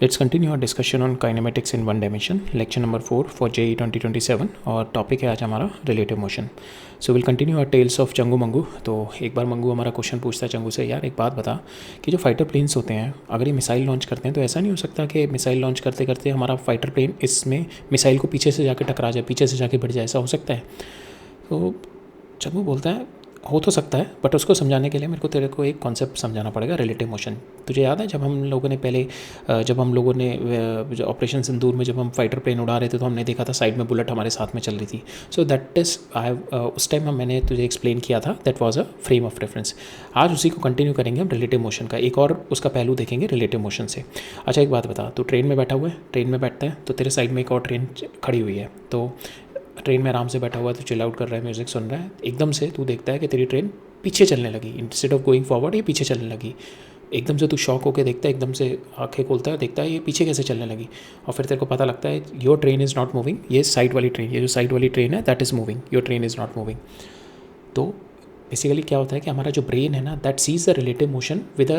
Let's continue our discussion on kinematics in one dimension, lecture number 4 for JEE 2027 और topic है आज हमारा relative motion. So will continue our tales of Changu Mangu. तो एक बार मंगू हमारा question पूछता है चंगू से, यार एक बात बता कि जो फाइटर प्लेन्स होते हैं अगर ये मिसाइल लॉन्च करते हैं तो ऐसा नहीं हो सकता कि मिसाइल लॉन्च करते करते हमारा फाइटर प्लेन इसमें मिसाइल को पीछे से जाके टकरा जाए, पीछे से जाके बढ़ जाए, ऐसा हो सकता है? तो चंगू बोलता है हो तो सकता है, बट उसको समझाने के लिए मेरे को तेरे को एक कॉन्सेप्ट समझाना पड़ेगा, रिलेटिव मोशन. तुझे याद है जब हम लोगों ने ऑपरेशन सिंदूर में जब हम फाइटर प्लेन उड़ा रहे थे तो हमने देखा था साइड में बुलेट हमारे साथ में चल रही थी. सो दैट इज़ उस टाइम मैंने तुझे एक्सप्लेन किया था, that was a frame of reference. आज उसी को कंटिन्यू करेंगे हम रिलेटिव मोशन का, एक और उसका पहलू देखेंगे रिलेटिव मोशन से. अच्छा एक बात बता, तू ट्रेन में बैठा हुआ है, ट्रेन में बैठता है तो तेरे साइड में एक और ट्रेन खड़ी हुई है, तो ट्रेन में आराम से बैठा हुआ है, तो चिल आउट कर रहा है, म्यूज़िक सुन रहा है. एकदम से तू देखता है कि तेरी ट्रेन पीछे चलने लगी, इंस्टेड ऑफ गोइंग फॉरवर्ड ये पीछे चलने लगी. एकदम से तू शॉक होकर देखता है, एकदम से आंखें खोलता है, देखता है ये पीछे कैसे चलने लगी. और फिर तेरे को पता लगता है your train is not moving, ये साइड वाली ट्रेन, ये जो साइड वाली ट्रेन है that is moving, your train is not moving. तो बेसिकली क्या होता है कि हमारा जो ब्रेन है ना, that sees the relative motion with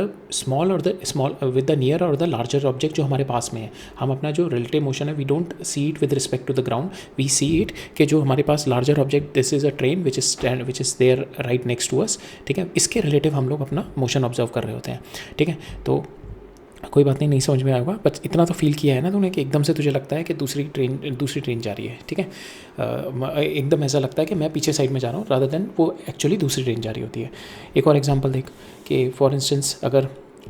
with the near और द लार्जर ऑब्जेक्ट जो हमारे पास में है. हम अपना जो रिलेटिव मोशन है we don't see it with respect to the ground, we see it कि जो हमारे पास larger object, this is a train which is there right next to us. ठीक है, इसके रिलेटिव हम लोग अपना मोशन ऑब्जर्व कर रहे होते हैं. ठीक है, तो कोई बात नहीं समझ में आएगा, बट इतना तो फील किया है ना तूने कि एकदम से तुझे लगता है कि दूसरी ट्रेन जा रही है. ठीक है, एकदम ऐसा लगता है कि मैं पीछे साइड में जा रहा हूँ रादर देन वो एक्चुअली दूसरी ट्रेन जा रही होती है. एक और एग्जांपल देख कि फॉर इंस्टेंस अगर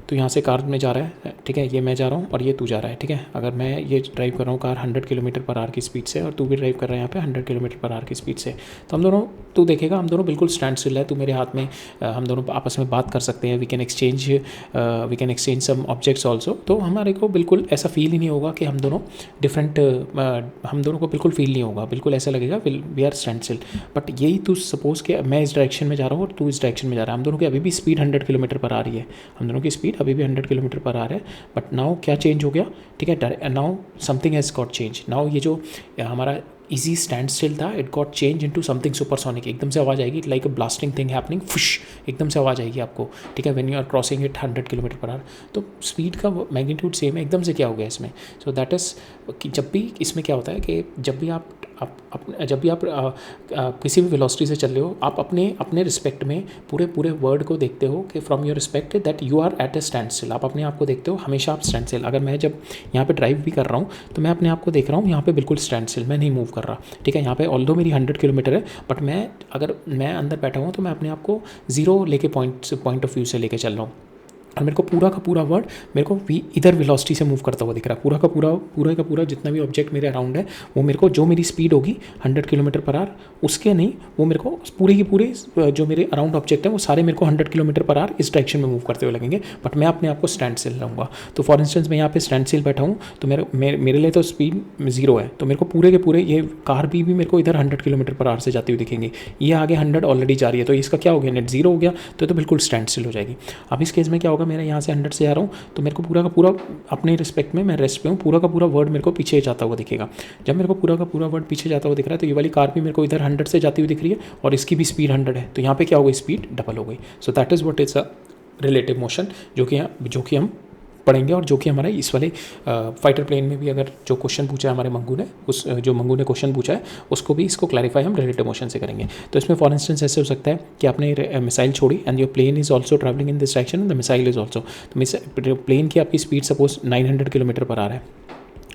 तो यहाँ से कार में जा रहा है, ठीक है, ये मैं जा रहा हूँ और ये तू जा रहा है. ठीक है, अगर मैं ये ड्राइव कर रहा हूँ कार 100 किलोमीटर पर आवर की स्पीड से और तू भी ड्राइव कर रहा है यहाँ पे 100 किलोमीटर पर आवर की स्पीड से, तो हम दोनों, तू देखेगा हम दोनों बिल्कुल स्टैंड स्टिल है, तू मेरे हाथ में, हम दोनों आपस में बात कर सकते हैं, we can exchange some objects also. तो हमारे को बिल्कुल ऐसा फील ही नहीं होगा कि हम दोनों डिफरेंट, हम दोनों को बिल्कुल फील नहीं होगा, बिल्कुल ऐसा लगेगा we are stand still. But यही तू सपोज कि मैं इस डायरेक्शन में जा रहा हूँ और तू इस डायरेक्शन में जा रहा है, हम दोनों की अभी भी स्पीड 100 किलोमीटर पर आ रही है, हम दोनों की स्पीड अभी भी 100 किलोमीटर पर आ रहा है. बट नाउ क्या चेंज हो गया? ठीक है, now something has got change. Now ये जो हमारा इजी स्टैंड स्टिल था, it got change into something supersonic. एकदम से आवाज़ आएगी, like a blasting thing happening, फुश, एकदम से आवाज़ आएगी आपको. ठीक है, when you are crossing it 100 kilometre per hour, तो स्पीड का मैग्नीट्यूड सेम है, एकदम से क्या हो गया इसमें. सो दैट इज़ कि जब भी इसमें क्या होता है कि जब भी आप किसी भी वेलोसिटी से चल रहे हो, आप अपने रिस्पेक्ट में पूरे वर्ड को देखते हो कि from your respect that you are at a stand still. आप अपने आप को देखते हो हमेशा आप स्टैंड स्टिल. अगर मैं जब यहाँ पे ड्राइव भी कर रहा हूँ तो मैं अपने आप को देख रहा हूँ यहाँ पे बिल्कुल स्टैंड स्टिल, मैं नहीं मूव कर रहा. ठीक है, यहाँ पे ऑल्दो मेरी 100 किलोमीटर है, बट अगर मैं अंदर बैठा हूँ तो मैं अपने आप को जीरो लेके पॉइंट ऑफ व्यू से लेके चल रहा हूँ. और मेरे को पूरा का पूरा वर्ड मेरे को इधर वेलोसिटी से मूव करता हुआ दिख रहा है. पूरा का पूरा जितना भी ऑब्जेक्ट मेरे अराउंड है वो मेरे को, जो मेरी स्पीड होगी 100 किलोमीटर पर आवर, उसके नहीं, वो मेरे को पूरे के पूरे जो मेरे अराउंड ऑब्जेक्ट है वो सारे मेरे को 100 किलोमीटर पर आवर इस डायरेक्शन में मूव करते हुए लगेंगे. बट मैं अपने आप को स्टैंड स्टिल रहूँगा. तो फॉर इंस्टेंस मैं यहाँ पे स्टैंड स्टिल बैठा हूँ तो मेरे लिए तो स्पीड 0 है, तो मेरे को पूरे के पूरे ये कार भी मेरे को इधर 100 किलोमीटर पर आवर से जाती हुई दिखेंगी. ये आगे 100 ऑलरेडी जा रही है, तो इसका क्या हो गया, नेट 0 हो गया, तो बिल्कुल स्टैंड स्टिल हो जाएगी. अब इस केस में क्या होगा, मेरे यहाँ से 100 से आ रहा हूँ तो मेरे को पूरा का पूरा अपने रिस्पेक्ट में, मैं रेस्ट पे हूँ, पूरा का पूरा वर्ड मेरे को पीछे जाता हुआ दिखेगा. जब मेरे को पूरा का पूरा वर्ड पीछे जाता हुआ दिख रहा है तो ये वाली कार भी मेरे को इधर 100 से जाती हुई दिख रही है और इसकी भी स्पीड 100 है, तो यहाँ पे क्या हो गई, स्पीड डबल हो गई. सो that is what is a relative motion, जो कि हम पढ़ेंगे और जो कि हमारे इस वाले फाइटर प्लेन में भी अगर जो क्वेश्चन पूछा है हमारे मंगू ने, जो मंगू ने क्वेश्चन पूछा है उसको भी, इसको क्लैरिफाई हम रिलेटिव मोशन से करेंगे. तो इसमें फॉर इंस्टेंस ऐसे हो सकता है कि आपने मिसाइल छोड़ी and your plane is also travelling in this direction and the missile is also. तो प्लेन की आपकी स्पीड सपोज 900 किलोमीटर पर आ रहा है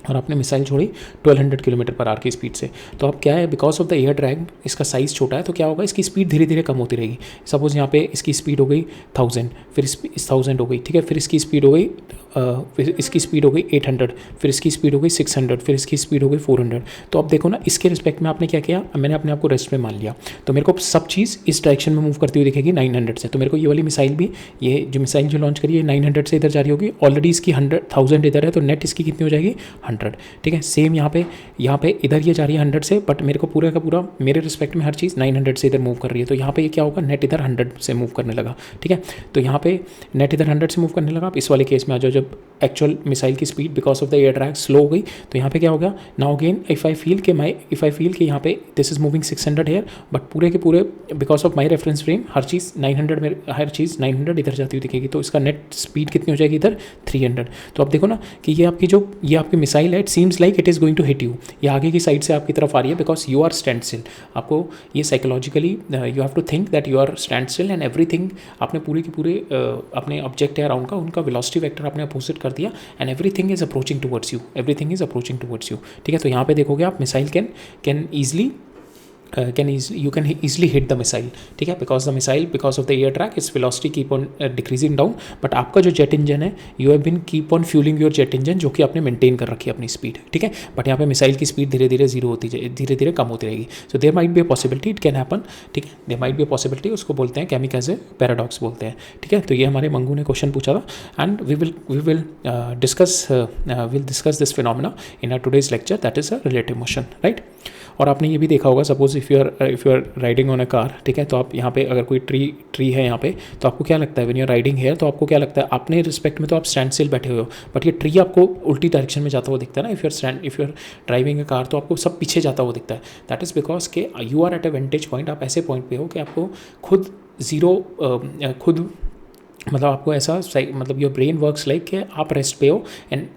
और आपने मिसाइल छोड़ी 1200 किलोमीटर पर आवर की स्पीड से. तो अब क्या है, because of the air drag इसका साइज़ छोटा है, तो क्या होगा, इसकी स्पीड धीरे धीरे कम होती रहेगी. सपोज़ यहाँ पे इसकी स्पीड हो गई 1000, फिर इस 1000 हो गई, ठीक है, फिर इसकी स्पीड हो गई 800, फिर इसकी स्पीड हो गई 600, फिर इसकी स्पीड हो गई 400. तो अब देखो ना, इसके रिस्पेक्ट में आपने क्या किया, मैंने अपने आप को रेस्ट में मान लिया, तो मेरे को सब चीज़ इस डायरेक्शन में मूव करती हुई दिखेगी 900 से. तो मेरे को ये वाली मिसाइल भी, ये जो मिसाइल जो लॉन्च करी है 900 से इधर जा रही होगी, ऑलरेडी इसकी 1000 इधर है, तो नेट इसकी कितनी हो जाएगी, 100. ठीक है, सेम यहाँ पे इधर ये जा रही है 100 से, बट मेरे को पूरा का पूरा मेरे रिस्पेक्ट में हर चीज़ 900 से इधर मूव कर रही है, तो यहाँ पे ये क्या होगा, नेट इधर 100 से मूव करने लगा. ठीक है, तो यहाँ पे नेट इधर 100 से मूव करने लगा. आप इस वाले केस में आ जाओ, जब एक्चुअल मिसाइल की speed because of the air drag slow हो गई, तो यहाँ पे क्या हो गया, now again if I feel कि यहाँ पे this is moving 600 here, but पूरे के पूरे because of my reference frame हर चीज़ 900 में, हर चीज़ 900 इधर जाती हुई दिखेगी, तो इसका नेट स्पीड कितनी हो जाएगी इधर 300। तो आप देखो ना कि ये आपकी मिसाइल है, it seems like it is going to hit you, ये आगे की साइड से आपकी तरफ आ रही है because you are stand still. आपको ये psychologically you have to think that you are stand still and everything, आपने पूरे के पूरे अपने ऑब्जेक्ट है अराउंड का, उनका वेलोसिटी वेक्टर आपने अपोजिट कर दिया and everything is approaching towards you, everything is approaching towards you. ठीक है, तो यहाँ पे देखोगे आप missile can easily you can easily hit the missile, ठीक है, because of the air track its velocity keep on decreasing down, but आपका जो जेट इंजन है you have been keep on fueling your jet engine, जो कि आपने maintain कर रखी है अपनी स्पीड, ठीक है, बट यहाँ पे मिसाइल की स्पीड धीरे धीरे जीरो होती जाए, धीरे धीरे कम होती रहेगी। So there might be a possibility, it can happen, ठीक है, there might be a possibility, उसको बोलते हैं कैमिकाज़े पैराडॉक्स बोलते हैं। ठीक है, तो ये हमारे मंगू ने क्वेश्चन पूछा था and we will discuss this phenomena in our today's lecture, that is a relative motion, right. और आपने ये भी देखा होगा, suppose if you are riding on a car, ठीक है, तो आप यहाँ पे अगर कोई ट्री है यहाँ पे, तो आपको क्या लगता है when you are riding here, तो आपको क्या लगता है अपने रिस्पेक्ट में तो आप स्टैंड स्टिल बैठे हुए हो, बट ये ट्री आपको उल्टी डायरेक्शन में जाता हुआ दिखता है ना, if you are driving a car, तो आपको सब पीछे जाता हुआ दिखता है। दैट इज़ बिकॉज के you are at a vantage point, आप ऐसे पॉइंट पे हो कि आपको खुद मतलब आपको ऐसा मतलब योर ब्रेन वर्क्स लाइक कि आप रेस्ट पे हो एंड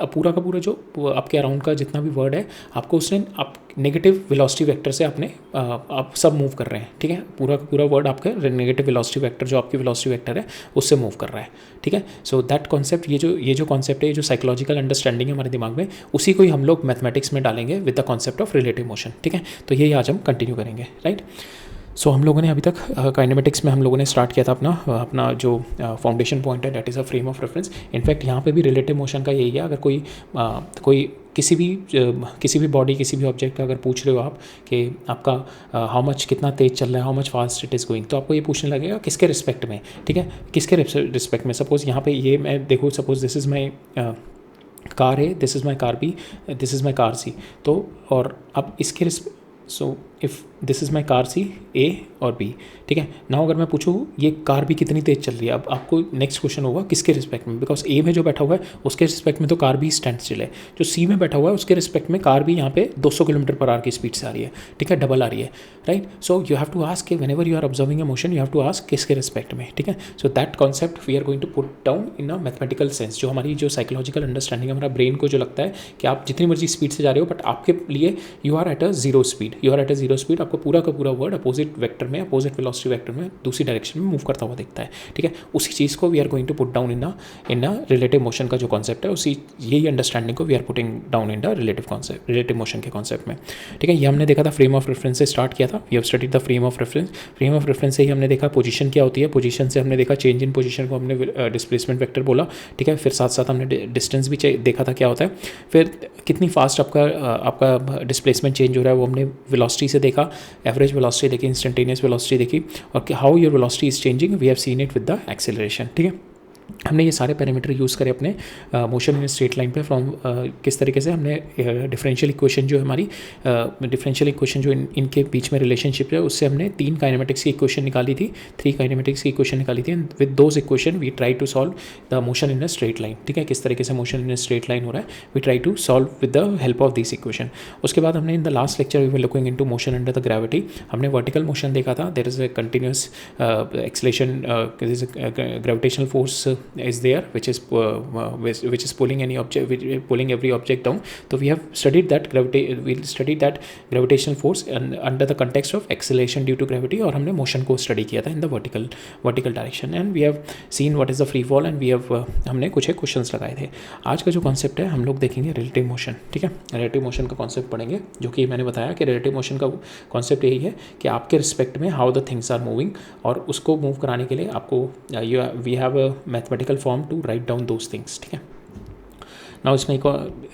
पूरा का पूरा जो आपके अराउंड का जितना भी वर्ड है, आपको उसने आप नेगेटिव वेलोसिटी वेक्टर से आप सब मूव कर रहे हैं, ठीक है, पूरा का पूरा वर्ड आपके नेगेटिव वेलोसिटी वेक्टर जो आपकी वेलोसिटी वेक्टर है उससे मूव कर रहा है, ठीक है। सो दैट कॉन्सेप्ट, ये जो कॉन्सेप्ट है, ये जो साइकोलॉजिकल अंडरस्टैंडिंग है हमारे दिमाग में, उसी को ही हम लोग मैथमेटिक्स में डालेंगे with the concept of relative motion, ठीक है। तो ये आज हम कंटिन्यू करेंगे, राइट। सो हम लोगों ने अभी तक काइनेमेटिक्स में हम लोगों ने स्टार्ट किया था अपना जो फाउंडेशन पॉइंट है, that is a frame of reference. In fact यहाँ पे भी रिलेटिव मोशन का यही है, अगर कोई किसी भी बॉडी, किसी भी ऑब्जेक्ट का अगर पूछ रहे हो आप कि आपका हाउ मच कितना तेज चल रहा है, how much fast it is going, तो आपको ये पूछने लगेगा किसके रिस्पेक्ट में, ठीक है, किसके रिस्पेक्ट में। सपोज़ यहाँ पे ये मैं देखो, suppose this is my car है, this is my car B, this is my car C, तो और अब इसके so if this is my car C A और बी, ठीक है। नाउ अगर मैं पूछूँ ये कार भी कितनी तेज़ चल रही है, अब आपको नेक्स्ट क्वेश्चन होगा किसके रिस्पेक्ट में, बिकॉज ए में जो बैठा हुआ है उसके रिस्पेक्ट में तो कार भी स्टैंड स्टिल है, जो सी में बैठा हुआ है उसके रिस्पेक्ट में कार भी यहाँ पे 200 किलोमीटर पर आवर की स्पीड से आ रही है, ठीक है, डबल आ रही है, right. So you have to ask कि whenever you are observing a motion, you have to ask किसके रिस्पेक्ट में, ठीक है। So that concept we are going to put down in a mathematical sense, जो हमारी जो साइकोलॉजिकल अंडरस्टैंडिंग है, हमारा ब्रेन को जो लगता है कि आप जितनी मर्जी स्पीड से जा रहे हो, बट आपके लिए you are at a zero speed, आपको पूरा का पूरा वर्ड अपोजिट वेक्टर में, अपोजिट वेलोसिटी वेक्टर में, दूसरी डायरेक्शन में मूव करता हुआ दिखता है, ठीक है। उसी चीज़ को we are going to put down in a relative motion का जो कॉन्सेप्ट है, यही अंडरस्टैंडिंग को we are putting down in the relative motion के कॉन्सेप्ट में, ठीक है। ये हमने देखा था फ्रेम ऑफ रेफरेंस से स्टार्ट किया था, we have studied the frame of reference से ही हमने देखा पोजीशन क्या होती है, पोजीशन से हमने देखा चेंज इन पोजीशन को हमने डिस्प्लेसमेंट वेक्टर बोला, ठीक है। फिर साथ साथ हमने डिस्टेंस भी देखा था क्या होता है, फिर कितनी फास्ट आपका डिस्प्लेसमेंट चेंज हो रहा है वो हमने वेलोसिटी से देखा, एवरेज वेलोसिटी देखी, इंस्टेंटेनियस वेलोसिटी देखी, और how your velocity is changing, we have seen it with the acceleration, ठीक है। हमने ये सारे पैरामीटर यूज़ करे अपने मोशन इन स्ट्रेट लाइन पे फ्रॉम किस तरीके से हमने डिफरेंशियल इक्वेशन जो हमारी डिफरेंशियल इक्वेशन जो इनके बीच में रिलेशनशिप है, उससे हमने 3 काइनेमेटिक्स की इक्वेशन निकाली थी, 3 काइनेमेटिक्स की इक्वेशन निकाली थी, and with those equation we try to solve the motion in a straight line, ठीक है। किस तरीके से motion in a straight line हो रहा है, we try to solve with the help of this equation. उसके बाद हमने in the last lecture we were looking into motion under the gravity, हमने वर्टिकल मोशन देखा था, there is a continuous acceleration, gravitational force is there which is pulling every object down. So we have studied that gravitational force and under the context of acceleration due to gravity, और हमने motion को study किया था in the vertical direction, and we have seen what is the free fall, and we have हमने कुछ questions लगाए थे। आज का जो कॉन्सेप्ट है हम लोग देखेंगे रिलेटिव मोशन, ठीक है। रिलेटिव मोशन का कॉन्सेप्ट पढ़ेंगे, जो कि मैंने बताया कि रिलेटिव मोशन का कॉन्सेप्ट यही है कि आपके रिस्पेक्ट में how the things are moving, और उसको मूव कराने के लिए आपको we have a mathematical form to write down those things, ठीक है। नाउ इसमें एक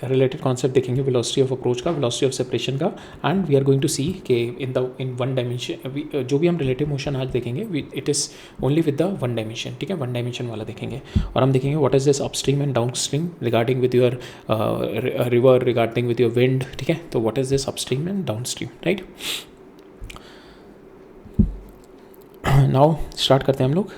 रिलेटेड कॉन्सेप्ट देखेंगे वेलोसिटी ऑफ अप्रोच का, वेलोसिटी ऑफ सेपरेशन का, and we are going to see कि इन वन डायमेंशन जो भी हम रिलेटिव मोशन आज देखेंगे it is only with the one dimension, ठीक है, वन डायमेंशन वाला देखेंगे। और हम देखेंगे what is this upstream and downstream regarding with your river, regarding with your wind, ठीक है। तो what is this upstream and downstream, right. Now start करते हैं हम लोग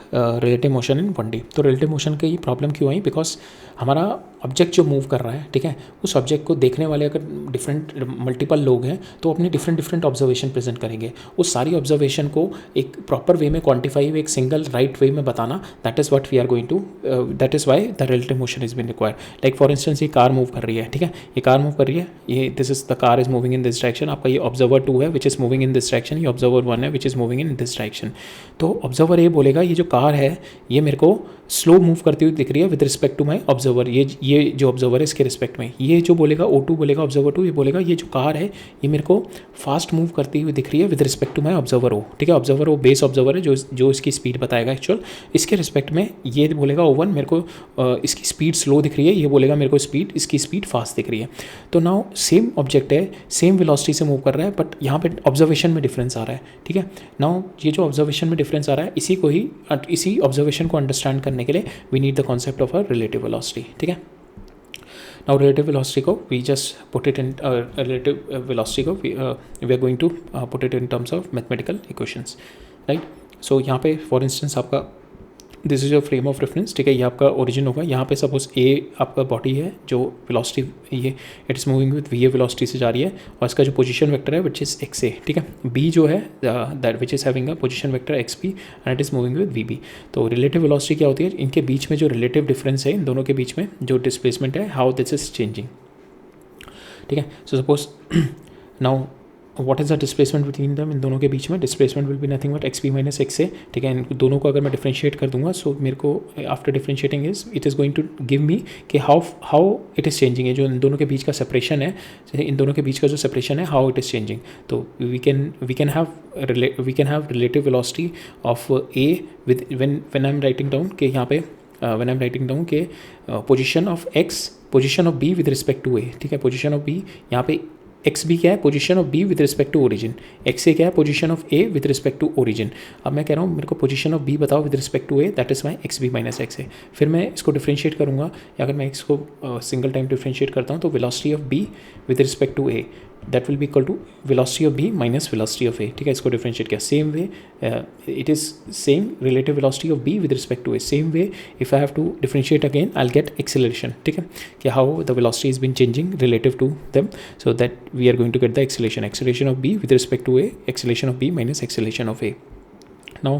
रिलेटिव मोशन इन 1D। तो रिलेटिव मोशन की प्रॉब्लम क्यों आई? बिकॉज हमारा ऑब्जेक्ट जो मूव कर रहा है, ठीक है, उस ऑब्जेक्ट को देखने वाले अगर डिफरेंट मल्टीपल लोग हैं तो अपने डिफरेंट ऑब्जर्वेशन प्रेजेंट करेंगे। उस सारी ऑब्जर्वेशन को एक प्रॉपर वे में क्वान्टिफाई, एक सिंगल राइट वे में बताना, that is what we are going to, that is why the relative motion is been required. Like for instance, ये कार मूव कर रही है, ठीक है, ये कार मूव कर रही है, ये this is the car is moving in this direction. आपका ये ऑब्जर्वर 2 है which is moving in this direction, ये ऑब्जर्वर 1 है which is moving in this direction. तो ऑब्जर्वर ये बोलेगा ये जो कार है ये मेरे को स्लो मूव करती हुई दिख रही है with respect to my observer. ये जो ऑब्जर्वर है इसके रिस्पेक्ट में, ये जो बोलेगा O2 बोलेगा ऑब्जर्वर 2, ये बोलेगा ये जो कार है ये मेरे को फास्ट मूव करती हुई दिख रही है with respect to my observer O, ठीक है। ऑब्जर्वर O बेस ऑब्जर्वर है जो इसकी स्पीड बताएगा एक्चुअल, इसके रिस्पेक्ट में ये बोलेगा O1 मेरे को इसकी स्पीड स्लो दिख रही है, ये बोलेगा मेरे को इसकी स्पीड फास्ट दिख रही है। तो नाउ सेम ऑब्जेक्ट है, सेम वेलोसिटी से मूव कर रहा है, बट यहाँ पे ऑब्जर्वेशन में डिफरेंस आ रहा है, ठीक है। नाउ ये जो ऑब्जर्वेशन में डिफरेंस आ रहा है इसी ऑब्जर्वेशन को अंडरस्टैंड करने के लिए we need the concept of a relative velocity, ठीक है। नाउ रिलेटिव वेलोसिटी को we just put it in relative velocity को we are going to put it in terms of mathematical equations, right. So यहाँ पे for instance आपका this is your frame of reference, ठीक है, ये आपका origin होगा। यहाँ पे सपोज ए आपका बॉडी है जो वेलोसिटी ये it is moving with V A velocity से जा रही है, और इसका जो पोजीशन वेक्टर है विच इज़ एक्स ए, ठीक है। बी जो है that which is having a position vector X B and it is moving with V B. तो रिलेटिव वेलोसिटी क्या होती है? इनके बीच में जो रिलेटिव डिफरेंस है, इन दोनों के बीच में जो डिस्प्लेसमेंट है, हाउ दिस इज चेंजिंग, ठीक है। So suppose now what is the displacement between them? इन दोनों के बीच में displacement will be nothing but X B minus X A, ठीक है। इन दोनों को अगर मैं डिफ्रेंशिएट कर दूंगा, सो मेरे को after differentiating it is going to give me कि हाउ इट इज़ चेंजिंग है, जो इन दोनों के बीच का सेपरेशन है, इन दोनों के बीच का जो सेपरेशन है, हाउ इट इज़ चेंजिंग। तो we can have relative velocity of A with when I am writing down कि यहाँ पे when I am writing down के position of X, position of B with respect to A, ठीक है। Position of B यहाँ पे x B क्या है? Position of B with respect to origin. X A क्या है? Position of A with respect to origin. अब मैं कह रहा हूँ मेरे को पोजीशन ऑफ बी बताओ with respect to A, that is my X B minus X A. फिर मैं इसको डिफ्रेंशिएट करूँगा, या अगर मैं इसको सिंगल टाइम डिफ्रेंशिएट करता हूँ तो velocity of B with respect to A that will be equal to velocity of B minus velocity of A, ठीक है। इसको डिफ्रेंशिएट किया same way, it is same relative velocity of B with respect to A. Same way if I have to differentiate again I will get acceleration, ठीक है, कि how the velocity is been changing relative to them, so that we are going to get the acceleration of B with respect to A, acceleration of B minus acceleration of A. Now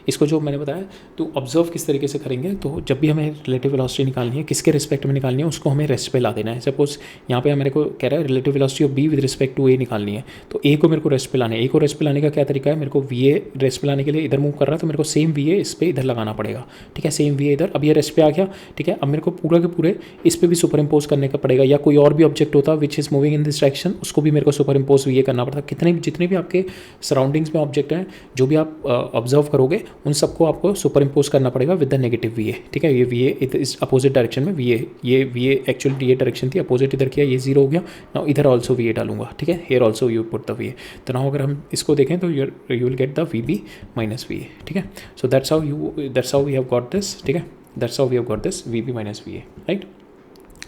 इसको जो मैंने बताया तो observe किस तरीके से करेंगे, तो जब भी हमें रिलेटिव वेलोसिटी निकालनी है, किसके रिस्पेक्ट में निकालनी है, उसको हमें रेस्ट पे ला देना है। सपोज यहाँ पे मेरे को कह रहा है relative velocity of B with respect to A निकालनी है, तो ए को मेरे को रेस्ट पे लाना है। ए को रेस्ट पे लाने का क्या तरीका है? मेरे को वी ए रेस्ट पे लाने के लिए इधर मूव कर रहा है, तो मेरे को सेम वी ए इस पर इधर लगाना पड़ेगा, ठीक है। सेम वी ए इधर, अब ये रेस्ट पे आ गया, ठीक है। अब मेरे को पूरा के पूरे इस पर भी सुपर इम्पोज करने का पड़ेगा, या कोई और भी ऑब्जेक्ट होता विच is moving in this direction, उसको भी मेरे को सुपर इम्पोज वी ए करना पड़ता। जितने भी आपके सराउंडिंग्स में ऑब्जेक्ट हैं, जो भी आप ऑब्जर्व करोगे, उन सबको आपको सुपर इम्पोज करना पड़ेगा with the negative we A, ठीक है। ये वी ए इस अपोजिट डायरेक्शन में वी ए, ये वी ए एक्चुअली ये डायरेक्शन थी, अपोजिट इधर किया, ये जीरो हो गया। नाउ इधर ऑल्सो वी ए डालूंगा, ठीक है। Here also you put the V A. तो नाउ अगर हम इसको देखें तो you will get the V B minus V A, ठीक है। So that's how we have got this, ठीक है। That's how we have got this V B minus V A, right.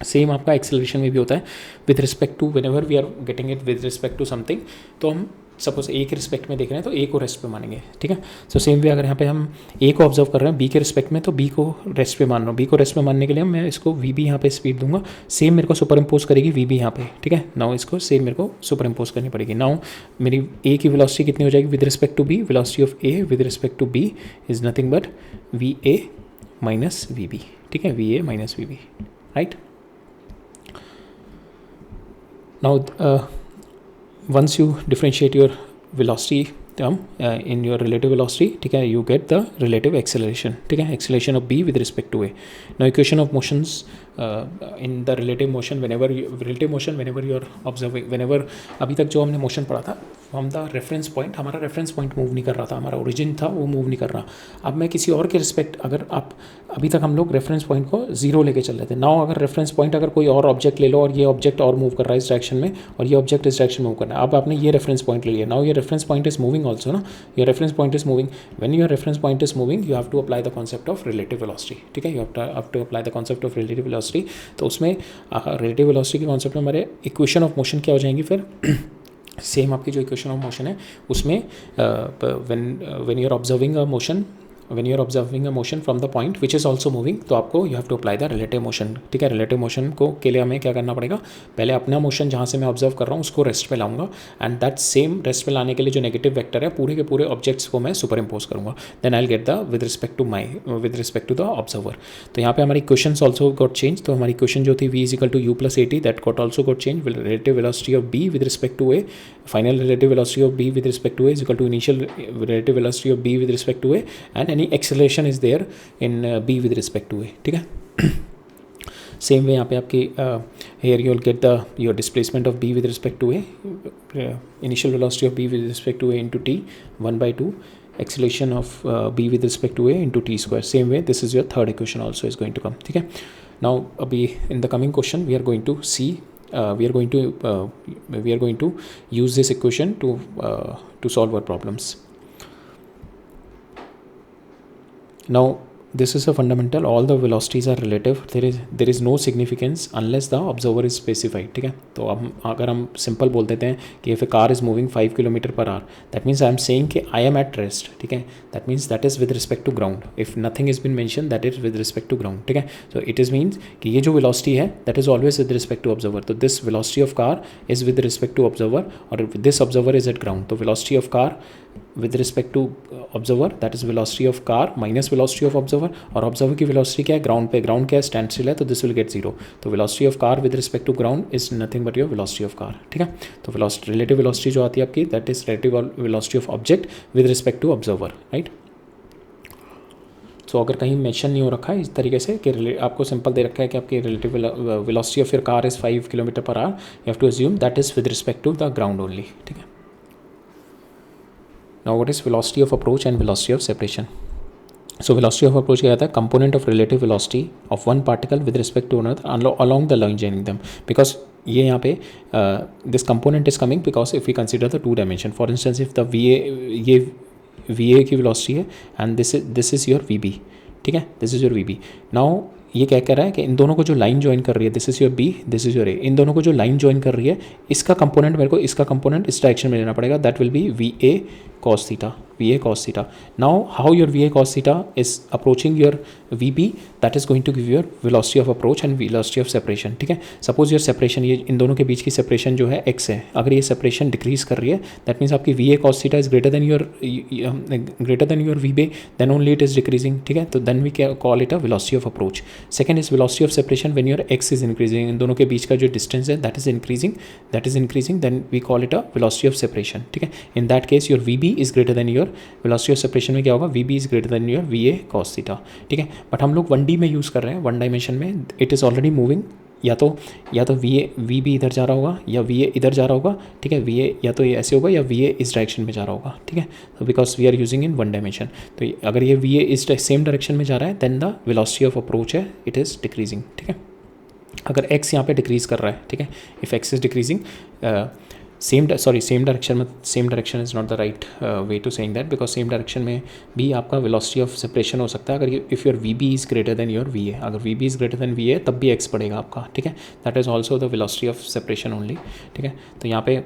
Same आपका एक्सेलरेशन में भी होता है with respect to, whenever we are getting it with respect to something, तो हम suppose ए के रिस्पेक्ट में देख रहे हैं तो ए को रेस्ट पे मानेंगे, ठीक है। सो सेम वे अगर यहाँ पे हम ए को ऑब्जर्व कर रहे हैं बी के रिस्पेक्ट में, तो बी को रेस्ट पे मान रहा हूँ। बी को रेस्ट पे मानने के लिए मैं इसको वी बी यहाँ पे स्पीड दूंगा, सेम मेरे को सुपर इम्पोज करेगी वी बी यहाँ पे, ठीक है। नाउ इसको सेम मेरे को सुपर इम्पोज करनी पड़ेगी। नाउ मेरी ए की वेलोसिटी कितनी हो जाएगी with respect to B? Velocity of A with respect to B is nothing but V A minus V B, ठीक है। V A minus V B, right. Now, once you differentiate your velocity term in your relative velocity, ठीक है, you get the relative acceleration, ठीक है, acceleration of b with respect to a. Now, equation of motions in the relative motion, whenever you are observing, whenever अभी तक जो हमने motion पढ़ा था फ्रॉम द रेफरेंस पॉइंट, हमारा रेफरेंस पॉइंट मूव नहीं कर रहा था, हमारा ओरिजिन था वो मूव नहीं कर रहा। अब मैं किसी और के रिस्पेक्ट, अगर आप अभी तक हम लोग रेफरेंस पॉइंट को जीरो लेके चल रहे थे, नाउ अगर रेफरेंस पॉइंट अगर कोई और ऑब्जेक्ट ले लो और ये ऑब्जेक्ट और मूव कर रहा है इस डायरेक्शन में, और ये ऑब्जेक्ट इस डायरेक्शन मूव कर रहा है, अब आपने ये रेफरेंस पॉइंट ले लिया, नाउ ये reference point is moving also ना, ये reference point is moving. When your reference point is moving you have to apply the concept of relative velocity, ठीक है। You have to apply the concept of relative velocity. तो उसमें relative velocity के concept में हमारे equation of motion क्या हो जाएंगी फिर सेम आपकी जो इक्वेशन ऑफ मोशन है उसमें when you are observing a motion, when you are observing a motion from the point which is also moving, तो आपको you have to apply the relative motion, ठीक है। relative motion को के लिए हमें क्या करना पड़ेगा, पहले अपना मोशन जहाँ से मैं ऑब्जर्व कर रहा हूँ उसको रेस्ट पे लाऊंगा, एंड दैट सेम रेस्ट पे लाने के लिए जो नेगेटिव वेक्टर है पूरे के पूरे ऑब्जेक्ट्स को मैं सुपर इम्पोज करूँगा, then I will get the with respect to the observer. तो यहाँ पे हमारी क्वेश्चन ऑल्सो गॉट चेंज, तो हमारी क्वेश्चन जो थी v is equal to U plus 80, that got also got change, relative velocity of b with respect to a, final relative velocity of b with respect to a is equal to initial relative velocity of b with respect to a, and any acceleration is there in b with respect to a, ठीक है। Same way यहाँ पे आपकी here you will get the your displacement of b with respect to a, initial velocity of b with respect to a into t 1/2, acceleration of b with respect to a into t square. Same way, this is your third equation also is going to come, ठीक है। Now अभी in the coming question we are going to see we are going to use this equation to solve our problems. Now this is a fundamental, all the velocities are relative, there is no significance unless the observer is specified, ठीक है। तो अब अगर हम simple बोल देते हैं कि if a car is moving 5 km/h, that means I am saying कि I am at rest, ठीक है, that means that is with respect to ground, if nothing has been mentioned that is with respect to ground, ठीक है। so it is means कि ये जो velocity है that is always with respect to observer, तो this velocity of car is with respect to observer और this observer is at ground, तो velocity of car with respect to observer that is velocity of car minus velocity of observer, और observer की velocity क्या है, ground पे, ground क्या है, stand still है, तो this will get 0, तो velocity of car with respect to ground is nothing but your velocity of car, ठीक है। तो velocity, relative velocity जो आती है आपकी that is relative velocity of object with respect to observer, right। तो अगर कहीं मेंशन नहीं हो रखा है इस तरीके से कि आपको सिंपल दे रखा है कि आपकी relative velocity of your car is 5 km/h, you have to assume that is with respect to the ground only, ठीक है। Now what is velocity of approach and velocity of separation? So velocity of approach क्या आता है, component of relative velocity of one particle with respect to another along the line joining them, because ये यहाँ पे this component is coming because if we consider the two dimension, for instance if the ये va की velocity है and this is your vb, ठीक है, this is your vb। now ये क्या कह रहा है कि इन दोनों को जो लाइन ज्वाइन कर रही है, this is your B, this is your A, इन दोनों को जो लाइन ज्वाइन कर रही है इसका कंपोनेंट मेरे को, इसका कंपोनेंट इस डायरेक्शन में लेना पड़ेगा, that will B V A cos theta, VA cos theta. Now how your VA cos theta is approaching your VB, that is going to give your velocity of approach and velocity of separation, ठीक है। Suppose your separation, ये इन दोनों के बीच की separation जो है x है, अगर ये सेपरेशन डिक्रीज कर रही है दैट मीन्स आपकी VA cos theta is greater than your VB, then only it is decreasing, ठीक है। तो then we call it a velocity of approach. Second is velocity of separation when your x is increasing, इन दोनों के बीच का जो distance है that is increasing, then we call it a velocity of separation, ठीक है। In that case your VB is greater than your velocity of separation में क्या होगा, VB is greater than your VA cos theta, ठीक है। But हम लोग 1D में यूज़ कर रहे हैं, 1 डायमेंशन में इट इज़ ऑलरेडी मूविंग, या तो VB इधर जा रहा होगा या VA इधर जा रहा होगा, ठीक है। VA या तो ये ऐसे होगा या VA इस डायरेक्शन में जा रहा होगा, ठीक है। तो because we are using in 1 dimension, तो अगर ये VA इस सेम डायरेक्शन में जा रहा है then the velocity of approach है इट इज़ डिक्रीजिंग, ठीक है। अगर x यहाँ पे डिक्रीज़ कर रहा है, ठीक है, if x is decreasing same direction is not the right way to saying that, because same direction में भी आपका वेलोसिटी ऑफ सेपरेशन हो सकता है अगर if your VB is greater than your VA, अगर VB is greater than VA तब भी x बढ़ेगा आपका, ठीक है। That is also the velocity of separation only, ठीक है। तो यहाँ पे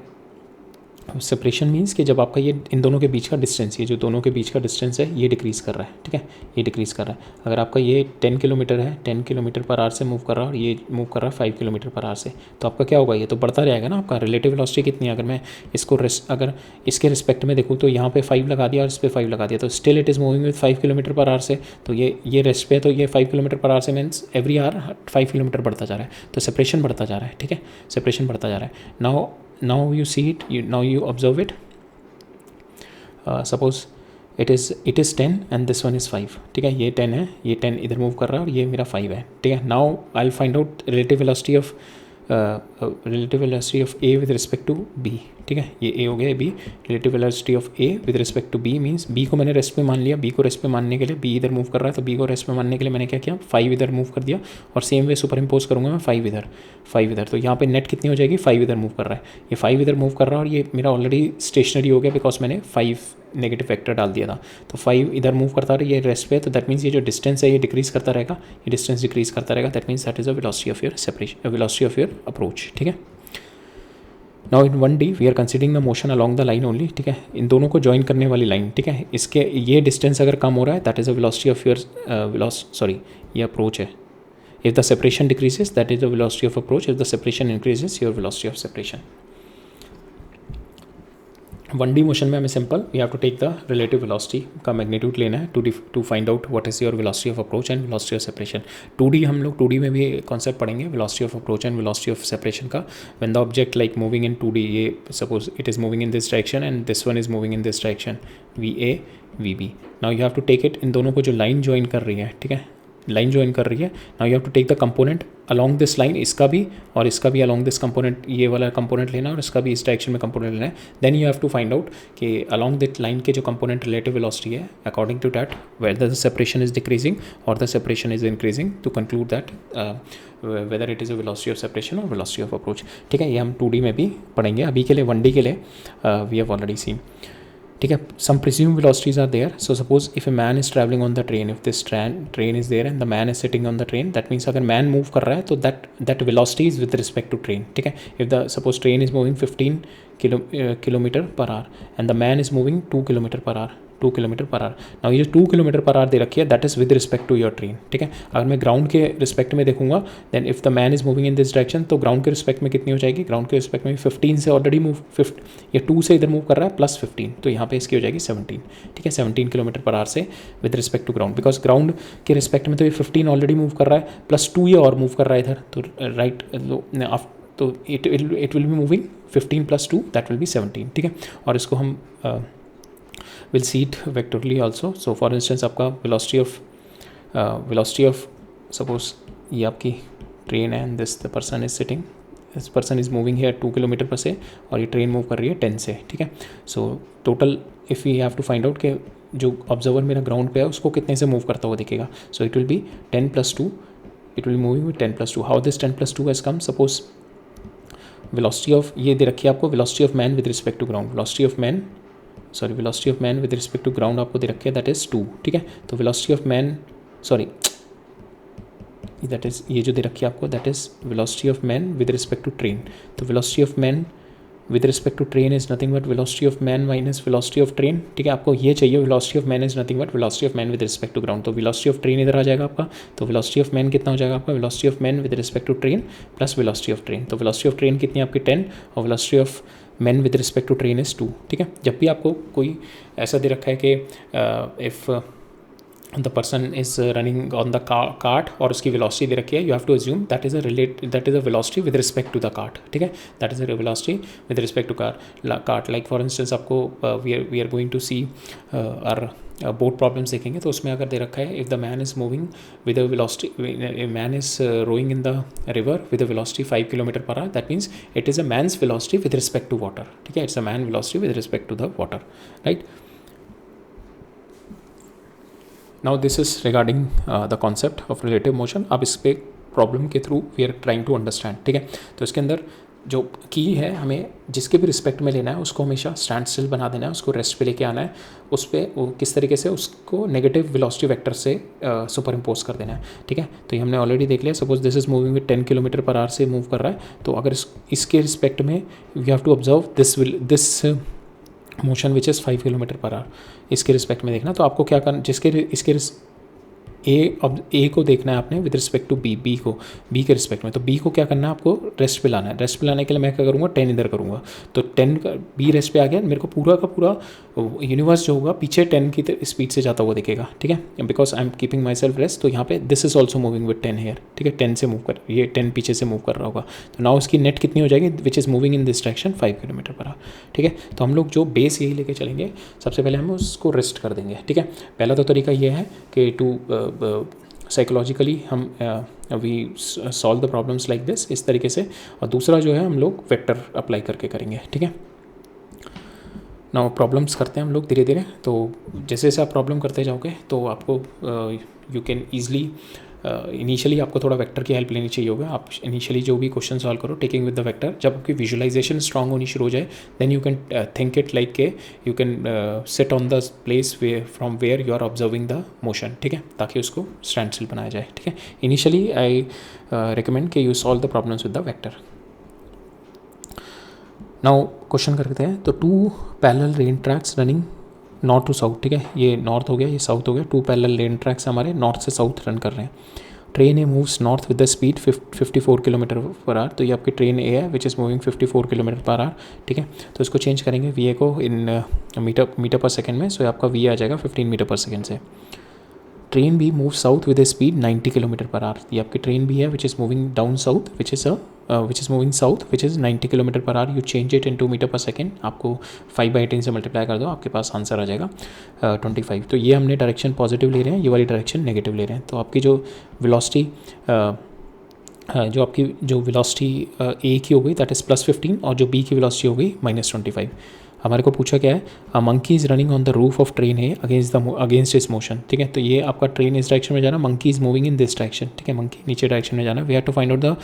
सेपरेशन मीन्स कि जब आपका ये इन दोनों के बीच का डिस्टेंस, ये जो दोनों के बीच का डिस्टेंस है ये डिक्रीज़ कर रहा है, ठीक है, ये डिक्रीज़ कर रहा है। अगर आपका ये 10 किलोमीटर है, 10 km/h से मूव कर रहा है और ये मूव कर रहा है 5 km/h से, तो आपका क्या होगा, ये तो बढ़ता रहेगा ना आपका रिलेटिव वेलोसिटी कितनी है। अगर मैं इसको अगर इसके रिस्पेक्ट में देखूँ तो यहाँ पे 5 लगा दिया और इस पर 5 लगा दिया, तो still it is moving with 5 km/h से, तो ये रेस्ट पे, तो ये 5 km/h से मीन्स एवरी आवर 5 किलोमीटर बढ़ता जा रहा है, तो सेपरेशन बढ़ता जा रहा है, ठीक है, सेपरेशन बढ़ता जा रहा है। Now you see it, now you observe it. Suppose it is 10 and this one is 5, ठीक है, ये 10 है, ये 10 इधर मूव कर रहा है और ये मेरा 5 है, ठीक है। Now I'll find out relative velocity of A with respect to B, ठीक है, ये A हो गया, B relative velocity of A with respect to B means B को मैंने रेस्ट पे मान लिया, B को रेस्ट पे मानने के लिए B इधर मूव कर रहा है, तो B को रेस्ट पे मानने के लिए मैंने क्या किया, 5 इधर मूव कर दिया और सेम वे सुपर इम्पोज करूँगा मैं 5 इधर, तो यहाँ पे नेट कितनी हो जाएगी, 5 इधर मूव कर रहा है, ये 5 इधर मूव कर रहा है और ये मेरा ऑलरेडी स्टेशनरी हो गया बिकॉज मैंने 5 नेगेटिव फैक्टर डाल दिया था, तो 5 इधर मूव करता रहा, ये रेस्ट पे, तो दैट मीन्स ये जो डिस्टेंस है ये डिक्रीज करता रहेगा, ये डिस्टेंस डिक्रीज करता रहेगा, that means that is a velocity of your separation, velocity of your approach, ठीक है। Now in 1D we are considering the motion along the line only, ठीक है, इन दोनों को ज्वाइन करने वाली लाइन, ठीक है, इसके ये डिस्टेंस अगर कम हो रहा है that is a velocity of your ये अप्रोच है. If the separation decreases that is the velocity of approach, if the separation increases your velocity of separation. 1D motion में हमें simple we have to take the relative velocity का magnitude लेना है to find out what is your velocity of approach and velocity of separation. 2D हम लोग 2D में भी concept पढ़ेंगे velocity of approach and velocity of separation का. When the object like moving in 2D, ये suppose it is moving in this direction and this one is moving in this direction VA VB. Now you have to take it, इन दोनों को जो line join कर रही है, ठीक है, लाइन ज्वाइन कर रही है. Now you have to take the component along this line, इसका भी और इसका भी अलॉन्ग दिस कंपोनेंट, ये वाला कंपोनेंट लेना और इसका भी इस डायरेक्शन में कंपोनेंट लेना है. Then you have to find out कि अलॉन्ग दिट लाइन के जो कंपोनेंट रिलेटिव वेलोसिटी है according to that whether the separation is decreasing और the separation is increasing to conclude that whether it is a velocity of separation और velocity of approach. ठीक है, ये हम 2D में भी पढ़ेंगे. अभी के लिए 1D के लिए वी हैव ऑलरेडी सीन. ठीक है, some presumed velocities are there. So suppose if a man is traveling on the train, if this train is there and the man is sitting on the train, that means अगर man move कर रहा है तो that velocity is with respect to train. ठीक है, if the suppose train is moving 15 kilometer per hour and the man is moving 2 kilometer per hour. Now ये जो 2 kilometre per hour दे रखी है that is with respect to your train. ठीक है, अगर मैं ग्राउंड के रिस्पेक्ट में देखूंगा then if the man is moving in this direction तो ग्राउंड के रिस्पेक्ट में कितनी हो जाएगी, ग्राउंड के रिस्पेक्ट में 15 से ऑलरेडी मूव 50, ये 2 से इधर मूव कर रहा है प्लस 15, तो यहाँ पे इसकी हो जाएगी 17. ठीक है, 17 किलोमीटर पर आवर से with respect to ground, because ground के रिस्पेक्ट में तो ये 15 ऑलरेडी मूव कर रहा है प्लस 2 ये और मूव कर रहा है इधर, तो राइट तो it will be moving 15 + 2 that will be 17. ठीक है, और इसको हम will see it vectorly also. So for instance आपका वेलोसिटी ऑफ सपोज ये आपकी ट्रेन है and this the person is sitting, this person is moving here 2 kilometre per से और ये ट्रेन मूव कर रही है 10 से. ठीक है, so total if you have to find out कि जो ऑब्जर्वर मेरा ग्राउंड पे है उसको कितने से मूव करता हुआ दिखेगा. So it will be 10 + 2, it will moving with 10 + 2. How this 10 + 2 has come, suppose velocity of ये दे रखी है आपको, velocity of man with respect to ground, velocity of man with respect to ground आपको दे रखी है दैट इज़ 2. ठीक है, तो velocity of man that is ये जो दे रखी है आपको that is velocity of man with respect to train. तो velocity of man with respect to train is nothing but velocity of man minus velocity of train. ठीक है, आपको ये चाहिए velocity of man is nothing but velocity of man with respect to ground. तो velocity of train इधर आ जाएगा आपका, तो वेलोसिटी ऑफ मैन कितना हो जाएगा आपका, velocity of man with respect to train plus velocity of train. तो वेलोसिटी ऑफ ट्रेन कितनी है आपकी 10 और velocity of man with respect to train is 2. ठीक है, जब भी आपको कोई ऐसा दे रखा है कि if the person is running on the cart और उसकी वेलोसिटी दे रखी है, you have to assume that is a velocity with respect to the cart. ठीक है, that is a velocity with respect to cart. Like for instance आपको we are going to see our boat problems देखेंगे तो उसमें अगर दे रखा है if the man is moving with a velocity, man is rowing in the river with a velocity 5 kilometre per hour, that means it is a man's velocity with respect to water. ठीक है, it's a man velocity with respect to the water, right. Now this is regarding the concept of relative motion. अब इस पे problem के through we are trying to understand. ठीक है, तो इसके अंदर जो की है हमें जिसके भी रिस्पेक्ट में लेना है उसको हमेशा स्टैंड स्टिल बना देना है, उसको रेस्ट पे लेके आना है, उस पर वो किस तरीके से उसको नेगेटिव वेलोसिटी वेक्टर से सुपर इम्पोज कर देना है. ठीक है, तो ये हमने ऑलरेडी देख लिया. Suppose this is moving with 10 kilometre per hour से मूव कर रहा है, तो अगर इसके रिस्पेक्ट में we have to observe this motion which is 5 kilometre per hour, इसके रिस्पेक्ट में देखना. तो आपको क्या करना, इसके अब ए को देखना है आपने विद रिस्पेक्ट टू बी को बी के रिस्पेक्ट में. तो बी को क्या करना है आपको रेस्ट पे लाना है. रेस्ट पे लाने के लिए मैं क्या करूँगा 10 इधर करूँगा, तो 10 का बी रेस्ट पे आ गया, मेरे को पूरा का पूरा यूनिवर्स जो होगा पीछे 10 की स्पीड से जाता हुआ दिखेगा. ठीक है, because I am keeping myself rest. तो यहाँ पे this is also moving with 10 here. ठीक है, 10 से मूव कर, ये 10 पीछे से मूव कर रहा होगा, तो नाउ उसकी नेट कितनी हो जाएगी विच is moving in this direction 5 kilometre per our. ठीक है, तो हम लोग जो बेस यही लेके चलेंगे, सबसे पहले हम उसको रेस्ट कर देंगे. ठीक है, पहला तो तरीका ये है कि टू साइकोलॉजिकली हम we solve the problems like this, इस तरीके से. और दूसरा जो है हम लोग वेक्टर अप्लाई करके करेंगे. ठीक है, नाउ प्रॉब्लम्स करते हैं हम लोग धीरे धीरे. तो जैसे जैसे आप प्रॉब्लम करते जाओगे तो आपको यू कैन ईजिली इनिशियली आपको थोड़ा वेक्टर की हेल्प लेनी चाहिए होगा. आप इनिशियली जो भी क्वेश्चन सॉल्व करो टेकिंग विद द वेक्टर, जब आपकी विजुअलाइजेशन स्ट्रांग होनी शुरू हो जाए then you can think it like के you can sit on the place way from where you are observing the motion. ठीक है, ताकि उसको स्टैंड स्टिल बनाया जाए. ठीक है, इनिशियली आई रिकमेंड कि you solve the problems with the vector. Now question करते हैं, तो 2 parallel rain tracks running north to south, ठीक है, ये नॉर्थ हो गया, ये साउथ हो गया, 2 पैरेलल रेन ट्रैक्स हमारे नॉर्थ से साउथ रन कर रहे हैं। Train A moves north with the speed 54 kilometre per hour, तो ये आपकी ट्रेन ए है which is moving 54 kilometre per our, ठीक है। तो इसको चेंज करेंगे वी ए को इन मीटर पर सेकेंड में, सो आपका वी ए आ जाएगा 15 मीटर पर सेकेंड से। Train B move south with a speed 90 kilometre per hour, ये आपकी ट्रेन बी है which is moving down south which is moving south which is 90 kilometre per hour. You change it in 2 metre per second, आपको 5/10 से multiply कर दो, आपके पास answer आ जाएगा 25। तो ये हमने डायरेक्शन पॉजिटिव ले रहे हैं, ये वाली डायरेक्शन नेगेटिव ले रहे हैं। तो आपकी जो वेलोसिटी जो वेलोसिटी ए की हो गई दैट इज़ +15 और जो बी की वेलोसिटी हो गई -25। हमारे को पूछा क्या है, a monkey is running on the roof of train है अगेंस्ट इस मोशन, ठीक है। तो ये आपका ट्रेन इस डायरेक्शन में जाना, monkey is moving in this direction, ठीक है, मंकी नीचे डायरेक्शन में जाना। We have to find out the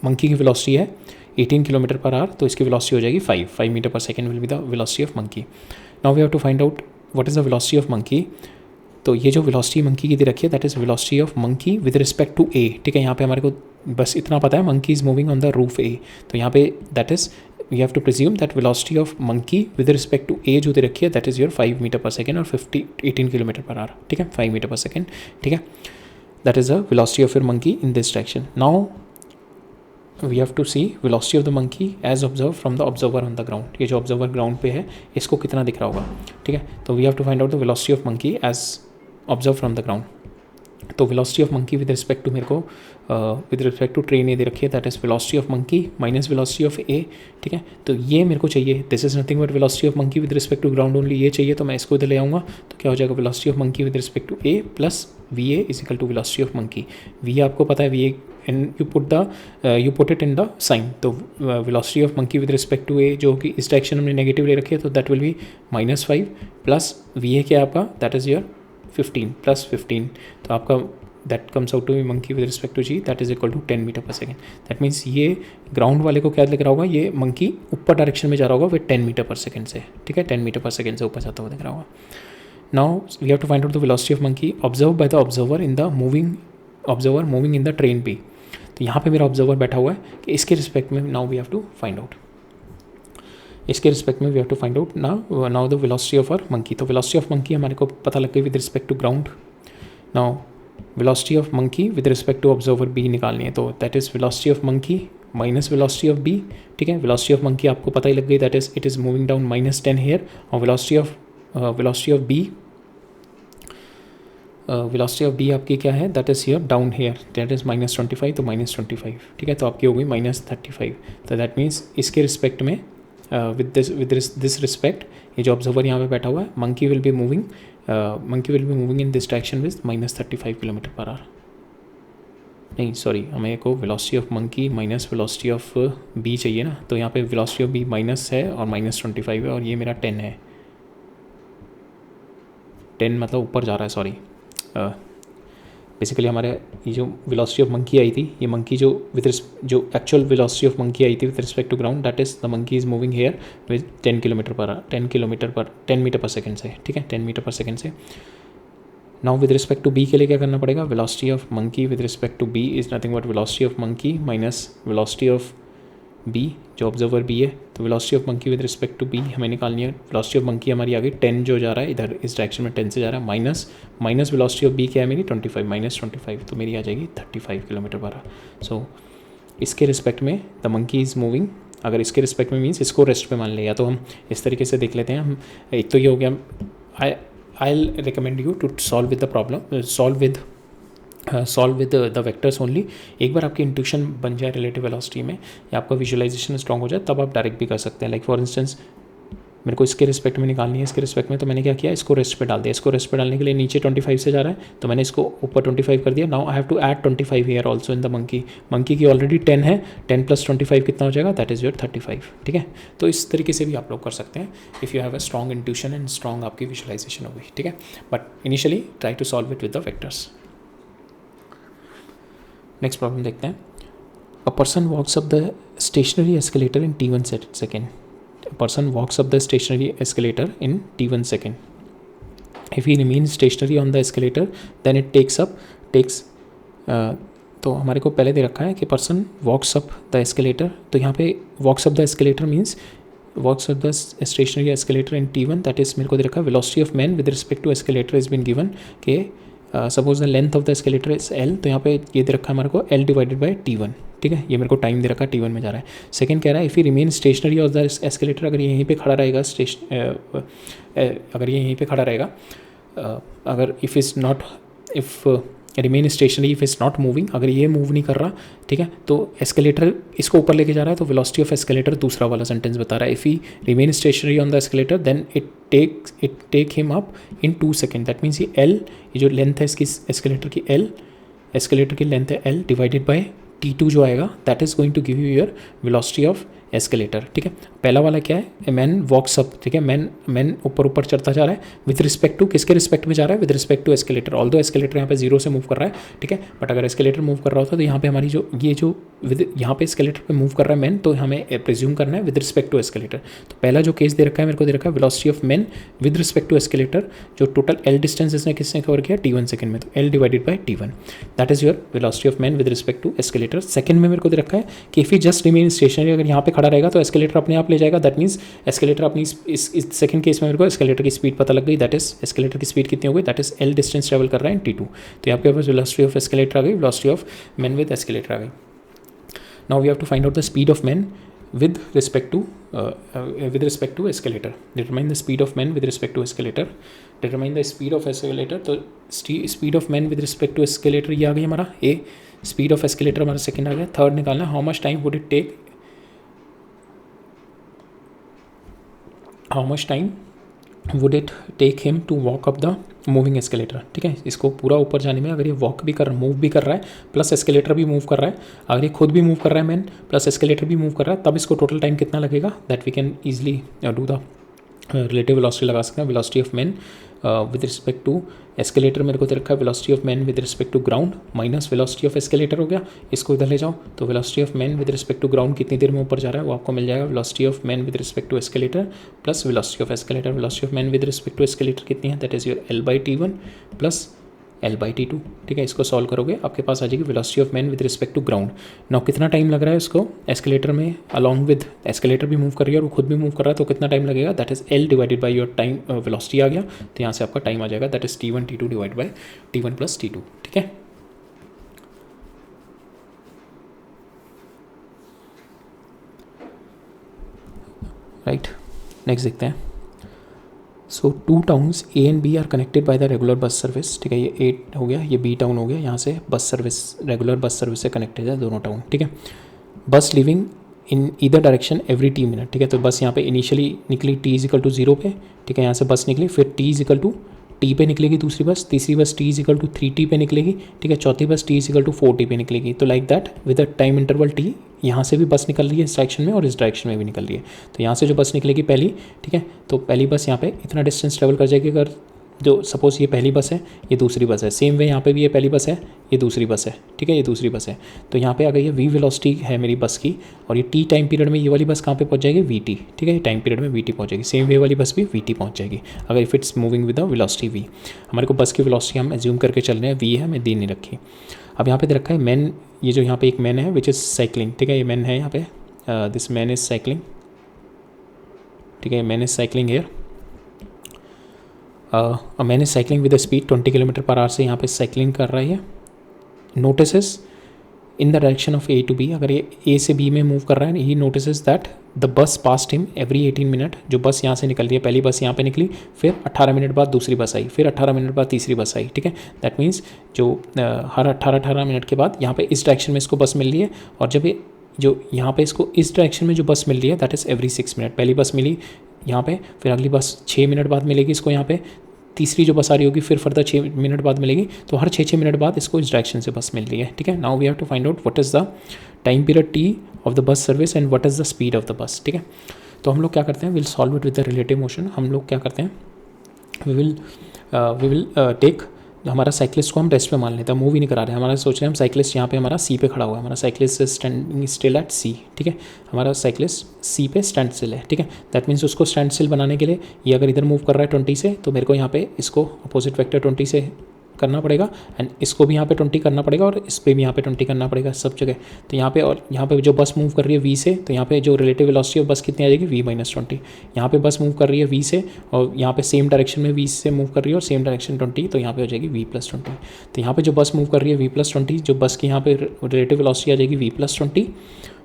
monkey की वेलोसिटी है 18 किलोमीटर पर आवर, तो इसकी वेलोसिटी हो जाएगी 5 metre per second will be the velocity of monkey. Now we have to find out what is the velocity of monkey. तो ये जो velocity monkey की दे रखी है that is velocity of monkey with respect to A, ठीक है। यहाँ पे हमारे को बस इतना पता है monkey is moving on the roof A, तो यहाँ पे that is we have to presume that velocity of monkey with respect to A जो दे रखी है that is your 5 metre per second और 18 किलोमीटर पर आवर, ठीक है, 5 मीटर पर सेकेंड, ठीक है। That is the velocity of your monkey in this direction. Now we have to see velocity of the monkey as observe from the observer on the ground. ये जो observer ground पे है इसको कितना दिख रहा होगा, ठीक है। तो we have to find out the velocity of monkey as observe from the ground. तो velocity of monkey with respect to मेरे को with respect to train A दे रखी है that is velocity of monkey minus velocity of A, ठीक है। तो ये मेरे को चाहिए, this is nothing but velocity of monkey with respect to ground only, ये चाहिए, तो मैं इसको इधर ले आऊँगा। तो क्या हो जाएगा, velocity of monkey with respect to A plus V A is equal to velocity of monkey. V आपको पता है V A and you put it in the sign. तो velocity of monkey with respect to A जो कि इस direction हमने negative ले रखी है, तो that will B -5 plus V ए क्या आपका दैट इज़ योर 15 + 15, तो आपका that comes out to be monkey with respect to G that is equal to 10 metre per second. That means ये ग्राउंड वाले को क्या दिख रहा होगा, ये मंकी ऊपर डायरेक्शन में जा रहा होगा विद 10 मीटर पर सेकेंड से, ठीक है, 10 मीटर पर सेकेंड से ऊपर जाता हुआ दिख रहा होगा। Now we have to find out the velocity of monkey observe by the observer moving in the train B. तो यहाँ पे मेरा ऑब्जर्वर बैठा हुआ है कि इसके रिस्पेक्ट में now we have to find out, इसके रिस्पेक्ट में we have to find out now the velocity of our monkey. तो वेलोसिटी ऑफ मंकी हमारे को पता लग गई with respect to ground. Now velocity of monkey with respect to observer B निकालनी है, तो that is velocity of monkey minus velocity of B, ठीक है। वेलोसिटी ऑफ मंकी आपको पता ही लग गई that is it is moving down -10 here, और वेलोसिटी ऑफ बी आपकी क्या है that is here down here that is -25, तो -25, ठीक है। तो आपकी हो गई -35। तो दैट मीन्स इसके रिस्पेक्ट में विद दिस रिस्पेक्ट ये जो ऑब्जर्वर यहाँ पे बैठा हुआ है monkey will be moving in this direction with -35 kilometre per hour. नहीं सॉरी, हमें को velocity of monkey minus velocity of B चाहिए ना, तो यहाँ पे वेलोसिटी ऑफ बी माइनस है और -25 है और ये मेरा 10 है, 10 मतलब ऊपर जा रहा है, सॉरी। बेसिकली हमारे ये जो वेलोसिटी ऑफ मंकी आई थी, ये मंकी जो एक्चुअल वेलोसिटी ऑफ मंकी आई थी with respect to ground that is the monkey is moving here with 10 metre per second से, ठीक है, 10 मीटर पर सेकेंड से। Now with respect to B के लिए क्या करना पड़ेगा, velocity of monkey with respect to B is nothing but velocity of monkey minus velocity of B जो ऑब्जर्वर बी है। तो velocity of monkey with respect to B हमें निकालनी है। वेलोसिटी ऑफ मंकी हमारी आ गई 10 जो जा रहा है इधर इस डायरेक्शन में 10 से जा रहा है, माइनस वेलोसिटी ऑफ बी क्या है मेरी 25, तो मेरी आ जाएगी 35 किलोमीटर पर आवर। सो इसके रिस्पेक्ट में द मंकी इज़ मूविंग, अगर इसके रिस्पेक्ट में मीन्स इसको रेस्ट पे मान ले, या तो हम इस तरीके से देख लेते हैं। हम एक तो ये हो गया, I will recommend you to solve with the problem, solve with the vectors only. एक बार आपकी इंट्यूशन बन जाए रिलेटिव वेलोसिटी में या आपका विजुअलाइजेशन स्ट्रॉन्ग हो जाए तब आप डायरेक्ट भी कर सकते हैं। लाइक फॉर इंस्टेंस मेरे को इसके रिस्पेक्ट में निकालनी है, इसके रिस्पेक्ट में, तो मैंने क्या किया, इसको रेस्ट पे डाल दिया। इसको रेस्ट पे डालने के लिए नीचे 25 से जा रहा है तो मैंने इसको ऊपर 25 कर दिया। Now I have to add 25 here also in the monkey की ऑलरेडी 10 है, 10 + 25 कितना हो जाएगा, दैट इज़ योर 35, ठीक है। तो इस तरीके से भी आप लोग कर सकते हैं if you have a strong intuition and strong आपकी विजुअलाइजेशन हो गई, ठीक है। But initially try to solve it with the vectors. Next problem देखते हैं। A person walks up the stationary escalator in T1 second. A person walks up the stationary escalator in T1 second. If he remains stationary on the escalator, then it takes तो हमारे को पहले दे रखा है कि person walks up the escalator, तो यहाँ पे walks up the escalator means walks up the stationary escalator in T1, that is मेरे को दे रखा है velocity of man with respect to escalator is been given के suppose the length of the escalator is L, तो यहाँ पे ये दे रखा है हमारे को L डिवाइडेड बाई T1, ठीक है। ये मेरे को टाइम दे रखा है T1 में जा रहा है। सेकंड कह रहा है if he remain stationery of the escalator, अगर ये यहीं पे खड़ा रहेगा अगर ये यहीं पे खड़ा रहेगा, अगर if remain stationery if is not moving, अगर ये मूव नहीं कर रहा, ठीक है, तो एस्केलेटर इसको ऊपर लेके जा रहा है, तो वेलोसिटी ऑफ एस्केलेटर दूसरा वाला सेंटेंस बता रहा है if he remain stationary on the escalator then it take him up in 2 second. That means ये L, ये जो लेंथ है इसकी एस्केलेटर की L, एस्केलेटर की लेंथ है L डिवाइडेड बाय T2 जो आएगा, that is going to give you your velocity of escalator, ठीक है। पहला वाला क्या है, मैन वॉक्स अप, ठीक है, मैन ऊपर चढ़ता जा रहा है विद रिस्पेक्ट टू, किसके रिस्पेक्ट में जा रहा है, with respect to escalator. All दो एस्केलेटर यहाँ पे 0 से मूव कर रहा है, ठीक है, बट अगर एस्केलेटर मूव कर रहा होता तो यहाँ पे हमारी जो यहाँ पे एस्केलेटर पे मूव कर रहा है मैन, तो हमें प्रिज्यूम करना है विद रिस्पेक्ट टू एस्केलेटर। तो पहला जो केस दे रखा है मेरे को दे रखा है velocity of man with respect to escalator, जो टोटल L डिस्टेंस इसने किसने कवर किया, T1 सेकंड में, तो L divided by T1, that is your velocity of man with respect to escalator. Second में मेरे को दे रखा है कि if he just remain stationary, अगर यहाँ पे खड़ा रहेगा तो एस्केलेटर अपने आप ले जाएगा, दैट मीन्स एस्केलेटर अपनी इस सेकंड केस में मेरे को एस्केलेटर की स्पीड पता लग गई, दैट इज एस्केलेटर की स्पीड कितनी हो गई, that is L distance travel कर रहा है इन T2। तो यहाँ पे वेलोसिटी ऑफ एस्केलेटर आ गई, velocity of man with escalator आ गई। Now we have to find out the speed of man with respect to escalator. Determine the speed of man with respect to escalator. Determine the speed of escalator. तो speed of man with respect to escalator ये आ गई हमारा A, speed of escalator हमारा second आ गया। Third निकालना how much time would it take him to walk up the moving escalator, ठीक है। इसको पूरा ऊपर जाने में अगर ये वॉक भी कर मूव भी कर रहा है प्लस एस्केलेटर भी मूव कर रहा है, अगर ये खुद भी मूव कर रहा है मैन प्लस एस्केलेटर भी मूव कर रहा है, तब इसको टोटल टाइम कितना लगेगा, that we can easily do the relative velocity लगा सकते हैं। Velocity of man with respect to escalator मेरे को दे रखा है velocity of man with respect to ground minus velocity of escalator हो गया, इसको इधर ले जाओ तो velocity of man with respect to ground कितनी देर में ऊपर जा रहा है वो आपको मिल जाएगा, velocity of man with respect to escalator plus velocity of escalator. Velocity of man with respect to escalator कितनी है, that is your L/T1 plus L/T2, ठीक है। इसको सॉल्व करोगे आपके पास आ जाएगी velocity of man with respect to ground. Now कितना टाइम लग रहा है इसको एस्केलेटर में, अलॉन्ग विद एस्केलेटर भी मूव कर रही है और वो खुद भी मूव कर रहा है, तो कितना टाइम लगेगा, that is L divided by your time velocity आ गया, तो यहाँ से आपका टाइम आ जाएगा, that is T1 T2 divide by T1 plus T2, ठीक है। राइट, नेक्स्ट देखते हैं। So 2 towns A and B are connected by the regular bus service, ठीक है। ये A हो गया, ये B टाउन हो गया, यहाँ से bus service regular bus service से कनेक्टेड है दोनों टाउन, ठीक है। बस living in either direction every T minute, ठीक है। तो बस यहाँ पे इनिशियली निकली T=0 पे, ठीक है, यहाँ से बस निकली, फिर T पे निकलेगी दूसरी बस, तीसरी बस T=3T पे निकलेगी, ठीक है, चौथी बस T=4T पे निकलेगी। तो like that with a time interval T, यहाँ से भी बस निकल रही है इस डायरेक्शन में और इस डायरेक्शन में भी निकल रही है। तो यहाँ से जो बस निकलेगी पहली, ठीक है, तो पहली बस यहाँ पे इतना डिस्टेंस ट्रेवल कर जाएगी, अगर जो सपोज ये पहली बस है ये दूसरी बस है, सेम वे यहाँ पे भी ये पहली बस है ये दूसरी बस है, ठीक है, ये दूसरी बस है। तो यहाँ पे अगर ये V वेलोसिटी है मेरी बस की और ये T टाइम पीरियड में ये वाली बस कहाँ पे पहुँच जाएगी, VT, ठीक है, टाइम पीरियड में VT पहुँच जाएगी, सेम वे वाली बस भी VT पहुँच जाएगी अगर if it's moving with the velocity V। हमारे को बस की वेलोसिटी हम एज्यूम करके चल रहे हैं V है, हमें दी नहीं रखी। अब यहाँ पे दे रखा है मैन, ये जो यहाँ पे एक मैन है विच इज़ साइकिलिंग, ठीक है, ये मैन है यहाँ पे, दिस मैन इज साइकिलिंग, ठीक है, man is cycling here, man is cycling with the speed 20 km/h से यहाँ पे साइकिलिंग कर रही है। Notices in the direction of A to B, अगर ये A से B में मूव कर रहा है, he notices that the bus passed him every 18 minute, जो बस यहाँ से निकल रही है, पहली बस यहाँ पे निकली, फिर 18 मिनट बाद दूसरी बस आई, फिर 18 मिनट बाद तीसरी बस आई, ठीक है। दैट मीन्स जो हर 18 मिनट के बाद यहाँ पे इस डायरेक्शन में इसको बस मिल रही है, और जब ये जो यहाँ पे इसको इस डायरेक्शन में जो बस मिल रही है दैट इज़ एवरी 6 मिनट, पहली बस मिली यहाँ पे, फिर अगली बस 6 मिनट बाद मिलेगी इसको यहाँ पे, तीसरी जो बस आ रही होगी फिर फर्दर 6 मिनट बाद मिलेगी, तो हर 6 मिनट बाद इसको इस डायरेक्शन से बस मिल रही है, ठीक है। Now we have to find out what is the time period T of the bus service and what is the speed of the bus, ठीक है। तो हम लोग क्या करते हैं, will solve it with the relative motion. हम लोग क्या करते हैं, वी विल टेक, हमारा साइक्लिस्ट को हम रेस्ट पे मान लेते हैं, मूव ही नहीं करा रहे हैं, हमारा सोच रहे हैं हम साइक्लिस्ट यहाँ पे हमारा C पे खड़ा हुआ है, हमारा cyclist standing still at C, ठीक है, हमारा साइक्लिस्ट C पे स्टैंड स्टिल है, ठीक है। दैट मीन्स उसको स्टैंड स्टिल बनाने के लिए ये अगर इधर मूव कर रहा है 20 से, तो मेरे को यहाँ पे इसको अपोजिट वेक्टर 20 से करना पड़ेगा एंड इसको भी यहाँ पे 20 करना पड़ेगा और इस पर भी यहाँ पे 20 करना पड़ेगा सब जगह। तो यहाँ पे और यहाँ पे जो बस मूव कर रही है v से, तो यहाँ पे जो रिलेटिव वेलोसिटी ऑफ बस कितनी आ जाएगी v-20। यहाँ पे बस मूव कर रही है v से और यहाँ पे सेम डायरेक्शन में v से मूव कर रही है और सेम डायरेक्शन 20, तो यहाँ पे हो जाएगी v+20। तो यहाँ पे जो बस मूव कर रही है v+20, जो बस की यहाँ पे रिलेटिव वेलोसिटी आ जाएगी v+20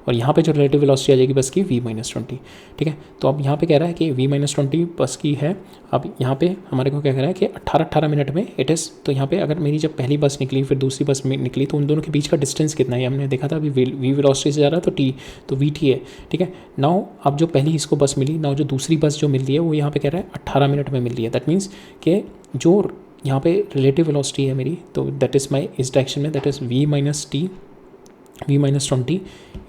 और यहाँ पे जो रिलेटिव वेलोसिटी आ जाएगी बस की v-20। ठीक है, तो अब यहाँ पे कह रहा है कि v-20 बस की है। अब यहाँ पे हमारे को क्या कह रहा है कि 18 मिनट में इट इज़, तो यहाँ पे अगर मेरी जब पहली बस निकली फिर दूसरी बस निकली तो उन दोनों के बीच का डिस्टेंस कितना है हमने देखा था। अभी v वेलोसिटी से जा रहा है तो t, तो vt है। ठीक है, नाउ अब जो पहली इसको बस मिली, नाउ जो दूसरी बस जो मिल रही है वो यहाँ पे कह रहा है 18 मिनट में मिल रही है। दैट मीन्स कि जो यहाँ पे रिलेटिव वेलोसिटी है मेरी, तो दैट इज़ माई इस डायरेक्शन में, दैट इज़ v-20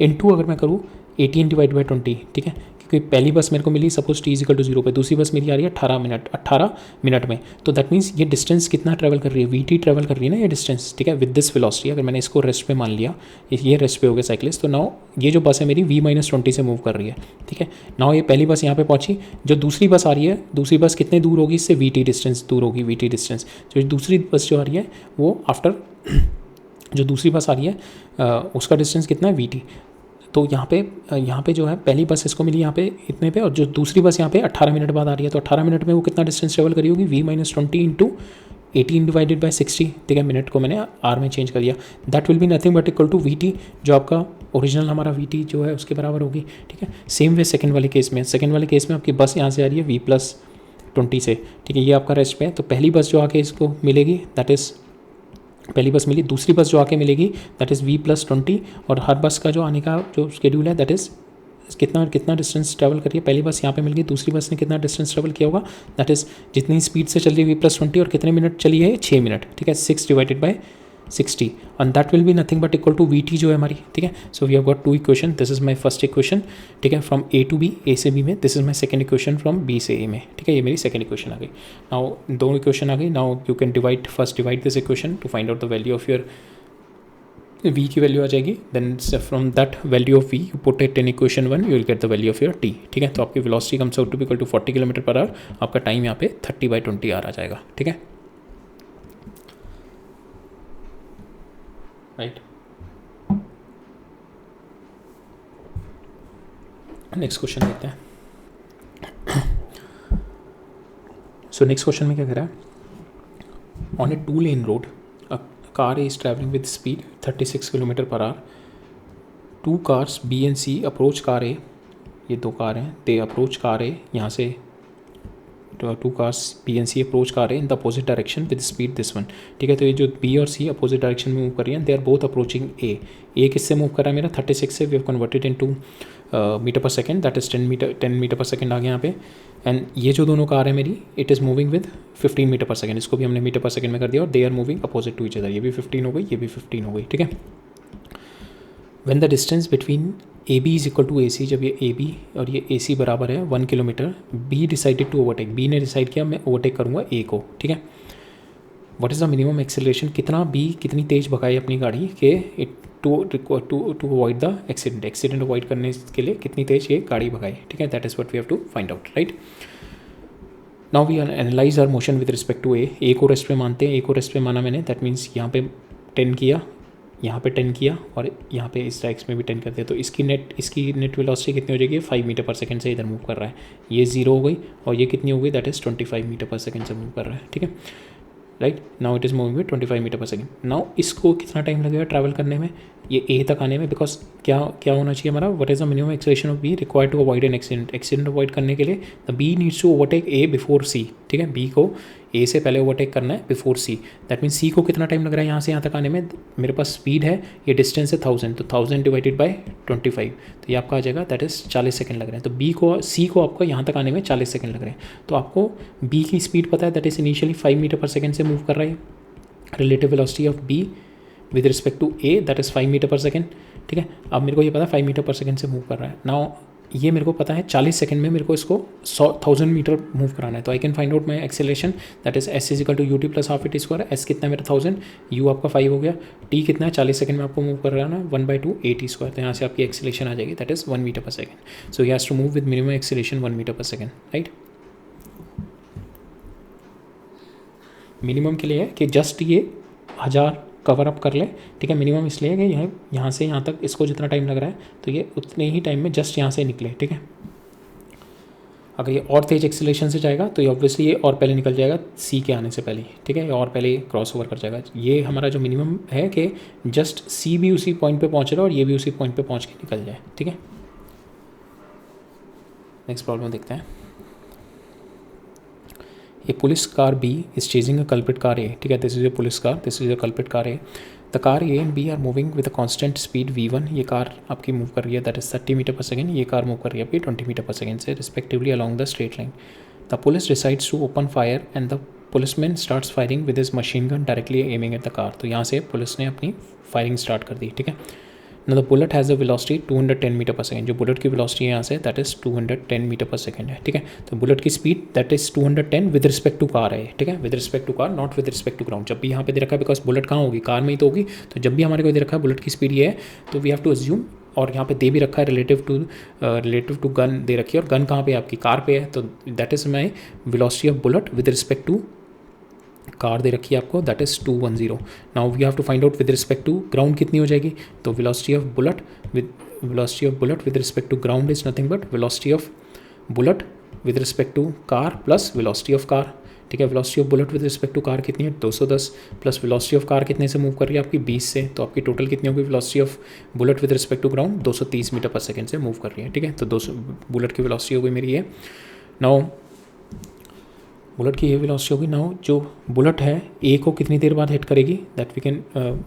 इंटू अगर मैं करूँ 18/20। ठीक है, क्योंकि पहली बस मेरे को मिली सपोज t=0 पे, दूसरी बस मेरी आ रही है 18 मिनट में। तो दैट मीन्स ये डिस्टेंस कितना ट्रैवल कर रही है, vt ट्रैवल कर रही है ना ये डिस्टेंस। ठीक है, विद दिस वेलोसिटी अगर मैंने इसको रेस्ट पे मान लिया, ये रेस्ट पे हो गया साइक्लिस्ट, तो नाउ ये जो बस है मेरी v-20 से मूव कर रही है। ठीक है, नाउ ये पहली बस यहाँ पे पहुँची, जो दूसरी बस आ रही है, दूसरी बस कितने दूर होगी इससे, vt डिस्टेंस दूर होगी। vt डिस्टेंस जो दूसरी बस जो आ रही है वो आफ्टर जो दूसरी बस आ रही है उसका डिस्टेंस कितना है, vt। तो यहाँ पे जो है पहली बस इसको मिली यहाँ पे इतने पे, और जो दूसरी बस यहाँ पे 18 मिनट बाद आ रही है, तो 18 मिनट में वो कितना डिस्टेंस ट्रेवल करी होगी, v-20 इंटू 18/60। ठीक है, मिनट को मैंने आर में चेंज कर दिया। That will be nothing but equal to vt, जो आपका ओरिजिनल हमारा vt जो है उसके बराबर होगी। ठीक है, सेम वे सेकंड वाले केस में आपकी बस यहाँ से आ रही है v+20 से। ठीक है, ये आपका रेस्ट पे है। तो पहली बस जो आके इसको मिलेगी, दैट इज़ पहली बस मिली, दूसरी बस जो आके मिलेगी दैट इज़ v+20, और हर बस का जो आने का जो शेड्यूल है दैट इज़ कितना डिस्टेंस ट्रैवल करिए। पहली बस यहाँ पे मिल गई, दूसरी बस ने कितना डिस्टेंस ट्रैवल किया होगा, दैट इज़ जितनी स्पीड से चल रही है v+20 और कितने मिनट चली है, 6 मिनट। ठीक है, 6/60 and that will be nothing but equal to vt जो है हमारी। ठीक है, so we have got 2 equation. This is my first equation. ठीक है, from a to b, a से b में। This is my second equation from b से a में। ठीक है, ये मेरी सेकंड इक्वेशन आ गई। नाउ 2 इक्वेशन आ गई। Now you can divide this equation to find out the value of your v की वैल्यू आ जाएगी। Then from that value of v you put it in equation 1, you will get the value of your t। ठीक है, तो आपकी velocity comes out to be equal to 40 km/h। आपका time यहाँ पे 30/20 आ जाएगा। ठीक है, राइट। नेक्स्ट क्वेश्चन देखते हैं। सो नेक्स्ट क्वेश्चन में क्या कह रहा है, on a 2-lane road a car is travelling with speed 36 km/h। 2 cars B and C approach car A, ये 2 कार हैं, दे अप्रोच कार ए यहाँ से, 2 cars B and C approach car A in the opposite direction with speed this one. ठीक है, तो ये जो B और C अपोजिट डायरेक्शन में मूव कर रही हैं, they are both approaching A. किससे मूव कर रहा है मेरा, 36 से। We have converted into metre per second, that is 10 metre per second आ गया यहाँ पे। एंड ये जो दोनों कार है मेरी, it is moving with 15 metre per second. इसको भी हमने मीटर पर सेकेंड में कर दिया और they are moving opposite to each other. ये भी 15 हो गई, ये भी 15 हो गई। ठीक है, when the distance between AB is equal to AC, जब ये AB और ये AC बराबर है 1 kilometre, B decided to overtake, B ने डिसाइड किया मैं ओवरटेक करूँगा A को। ठीक है, what is the minimum acceleration, कितना B कितनी तेज़ भगाई अपनी गाड़ी के to avoid the accident avoid करने के लिए कितनी तेज़ ये गाड़ी भगाई। ठीक है, that is what we have to find out, right. Now we analyse our motion with respect to A को रेस्ट पे मानते हैं। A को रेस्ट पे माना मैंने, दैट मीन्स यहाँ पे 10 किया, यहाँ पे 10 किया और यहाँ पे इस डायरेक्शन में भी 10 कर दिया। तो इसकी नेट वेलोसिटी कितनी हो जाएगी, 5 मीटर पर सेकंड से इधर मूव कर रहा है। ये 0 हो गई और ये कितनी हो गई, that is 25 metre per second से मूव कर रहा है। ठीक है, right. Now it is moving with 25 metre per second. Now इसको कितना टाइम लगेगा ट्रैवल करने में, ये ए तक आने में, बिकॉज क्या होना चाहिए हमारा, what is the minimum acceleration of B required to avoid an accident avoid करने के लिए the B needs to overtake A before C. ठीक है, बी को ए से पहले ओवरटेक करना है बिफोर सी। दैट मीन्स सी को कितना टाइम लग रहा है यहाँ से यहाँ तक आने में, मेरे पास स्पीड है, ये डिस्टेंस है 1000, तो 1000 डिवाइडेड बाय 25, तो ये आपका आ जाएगा, दैट इज़ 40 सेकंड लग रहे हैं। तो सी को आपको यहाँ तक आने में 40 सेकंड लग रहे हैं। तो आपको बी की स्पीड पता है, that is initially 5 metre per second से मूव कर रहा है। Relative velocity of B with respect to A, that is 5 metre per second. ठीक है, अब मेरे को ये पता है 5 मीटर पर सेकंड से मूव कर रहा है। नाउ ये मेरे को पता है 40 सेकंड में मेरे को इसको 1000 मीटर मूव कराना है। तो I can find out my acceleration, that is S equal to ut plus half it square. S कितना है मेरा 1000, यू आपका 5 हो गया, टी कितना है 40 सेकंड में आपको मूव कर रहा है ना 1/2 at स्क्वायर। तो यहाँ से आपकी एक्सेलरेशन आ जाएगी, that is 1 metre per second. So he has to move with minimum acceleration 1 metre per second, right. Minimum के लिए है कि जस्ट ये 1000 कवर अप कर ले, ठीक है। मिनिमम इसलिए है कि यहाँ से यहाँ तक इसको जितना टाइम लग रहा है तो ये उतने ही टाइम में जस्ट यहाँ से निकले, ठीक है। अगर ये और तेज एक्सीलरेशन से जाएगा तो ये ऑब्वियसली ये और पहले निकल जाएगा सी के आने से पहले, ठीक है, और पहले क्रॉस ओवर कर जाएगा। ये हमारा जो मिनिमम है कि जस्ट सी भी उसी पॉइंट पे पहुँच रहा है और ये भी उसी पॉइंट पे पहुँच के निकल जाए, ठीक है। नेक्स्ट प्रॉब्लम देखते हैं। A police car B is chasing a culprit car A, ठीक है। This is a police car, this is a culprit car A. The car A and B are moving with a constant speed v1, ये car आपकी move कर रही है that is 30 metre per second, ये car move कर रही है आपकी 20 मीटर पर सेकेंड से respectively along the straight line. The police decides to open fire and the policeman starts firing with his machine gun directly aiming at the car. तो यहाँ से police ने अपनी फायरिंग स्टार्ट कर दी, ठीक है। Now the bullet has a velocity 210 metre per second, जो bullet की वेलोसिटी है यहाँ से that is 210 metre per second है, ठीक है। तो बुलेट की speed that is 210 with respect to car है, ठीक है, with respect to car, not with respect to ground. जब भी यहाँ पे दे रखा है बिकॉज बुलेट कहाँ होगी, कार में ही तो होगी, तो जब भी हमारे को दे रखा है बुलेट की स्पीड ये है तो वी हैव टू अज्यूम, और यहाँ पे दे भी रखा है रिलेटिव टू गन दे रखी है, और गन कहाँ पे आपकी कार पे है, तो that is my velocity of bullet with respect to car दे रखी है आपको that is 210। Now we have to find out with respect to ground कितनी हो जाएगी, तो velocity of bullet with respect to ground is nothing but velocity of bullet with respect to car plus velocity of car, ठीक है। Velocity of bullet with respect to car कितनी है 210 plus velocity of car कितने से move कर रही है आपकी 20 से, तो आपकी टोटल कितनी होगी velocity of bullet with respect to ground 230 metre per second से मूव कर रही है, ठीक है। तो 200 बुलेट की वेलोसिटी हो गई मेरी ये। नाउ बुलेट की ये वेलोसिटी होगी। नाउ जो बुलेट है ए को कितनी देर बाद हिट करेगी दैट वी कैन,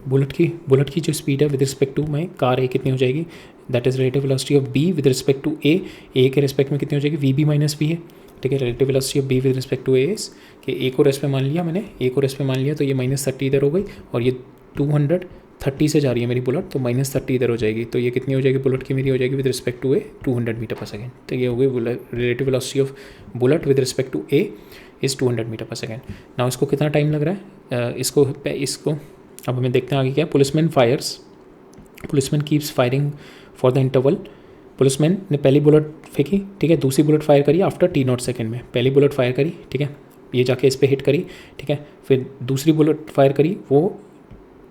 बुलेट की जो स्पीड है with respect to my car A कितनी हो जाएगी that is relative velocity of B with respect to A के रिस्पेक्ट में कितनी हो जाएगी वी बी माइनस बी है, ठीक है। Relative velocity of B with respect to A is कि ए को रेस्ट पे मान लिया मैंने, ए को रेस्ट पे मान लिया तो ये -30 इधर हो गई, और ये 230 से जा रही है मेरी बुलेट तो -30 इधर हो जाएगी, तो ये कितनी हो जाएगी बुलेट की मेरी हो जाएगी with respect to A 200 metre per second. तो ये हो गई relative velocity of bullet with respect to A is 200 metre per second. ना इसको कितना टाइम लग रहा है, इसको अब हमें देखते हैं आगे क्या। Policeman keeps firing for the interval. Policeman ने पहली बुलेट फेंकी, ठीक है, दूसरी बुलेट फायर करी आफ्टर t0 सेकेंड में, पहली बुलेट फायर करी, ठीक है, ये जाके इस पर हिट करी, ठीक है, फिर दूसरी बुलेट फायर करी वो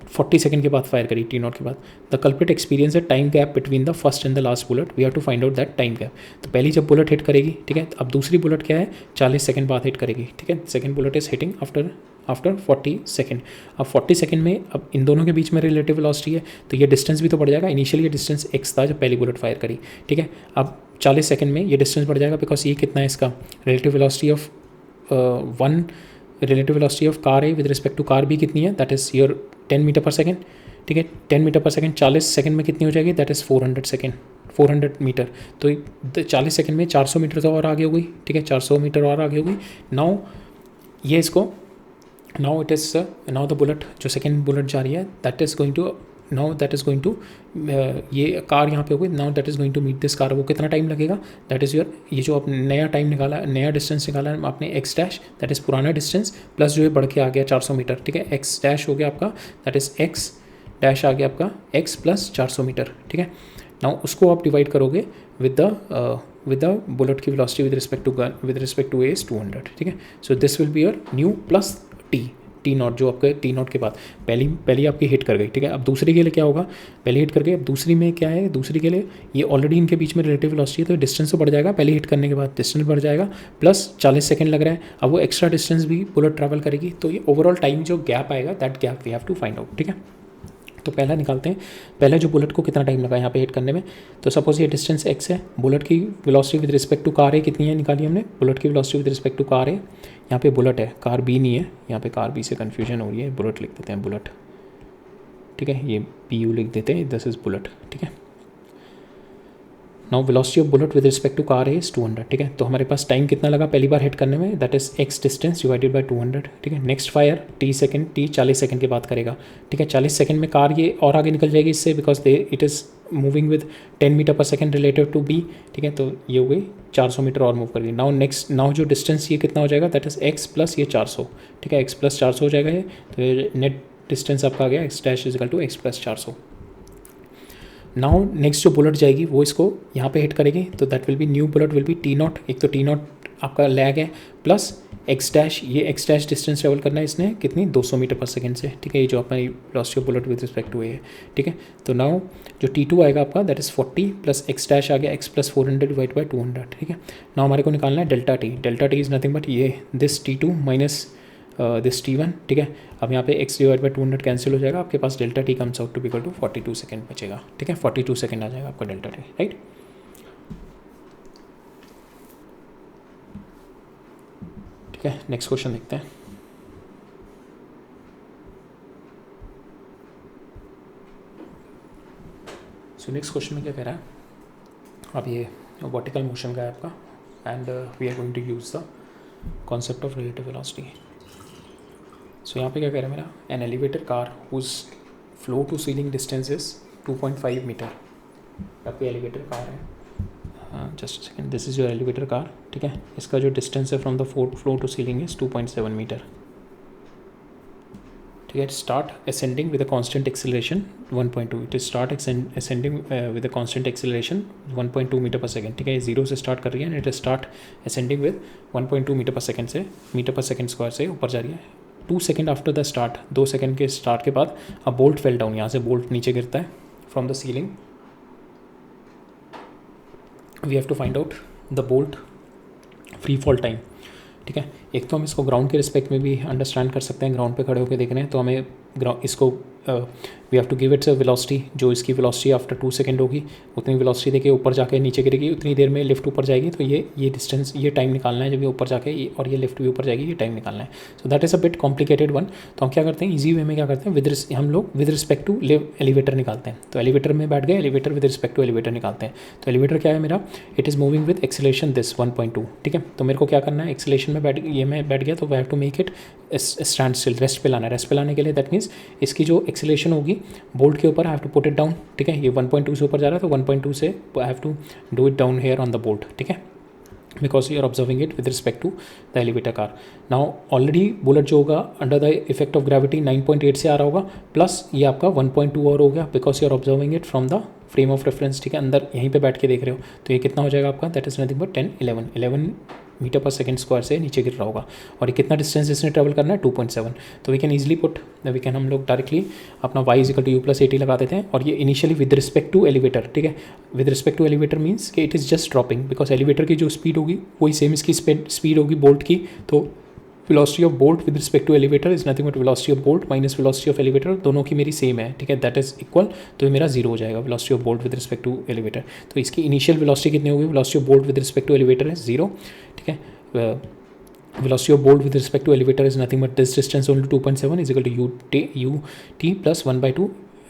40 सेकंड के बाद फायर करी t0 के बाद। द कल्प्रिट एक्सपीरियंस है time gap between the first and the last bullet, we have to find out that time gap. तो पहली जब बुलेट हिट करेगी, ठीक है, अब दूसरी बुलेट क्या है 40 सेकंड बाद हिट करेगी, ठीक है, second bullet is hitting after 40 second. अब 40 सेकंड में अब इन दोनों के बीच में रिलेटिव वेलोसिटी है तो ये डिस्टेंस भी तो बढ़ जाएगा। इनिशियली ये डिस्टेंस x था जब पहली बुलेट फायर करी, ठीक है, अब 40 सेकंड में ये डिस्टेंस बढ़ जाएगा बिकॉज ये कितना है इसका relative velocity of relative velocity of car A with respect to car B कितनी है that is your 10 metre per second, ठीक है, 10 मीटर पर सेकेंड 40 सेकंड में कितनी हो जाएगी दैट इज़ 400 मीटर। तो 40 सेकंड में 400 मीटर तो और आगे हो गई, ठीक है, 400 मीटर और आगे हो गई। नाउ ये इसको नाउ द बुलेट जो सेकंड बुलेट जा रही है दैट इज़ गोइंग टू ये कार यहाँ पे हो गई। Now that is going to meet this car. वो कितना टाइम लगेगा दैट इज़ योर, ये जो आप नया टाइम निकाला, नया डिस्टेंस निकाला है आपने x डैश दैट इज़ पुराना डिस्टेंस प्लस जो ये बढ़ के आ गया 400 मीटर, ठीक है, x डैश हो गया आपका दैट इज़ x डैश आ गया आपका x प्लस 400 मीटर, ठीक है। नाउ उसको आप डिवाइड करोगे विद द बुलेट की velocity with respect to A is 200, ठीक है। So this will be your new plus t0 जो आपके t0 के बाद पहली आपकी हिट कर गई, ठीक है। अब दूसरी के लिए क्या होगा, पहली हिट कर गई, अब दूसरी में क्या है, दूसरी के लिए ये ऑलरेडी इनके बीच में रिलेटिव वेलोसिटी है तो डिस्टेंस तो बढ़ जाएगा, पहली हिट करने के बाद डिस्टेंस बढ़ जाएगा प्लस 40 सेकंड लग रहा है। अब वो एक्स्ट्रा डिस्टेंस भी बुलेट ट्रैवल करेगी तो ये ओवरऑल टाइम जो गैप आएगा that gap we have to find out, ठीक है। तो पहला निकालते हैं, पहले जो बुलेट को कितना टाइम लगा यहाँ पे हिट करने में। तो सपोज ये डिस्टेंस x है, बुलेट की velocity with respect to car A कितनी है निकाली हमने, बुलेट की velocity with respect to car A, यहाँ पे बुलेट है कार बी नहीं है, यहाँ पे कार बी से कन्फ्यूजन हो रही है, बुलेट लिख देते हैं बुलेट, ठीक है, ये PU लिख देते हैं, दिस इज बुलेट, ठीक है। Now velocity of bullet with respect to car is 200, ठीक है। तो हमारे पास टाइम कितना लगा पहली बार हिट करने में that is x distance divided by 200, ठीक है। नेक्स्ट फायर t 40 सेकंड के बाद करेगा, ठीक है, 40 सेकंड में कार ये और आगे निकल जाएगी इससे because it is moving with 10 metre per second relative to b, ठीक है। तो ये हो गई 400 मीटर और मूव कर गई। नाउ जो डिस्टेंस ये कितना हो जाएगा दैट इज x प्लस ये 400, ठीक है, x प्लस 400 हो जाएगा ये, तो नेट डिस्टेंस आपका आ गया x dash equal to x plus 400। Now next जो बुलेट जाएगी वो इसको यहाँ पे हिट करेगी तो that will be new bullet will be t0, एक तो t0 आपका लैग है प्लस एक्स डैश, ये एक्स डैश डिस्टेंस ट्रेवल करना है इसने कितनी 200 मीटर पर सेकेंड से, ठीक है, ये जो अपना velocity of bullet with respect to है, ठीक है। तो नाउ जो T2 आएगा आपका that is 40 plus x dash आ गया x प्लस 400 डिवाइड बाई 200, ठीक है। नाउ हमारे को निकालना है delta t. Delta t is nothing but ये this T2 minus this T1, ठीक है। अब यहाँ पे x डिवाइड बाई 200 कैंसिल हो जाएगा, आपके पास delta t comes out to equal to 42 second बचेगा, ठीक है। 42 सेकेंड आ जाएगा आपका डेल्टा टी, राइट। ठीक है, नेक्स्ट क्वेश्चन देखते हैं। सो नेक्स्ट क्वेश्चन में क्या कह रहा है, अब ये वर्टिकल मोशन का है आपका and we are going to use the concept of relative velocity. So यहाँ पे क्या कह रहा है मेरा, an elevator car whose floor to ceiling distance is 2.5 metre. आपकी एलिवेटर कार है, just second, this is your elevator car, ठीक है। इसका जो डिस्टेंस है from the floor to ceiling is 2.7 metre, ठीक है। Start ascending with a constant acceleration 1.2, it is start ascending with a constant acceleration 1.2 metre per second, ठीक है। जीरो से स्टार्ट कर रही है and it is start ascending with 1.2 metre per second से, मीटर पर सेकेंड स्क्वायर से ऊपर जा रही है। 2 second after the start, 2 second के स्टार्ट के बाद अब बोल्ट फेल डाउन, यहाँ से बोल्ट नीचे गिरता है from the ceiling. We have to find out the bolt free fall time, ठीक है। एक तो हम इसको ग्राउंड के रिस्पेक्ट में भी अंडरस्टैंड कर सकते हैं, ग्राउंड पे खड़े होकर देख रहे हैं तो हमें इसको we have to give its a velocity, जो इसकी वेलोसिटी आफ्टर 2 सेकेंड होगी उतनी वेलोसिटी देके ऊपर जाके नीचे गिरेगी, उतनी देर में लिफ्ट ऊपर जाएगी। तो ये डिस्टेंस, ये टाइम निकालना है जब ये ऊपर जाके और ये लिफ्ट भी ऊपर जाएगी, ये टाइम निकालना है। So that is a bit complicated one. तो हम क्या करते हैं, ईजी वे में क्या करते हैं, हम लोग विद रिस्पेक्ट टू एलिवेटर निकालते हैं। तो एलिवेटर में बैठ गए, elevator with respect to elevator निकालते हैं। तो एलिवेटर क्या है मेरा, it is moving with acceleration this 1.2, ठीक है। तो मेरे को क्या करना है, एक्सेलरेशन में बैठ गया तो we have to make it stand still, rest पे लाना है। रेस्ट पे लाने के लिए दैट मीन्स इसकी जो एक्सेलरेशन होगी बोल्ट के ऊपर I have to put it down, ठीक है। ये 1.2 से ऊपर जा रहा है तो 1.2 से I have to do it down here on the bolt, ठीक है, because you are observing it with respect to the elevator car. Now already bullet जो होगा under the effect of gravity 9.8 से आ रहा होगा, प्लस ये आपका 1.2 और हो गया because you are observing it from the frame of reference, ठीक है। अंदर यहीं पे बैठ के देख रहे हो तो ये कितना हो जाएगा आपका, that is nothing but 11 metre per second square से नीचे गिर रहा होगा। और ये कितना डिस्टेंस इसने ट्रेवल करना है, 2.7। तो वी कैन ईजिली पुट, हम लोग डायरेक्टली अपना y इक्वल टू u+80 लगा देते हैं। और ये initially with respect to elevator, ठीक है, with respect to elevator means कि it is just dropping, because elevator की जो स्पीड होगी वही सेम इसकी स्पीड होगी बोल्ट की। तो velocity of bolt with respect to elevator is nothing but velocity of bolt minus velocity of elevator, दोनों की मेरी सेम है, ठीक है, दैट इज इक्वल। तो ये मेरा 0 हो जाएगा velocity of bolt with respect to elevator. तो इसकी इनिशियल वेलोसिटी कितनी होगी, velocity of bolt with respect to elevator है 0, ठीक है। Velocity of bolt with respect to elevator is nothing but this distance only 2.7 is equal to ut plus 1/2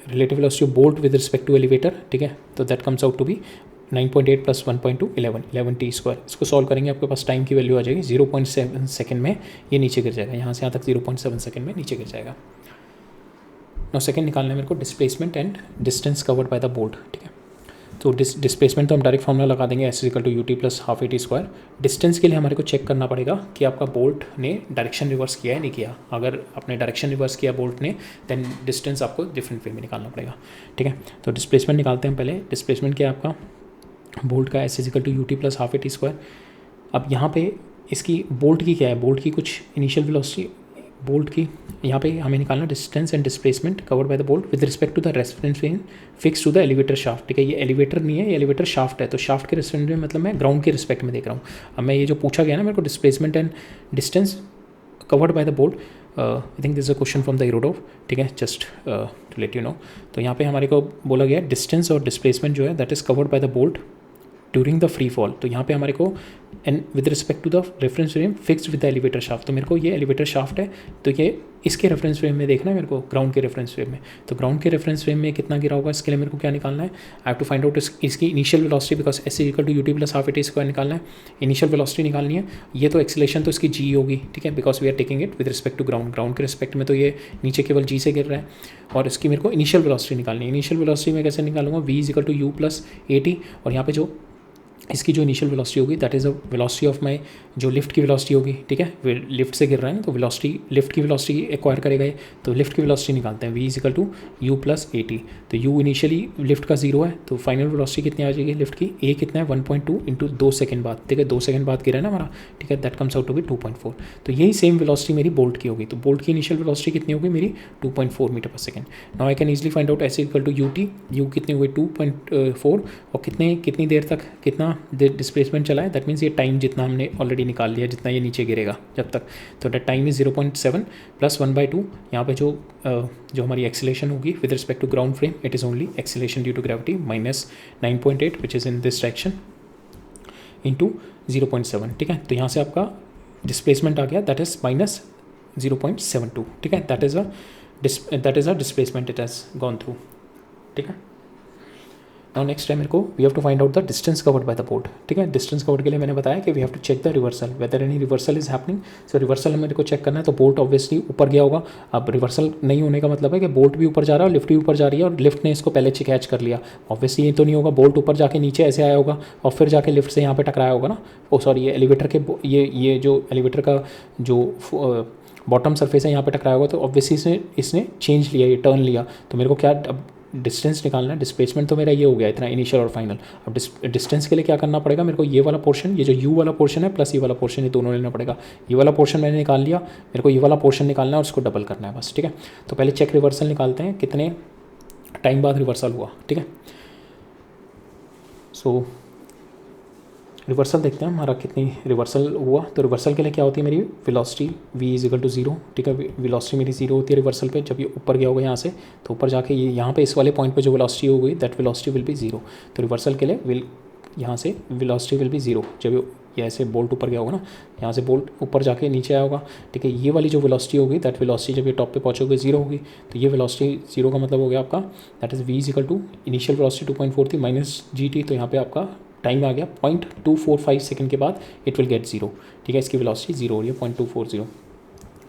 relative velocity of bolt with respect to elevator, ठीक है। तो that comes out to be 9.8 plus 1.2 11 t square. इसको solve करेंगे आपके पास time की value आ जाएगी 0.7 second में ये नीचे गिर जाएगा, यहाँ से यहाँ तक 0.7 सेकेंड में नीचे गिर जाएगा। नाउ सेकेंड निकालना है मेरे को displacement and distance covered by the bolt, ठीक है। तो डिस्प्लेसमेंट तो हम डायरेक्ट फॉर्मूला लगा देंगे s equal to ut plus half at square. Distance के लिए हमारे को चेक करना पड़ेगा कि आपका बोल्ट ने डायरेक्शन रिवर्स किया है नहीं किया। अगर आपने डायरेक्शन रिवर्स किया बोल्ट ने देन डिस्टेंस आपको डिफरेंट वे में निकालना पड़ेगा, ठीक है। तो डिस्प्लेसमेंट निकालते हैं पहले। डिस्प्लेसमेंट क्या है आपका बोल्ट का, s equal to ut plus half at square. अब यहाँ पे इसकी बोल्ट की क्या है, बोल्ट की कुछ इनिशियल वेलोसिटी, बोल्ट की यहाँ पे हमें निकालना distance and displacement covered by the bolt with respect to the reference frame fix to the elevator shaft, ठीक है। ये एलिवेटर नहीं है, ये एलिवेटर शाफ्ट है। तो शाफ्ट के रेफरेंस में मतलब मैं ग्राउंड के रिस्पेक्ट में देख रहा हूँ। अब मैं ये जो पूछा गया ना मेरे को displacement and distance covered by the bolt, I think this is a question from the Irodov, ठीक है, just to let you know. तो यहाँ पे हमारे को बोला गया डिस्टेंस और डिस्प्लेसमेंट जो है that is covered by the bolt during the free fall. तो यहाँ पे हमारे को and with respect to the reference frame fixed with the elevator shaft. तो मेरे को ये एलिवेटर शाफ्ट है तो ये इसके रेफरेंस फ्रेम में देखना है मेरे को, ग्राउंड के रेफरेंस फ्रेम में। तो ग्राउंड के रेफरेंस फ्रेम में कितना गिरा होगा इसके लिए मेरे को क्या निकालना है, I have to find out इसकी initial velocity because s equal to ut plus half at square निकालना है, इनिशियल वेलोसिटी निकालनी है। ये तो एक्सेलरेशन तो इसकी g होगी, ठीक है, because we are taking it with respect to ground. Ground के रिस्पेक्ट में तो ये नीचे केवल g से गिर रहा है और इसकी मेरे को इनिशियल वेलोसिटी निकालनी है। इनिशियल वेलोसिटी में कैसे निकालूंगा, v equal to u plus at और यहाँ पे जो इसकी जो इनिशियल वेलोसिटी होगी that is a velocity of my जो लिफ्ट की वेलोसिटी होगी, ठीक है, लिफ्ट से गिर रहा है ना, तो वेलोसिटी लिफ्ट की वेलोसिटी एक्वायर करेगा ये, तो लिफ्ट की वेलोसिटी निकालते हैं v equal to U plus A T. तो u इनिशियली लिफ्ट का 0 है, तो फाइनल वेलोसिटी कितनी आ जाएगी लिफ्ट की, a कितना है 1.2 इंटू 2 सेकंड बाद, ठीक है, 2 सेकंड बाद गिरा है ना हमारा, ठीक है, that comes out to be 2.4। तो यही सेम वेलोसिटी मेरी बोल्ट की होगी, तो बोल्ट की इनिशियल वेलोसिटी कितनी होगी मेरी 2.4 metre per second. Now I can easily find out s equal to U T, U कितनी हुई 2.4 और कितनी देर तक कितना डिस्प्लेसमेंट चला है, दैट मीन्स ये टाइम जितना हमने ऑलरेडी निकाल लिया, जितना ये नीचे गिरेगा जब तक, तो दैट टाइम इज 0.7 प्लस 1/2। यहाँ पे जो हमारी एक्सीलेशन होगी with respect to ground frame, it is only acceleration due to gravity minus 9.8 which is in this direction into 0.7, ठीक है। तो यहाँ से आपका डिस्प्लेसमेंट आ गया दैट इज़ माइनस 0.72, ठीक है, that is a displacement it has gone through, ठीक है। नाउ नेक्स्ट है मेरे को we have to find out the distance covered by the boat, ठीक है। डिस्टेंस कवर्ड के लिए मैंने बताया कि we have to check the reversal whether any reversal is happening. So reversal मेरे को चेक करना है, तो बोट ऑब्वियसली ऊपर गया होगा। अब रिवर्सल नहीं होने का मतलब है कि बोट भी ऊपर जा रहा है और लिफ्ट भी ऊपर जा रही है और लिफ्ट ने इसको पहले कैच कर लिया। ऑब्वियसली ये तो नहीं होगा, बोल्ट ऊपर जाके नीचे ऐसे आया होगा और फिर जाके लिफ्ट से यहाँ पे टकराया होगा ना, ओ सॉरी ये एलिवेटर के ये जो एलिवेटर का जो बॉटम सरफेस है यहाँ पे टकराया होगा, तो ऑब्वियसली इसने चेंज लिया, ये टर्न लिया। तो मेरे को क्या अब डिस्टेंस निकालना है, डिस्प्लेसमेंट तो मेरा ये हो गया इतना इनिशियल और फाइनल। अब डिस्टेंस के लिए क्या करना पड़ेगा मेरे को, ये वाला पोर्शन, ये जो यू वाला पोर्शन है प्लस ये वाला पोर्शन, ये दोनों लेना पड़ेगा। ये वाला पोर्शन मैंने निकाल लिया, मेरे को ये वाला पोर्शन निकालना है और उसको डबल करना है बस, ठीक है। तो पहले चेक रिवर्सल निकालते हैं, कितने टाइम बाद रिवर्सल हुआ, ठीक है। सो रिवर्सल देखते हैं हमारा कितनी रिवर्सल हुआ। तो रिवर्सल के लिए क्या होती है मेरी velocity v is equal to 0, ठीक है। वेलोसिटी मेरी 0 होती है रिवर्सल पे, जब ये ऊपर गया होगा यहाँ से, तो ऊपर जाके ये यहाँ पे इस वाले पॉइंट पे जो वेलोसिटी हो गई दैट वेलोसिटी विल बी 0। तो रिवर्सल के लिए यहाँ से वेलोसिटी विल बी 0, जब ये ऐसे बोल्ट ऊपर गया होगा ना, यहाँ से बोल्ट ऊपर जाके नीचे आया होगा, ठीक है। ये वाली जो वेलोसिटी होगी दैट वेलोसिटी जब ये टॉप पे पहुँचोगे 0 होगी। तो ये वेलोसिटी 0 का मतलब हो गया आपका that is v is equal to initial velocity 2.4 थी माइनस gt, तो यहाँ पे आपका टाइम आ गया 0.245 सेकंड के बाद इट विल गेट 0, ठीक है। इसकी वेलोसिटी 0 हो रही है 0.240।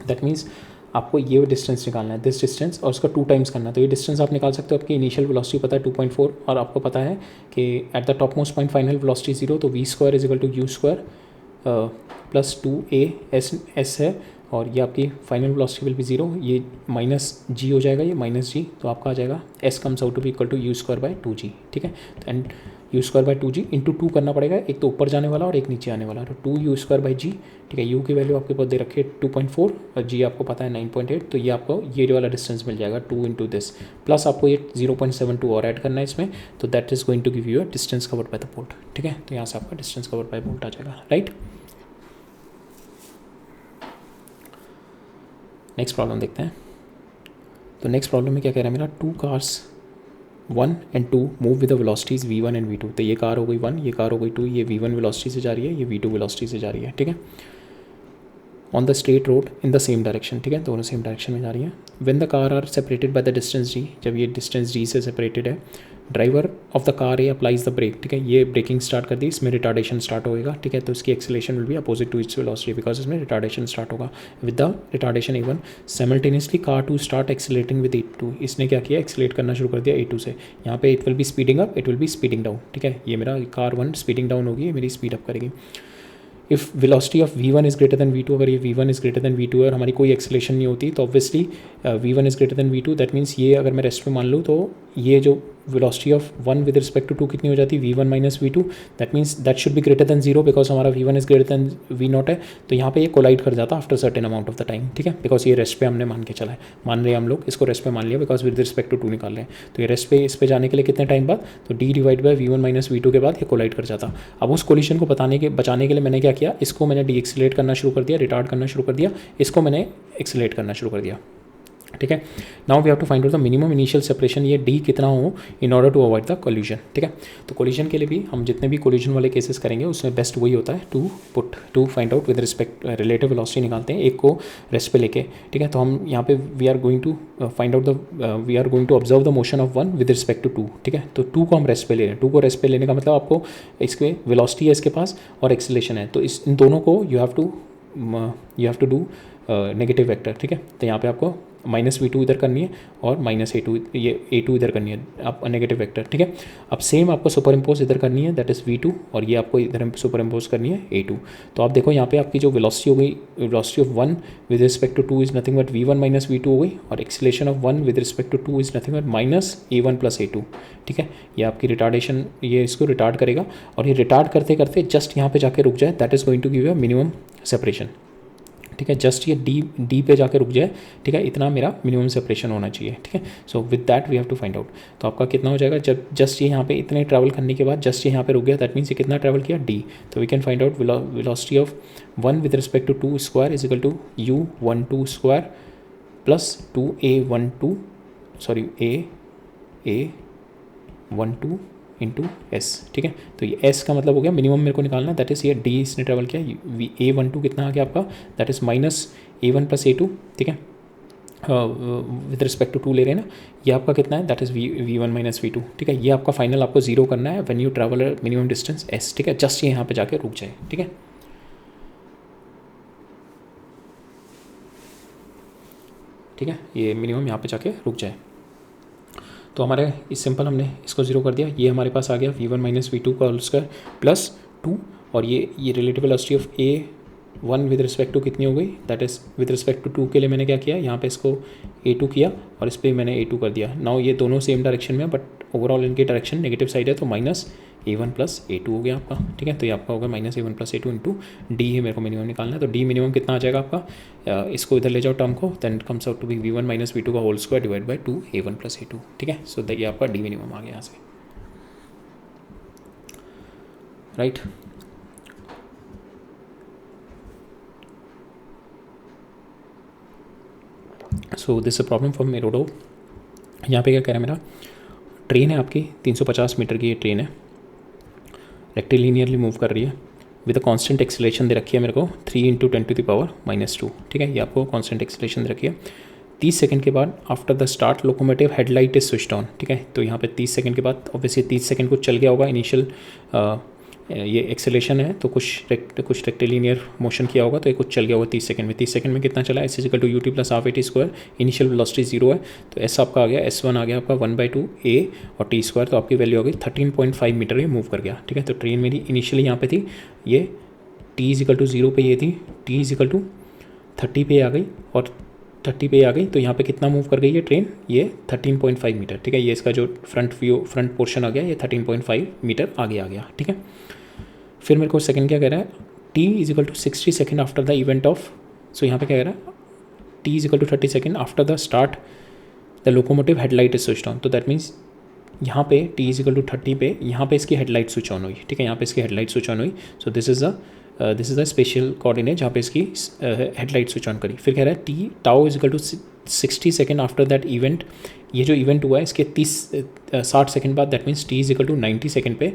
दैट मीन्स आपको ये डिस्टेंस निकालना है, दिस डिस्टेंस, और उसका 2 टाइम्स करना है। तो ये डिस्टेंस आप निकाल सकते हो, आपकी इनिशियल वेलोसिटी पता है 2.4 और आपको पता है कि at the top most point final velocity 0, तो v² is equal to u square plus 2a है, और ये आपकी फाइनल वेलोसिटी विल बी 0, ये माइनस g हो जाएगा, ये माइनस g, तो आपका आ जाएगा s comes out to be equal to u²/2g, ठीक है। एंड u²/2g इंटू 2 करना पड़ेगा, एक तो ऊपर जाने वाला और एक नीचे आने वाला, तो 2u²/g, ठीक है। u की वैल्यू आपके पास दे रखी है 2.4 और g आपको पता है 9.8, तो ये आपको ये वाला डिस्टेंस मिल जाएगा 2 इंटू दिस, प्लस आपको ये 0.72 और ऐड करना है इसमें, तो that is going to give you a distance covered by the bolt, ठीक है। तो यहाँ से आपका डिस्टेंस कवर्ड बाय बोल्ट आ जाएगा, राइट। नेक्स्ट प्रॉब्लम देखते हैं। तो नेक्स्ट प्रॉब्लम में क्या कह रहा है मेरा, 2 cars 1 and 2 move with the velocities v1 and v2। तो ये कार हो गई 1, ये कार हो गई 2, ये v1 वेलोसिटी से जा रही है, ये v2 वेलोसिटी से जा रही है, ठीक है। On the straight road in the same direction, ठीक है, दोनों सेम डायरेक्शन में जा रही है। When the car are separated by the distance d, जब ये डिस्टेंस d से सेपरेटेड है, driver of the car A applies the brake, ठीक है। ये ब्रेकिंग स्टार्ट कर दी, इसमें रिटार्डेशन स्टार्ट होएगा, ठीक है। तो इसकी acceleration will be opposite to its velocity because इसमें रिटार्डेशन स्टार्ट होगा। With the retardation A1 simultaneously car 2 start accelerating with A2, इसने क्या किया, एक्सेलेट करना शुरू कर दिया A2 से। यहाँ पे it will B speeding up, it will B speeding down, ठीक है। ये मेरा कार 1 स्पीडिंग डाउन होगी, ये मेरी स्पीड अप करेगी। If velocity of v1 is greater than v2, अगर ये v1 is greater than v2 है और हमारी कोई एक्सेलेरेशन नहीं होती, तो obviously v1 is greater than v2, that means ये अगर मैं रेस्ट में मान लूँ तो ये जो velocity of 1 with respect to 2 कितनी हो जाती है, v1 minus v2, that means that should be greater than 0 because हमारा v1 is greater than v0 है। तो यहाँ पे ये कोलाइड कर जाता after certain amount of the time, ठीक है, बिकॉज ये रेस्ट पे हमने मान के चला है, मान रहे हैं हम लोग इसको रेस्ट पे मान लिया बिकॉज विद रिस्पेक्ट टू 2 निकाल रहे हैं। तो ये रेस्ट पे इस पे जाने के लिए कितने टाइम बाद, तो d divide by v1 minus v2 के बाद ये कोलाइड कर जाता। अब उस कोलिशन को बचाने के लिए मैंने क्या किया, इसको मैंने डी एक्सेलेट करना शुरू कर दिया, रिटार्ड करना शुरू कर दिया, इसको मैंने एक्सेलेट करना शुरू कर दिया, ठीक है। Now we have to find out the minimum initial separation, ये डी कितना हो in order to avoid the collision, ठीक है। तो कोलिजन के लिए भी हम जितने भी कोलिजन वाले केसेस करेंगे उसमें बेस्ट वही होता है to find out with respect relative velocity निकालते हैं, एक को रेस्ट पे लेके, ठीक है। तो हम यहाँ पे we are going to observe the motion of 1 with respect to 2, ठीक है। तो 2 को हम रेस्ट पे ले रहे हैं, 2 को रेस्ट पे लेने का मतलब आपको इसके वेलोसिटी है इसके पास और एक्सेलेरेशन है, तो इन दोनों को you have to do negative vector, ठीक है। तो यहाँ पे आपको -v2 इधर करनी है और -a2 ये a2 इधर करनी है, आप नेगेटिव वेक्टर, ठीक है। अब सेम आपको सुपर इम्पोज इधर करनी है, दैट इज़ v2, और ये आपको इधर सुपर इम्पोज करनी है a2। तो आप देखो यहाँ पे आपकी जो वेलोसिटी हो गई, velocity of 1 with respect to 2 is nothing but v1 minus v2 हो गई, और acceleration of 1 with respect to 2 is nothing but -a1 plus a2, ठीक है। ये आपकी रिटार्डेशन, ये इसको रिटार्ड करेगा, और ये रिटार्ड करते करते जस्ट यहाँ पे जाके रुक जाए, that is going to give a minimum separation, ठीक है। जस्ट ये डी पे जाके रुक जाए, ठीक है, इतना मेरा मिनिमम सेपरेशन होना चाहिए, ठीक है। So with that we have to find out. तो आपका कितना हो जाएगा, जब जस्ट ये यहाँ पे इतने ट्रैवल करने के बाद जस्ट ये यहाँ पे रुक गया, दैट मीन्स ये कितना ट्रैवल किया, डी। तो we can find out velocity of 1 with respect to 2 square is equal to u12 square plus 2a12 sorry a12 into S, ठीक है। तो ये एस का मतलब हो गया मिनिमम मेरे को निकालना, दैट इज़ ये डी इसने ट्रेवल किया, a12 कितना आ गया आपका, that is -a1 plus a2, ठीक है। विद रिस्पेक्ट टू 2 ले रहे हैं ना, ये आपका कितना है, that is v1 minus v2, ठीक है। ये आपका फाइनल आपको 0 करना है when you travel minimum distance s, ठीक है। जस्ट ये यहाँ पे जाके रुक जाए, ठीक है, ठीक है। ये मिनिमम यहाँ पे जाके रुक जाए। तो हमारे इस सिंपल हमने इसको 0 कर दिया, ये हमारे पास आ गया v1 माइनस v2 का होल स्क्वायर प्लस 2, और ये relative velocity of a1 with respect to कितनी हो गई, that is with respect to 2 के लिए मैंने क्या किया, यहाँ पे इसको a2 किया और इस पर मैंने a2 कर दिया। नाउ ये दोनों सेम डायरेक्शन में, बट ओवरऑल इनकी डायरेक्शन नेगेटिव साइड है, तो -a1 प्लस a2 हो गया आपका, ठीक है। तो ये आपका होगा -a1 plus a2 into D है, मेरे को मिनिमम निकालना है। तो डी मिनिमम कितना आ जाएगा आपका, इसको इधर ले जाओ टर्म को, then it comes out to be v1 minus v2 का whole square divide by 2a1 plus a2, ठीक है। सो ये आपका डी मिनिमम आ गया यहाँ से, right. So this a problem for Irodov. यहाँ पे क्या कह रहा है, मेरा ट्रेन है आपकी 350 मीटर की ये ट्रेन है, रेक्टिलिनियरली मूव कर रही है विद अ कांस्टेंट एक्सीलरेशन दे रखी है मेरे को 3 × 10⁻², ठीक है। ये आपको कांस्टेंट एक्सीलरेशन दे रखी है। 30 सेकंड के बाद after the start locomotive headlight is switched on, ठीक है। तो यहाँ पे 30 सेकंड के बाद ऑब्वियसली 30 सेकंड कुछ चल गया होगा, इनिशियल ये एक्सेलेरेशन है, तो कुछ रेक्टिलिनियर मोशन किया होगा, तो ये कुछ चल गया होगा 30 सेकंड में। 30 सेकंड में कितना चला, S equal to ut plus half at square, initial velocity 0 है, तो एस आपका आ गया, s1 आ गया आपका 1/2 a और t स्क्वायर, तो आपकी वैल्यू आ गई 13.5 मीटर, ये मूव कर गया, ठीक है। तो ट्रेन मेरी इनिशियली यहाँ पे थी, ये t इक्वल टू 0 पे ये थी, t इक्वल टू 30 पे आ गई, और 30 पे आ गई, तो यहाँ पे कितना मूव कर गई है ट्रेन, ये 13.5 मीटर, ठीक है। ये इसका जो फ्रंट पोर्शन आ गया, ये 13.5 मीटर आगे आ गया, ठीक है। फिर मेरे को सेकंड क्या कह रहा है, t is equal to 60 second after the event of, so यहाँ पे क्या कह रहा है, t is equal to 30 second after the start the locomotive headlight is switched on. तो दैट मीन्स यहाँ पे t इज इक्वल टू 30 पे यहाँ पे इसकी हेडलाइट स्विच ऑन हुई, ठीक है। यहाँ पे इसकी हेडलाइट स्विच ऑन हुई, so this is the special coordinate जहाँ पे इसकी हेडलाइट स्विच ऑन करी। फिर कह रहा है t tau is equal to 60 second after that event, ये जो इवेंट हुआ है इसके 60 सेकेंड बाद, that means t is equal to 90 second पे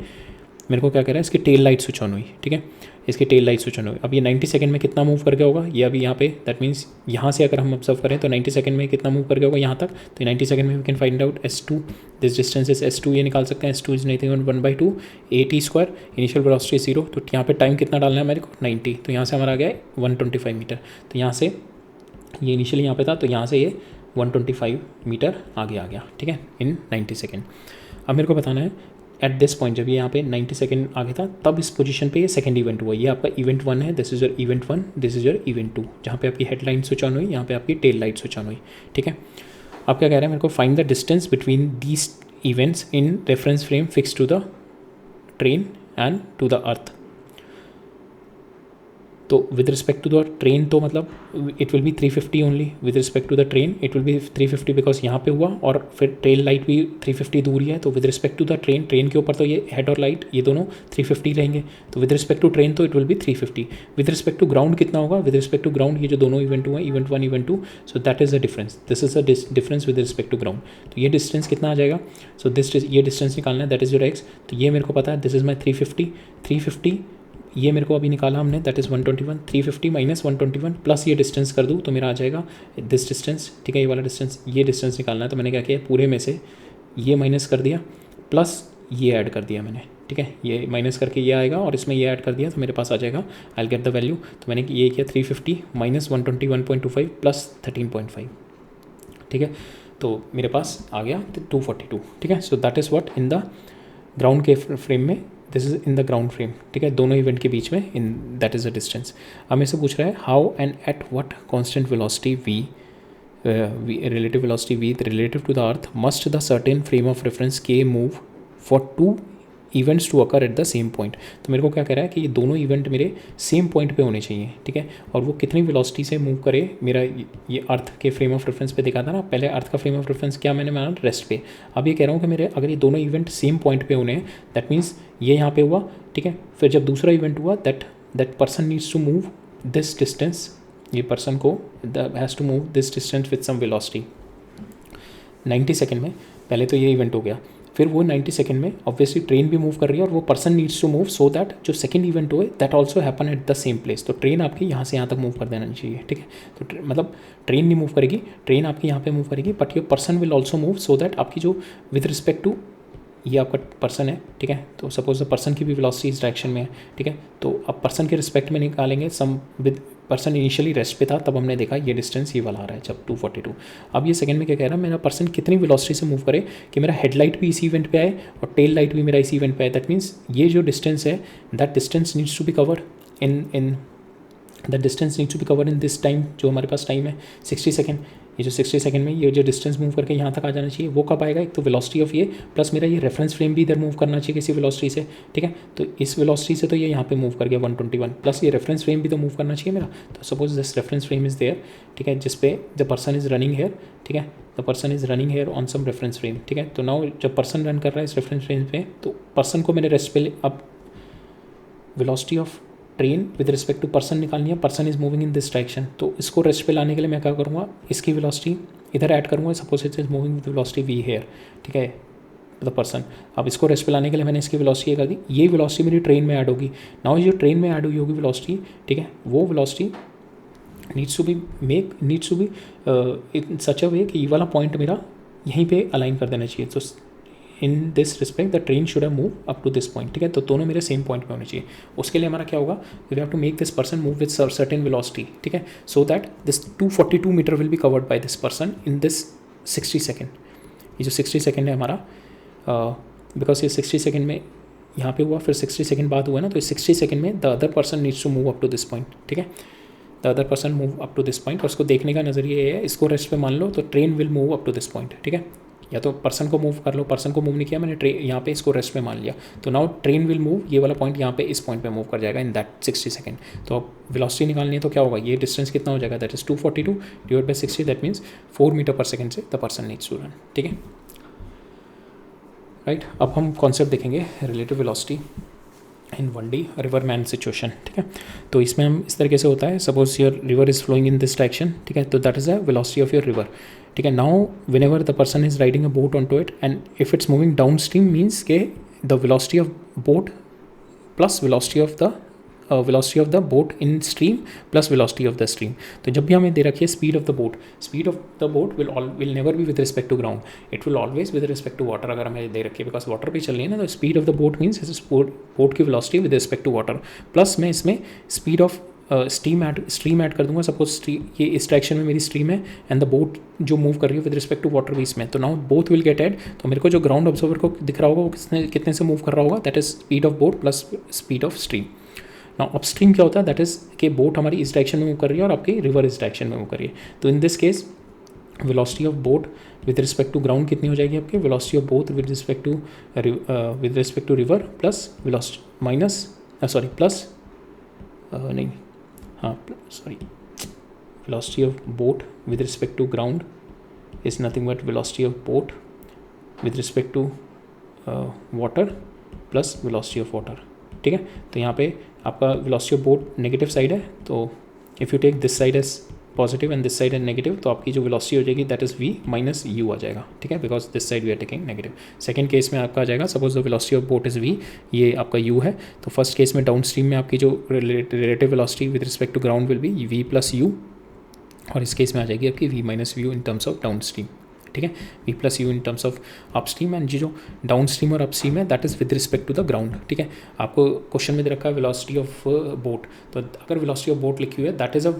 मेरे को क्या कह रहा है, इसकी टेल लाइट स्विच ऑन हुई, ठीक है। इसकी टेल लाइट स्विच ऑन हुई। अब ये 90 सेकंड में कितना मूव कर गया होगा, ये अभी यहाँ पे, दैट मीन्स यहाँ से अगर हम ऑब्जर्व करें तो 90 सेकंड में कितना मूव कर गया होगा यहाँ तक, तो 90 सेकंड में we can find out s2, this distance is s2, ये निकाल सकते हैं, s2 is nothing but 1/2 at square, initial velocity 0, तो यहाँ पे टाइम कितना डालना है मेरे को 90, तो यहाँ से हमारा आ गया 125 मीटर, तो यहाँ से ये इनिशियली यहाँ पे था, तो यहाँ से ये 125 मीटर आगे आ गया, ठीक है, इन 90 सेकेंड। अब मेरे को बताना है एट दिस पॉइंट, जब ये यहाँ पे 90 सेकंड आगे था, तब इस पोजीशन पे ये सेकंड इवेंट हुआ, ये आपका इवेंट 1 है, this is your event 1, this is your event 2, जहाँ पे आपकी हेडलाइन स्विच ऑन हुई, यहाँ पे आपकी टेल लाइट स्विच ऑन हुई, ठीक है। अब क्या कह रहा है मेरे को, find the distance between these events in reference frame fix to the train and to the earth. तो with respect to the train, तो मतलब it will be 350 only, with respect to the train it will be 350 because यहाँ पे हुआ, और फिर tail light भी 350 दूरी है, तो with respect to the train के ऊपर तो ये हेड और लाइट ये दोनों 350 रहेंगे, तो विद रिस्पेक्ट टू ट्रेन तो it will be 350। With respect to ground कितना होगा, विद रिस्पेक्ट टू ग्राउंड ये जो दोनों इवेंट हुए, event 1 event 2, so that is the difference, this is the difference with respect to ground. तो ये distance कितना आ जाएगा, सो ये डिस्टेंस निकालना है, दैट इज योर एक्स, तो ये मेरे को पता है, दिस इज माई 350 ये मेरे को अभी निकाला हमने, दैट इज़ 121, 350 माइनस 121 प्लस ये डिस्टेंस कर दूँ तो मेरा आ जाएगा दिस डिस्टेंस, ठीक है। ये वाला डिस्टेंस, ये डिस्टेंस निकालना है, तो मैंने क्या किया, पूरे में से ये माइनस कर दिया प्लस ये ऐड कर दिया मैंने, ठीक है, ये माइनस करके ये आएगा और इसमें ये ऐड कर दिया तो मेरे पास आ जाएगा, आई गेट द वैल्यू। तो मैंने ये किया 350 माइनस 121.25 प्लस 13.5, ठीक है, तो मेरे पास आ गया 242, ठीक है। So that is what in the ground के फ्रेम में, this is in the ground frame, ठीक है, दोनों इवेंट के बीच में, in that is the distance. अब मेरे से पूछ रहा है how and at what constant velocity v relative velocity v relative to the earth must the certain frame of reference k move for two events to occur at the same point. तो मेरे को क्या कह रहा है कि ये दोनों इवेंट मेरे सेम पॉइंट पे होने चाहिए, ठीक है, और वो कितनी वेलोसिटी से मूव करे। मेरा ये अर्थ के फ्रेम ऑफ रेफरेंस पे दिखा था ना, पहले अर्थ का फ्रेम ऑफ रेफरेंस क्या मैंने माना, रेस्ट पे। अब ये कह रहा हूँ कि मेरे अगर ये दोनों इवेंट सेम पॉइंट पे होने हैं, दैट मीन्स ये यहाँ पे हुआ, ठीक है, फिर जब दूसरा इवेंट हुआ that person needs to move this distance, ये पर्सन को has to move this distance with some velocity 90 second में। पहले तो ये इवेंट हो गया, फिर वो 90 सेकेंड में ऑब्वियसली ट्रेन भी मूव कर रही है और वो person needs to move so that जो सेकंड इवेंट हुए that also happen at the same place. तो ट्रेन आपकी यहाँ से यहाँ तक मूव कर देना चाहिए, ठीक है। तो मतलब ट्रेन नहीं मूव करेगी, ट्रेन आपकी यहाँ पे मूव करेगी, but your person will also move so that आपकी जो विद रिस्पेक्ट टू ये आपका पर्सन है, ठीक है, तो सपोज द पर्सन की भी वेलोसिटी इस डायरेक्शन में है, ठीक है, तो अब पर्सन के रिस्पेक्ट में निकालेंगे some with person initially rest पे था, तब हमने देखा ये डिस्टेंस ये वाला आ रहा है जब 242। अब ये सेकंड में क्या कह रहा है, मेरा पर्सन कितनी वेलोसिटी से मूव करे कि मेरा हेडलाइट भी इसी इवेंट पे आए और टेल लाइट भी मेरा इसी इवेंट पे आए। दैट मीन्स ये जो डिस्टेंस है that distance needs to be cover in that distance needs to be cover in this time, जो हमारे पास टाइम है 60 सेकेंड। ये जो 60 सेकंड में ये जो डिस्टेंस मूव करके यहाँ तक आ जाना चाहिए, वो कब आएगा, एक तो वेलोसिटी ऑफ ये प्लस मेरा ये रेफरेंस फ्रेम भी इधर मूव करना चाहिए किसी वेलोसिटी से, ठीक है। तो इस वेलोसिटी से तो ये यहाँ पे मूव कर गया 121, प्लस ये रेफरेंस फ्रेम भी तो मूव करना चाहिए मेरा। तो suppose this reference frame is there, ठीक है, जिस पे the person is running here, ठीक है, the person is running here on some reference frame, ठीक है। तो नाउ जब पर्सन रन कर रहा है इस रेफरेंस फ्रेम पे, तो पर्सन को मैंने रेस्ट पे, अब velocity of train with respect to person निकालनी है, person is moving in this direction. तो इसको रेस्ट पे लाने के लिए मैं क्या करूँगा, इसकी वेलोसिटी इधर ऐड करूँगा, suppose it is moving with velocity V here, ठीक है, द पर्सन। अब इसको रेस्ट पे लाने के लिए मैंने इसकी वेलोसिटी कर दी, ये वेलोसिटी मेरी ट्रेन में ऐड होगी। नाउ जो ट्रेन में ऐड हुई होगी वेलोसिटी, ठीक है, वो velocity needs to be in such a way कि ये वाला पॉइंट मेरा यहीं पे अलाइन कर देना चाहिए। तो in this respect the train should have move up to this point, ठीक है, तो दोनों मेरे सेम पॉइंट पे होने चाहिए। उसके लिए हमारा क्या होगा, we have to make this person move with certain velocity, ठीक है, so that this 242 meter will be covered by this person in this 60 second. ये जो 60 सेकेंड है हमारा, बिकॉज ये 60 सेकेंड में यहाँ पे हुआ, फिर 60 सेकेंड बाद हुआ ना, तो इस 60 सेकेंड में the other person needs to move up to this point, ठीक है, the other person move up to this point. और उसको देखने का नजरिया ये है, इसको रेस्ट पे मान लो तो train will move up to this point, ठीक है, या तो पर्सन को मूव कर लो, पर्सन को मूव नहीं किया मैंने, ट्रेन यहाँ पे इसको रेस्ट पे मान लिया, तो नाउ ट्रेन विल मूव, ये वाला पॉइंट यहाँ पे इस पॉइंट पे मूव कर जाएगा इन दैट 60 सेकेंड। तो अब वेलोसिटी निकालनी है तो क्या होगा, ये डिस्टेंस कितना हो जाएगा, that is 242 divide by 60, that means 4 meter per second से the person needs to run, ठीक है, राइट। अब हम कॉन्सेप्ट देखेंगे relative velocity in 1D river man situation, ठीक है। तो इसमें हम इस तरीके से होता है, suppose your river is flowing in this direction, ठीक है, तो that is the velocity of your river, ठीक है। Now whenever the person is riding a boat onto it and if it's moving downstream means के the velocity of boat plus velocity of the boat in stream plus velocity of the stream. तो जब भी हमें दे रखी है speed of the boat will never be with respect to ground, it will always with respect to water. अगर हमें दे रखी है बिकॉज वाटर पे चल रही है ना, तो speed of the boat means boat की velocity with respect to water, plus मैं इसमें स्पीड ऑफ स्ट्रीम ऐड कर दूंगा। सपोज ये इस डायरेक्शन में मेरी स्ट्रीम है एंड द बोट जो मूव कर रही है विद रिस्पेक्ट टू वाटर भी इसमें, तो now both will get add. तो मेरे को जो ग्राउंड ऑब्जर्वर को दिख रहा होगा वो कितने से मूव कर रहा होगा, that is speed of boat plus speed of stream. Now upstream क्या होता है, दैट इज कि बोट हमारी इस डायरेक्शन में मूव कर रही है और आपकी रिवर इस डायरेक्शन में मूव कर रही है। तो in this case velocity of boat with respect to ground कितनी हो जाएगी आपकी, velocity of boat with respect to river plus velocity minus plus नहीं हाँ sorry velocity of boat with respect to ground is nothing but velocity of boat with respect to water plus velocity of water, ठीक है। तो यहाँ पे आपका velocity of boat negative side है, तो if you take this side as positive and this side as negative, तो आपकी जो वेलोसिटी हो जाएगी that is v minus u आ जाएगा, ठीक है, because this side we are taking negative. Second case में आपका आ जाएगा, suppose the velocity of boat is v, ये आपका u है, तो फर्स्ट केस में डाउन स्ट्रीम में आपकी जो relative velocity with respect to ground will be v plus u, और इस केस में आ जाएगी आपकी v minus u in terms of downstream, ठीक है, V plus U in terms of upstream, and जो डाउन स्ट्रीम और अपस्ट्रीम है that is with respect to the ground. ठीक है, आपको क्वेश्चन में दे रखा है वेलोसिटी ऑफ बोट, तो अगर वेलोसिटी ऑफ बोट लिखी हुई है दैट इज़ अ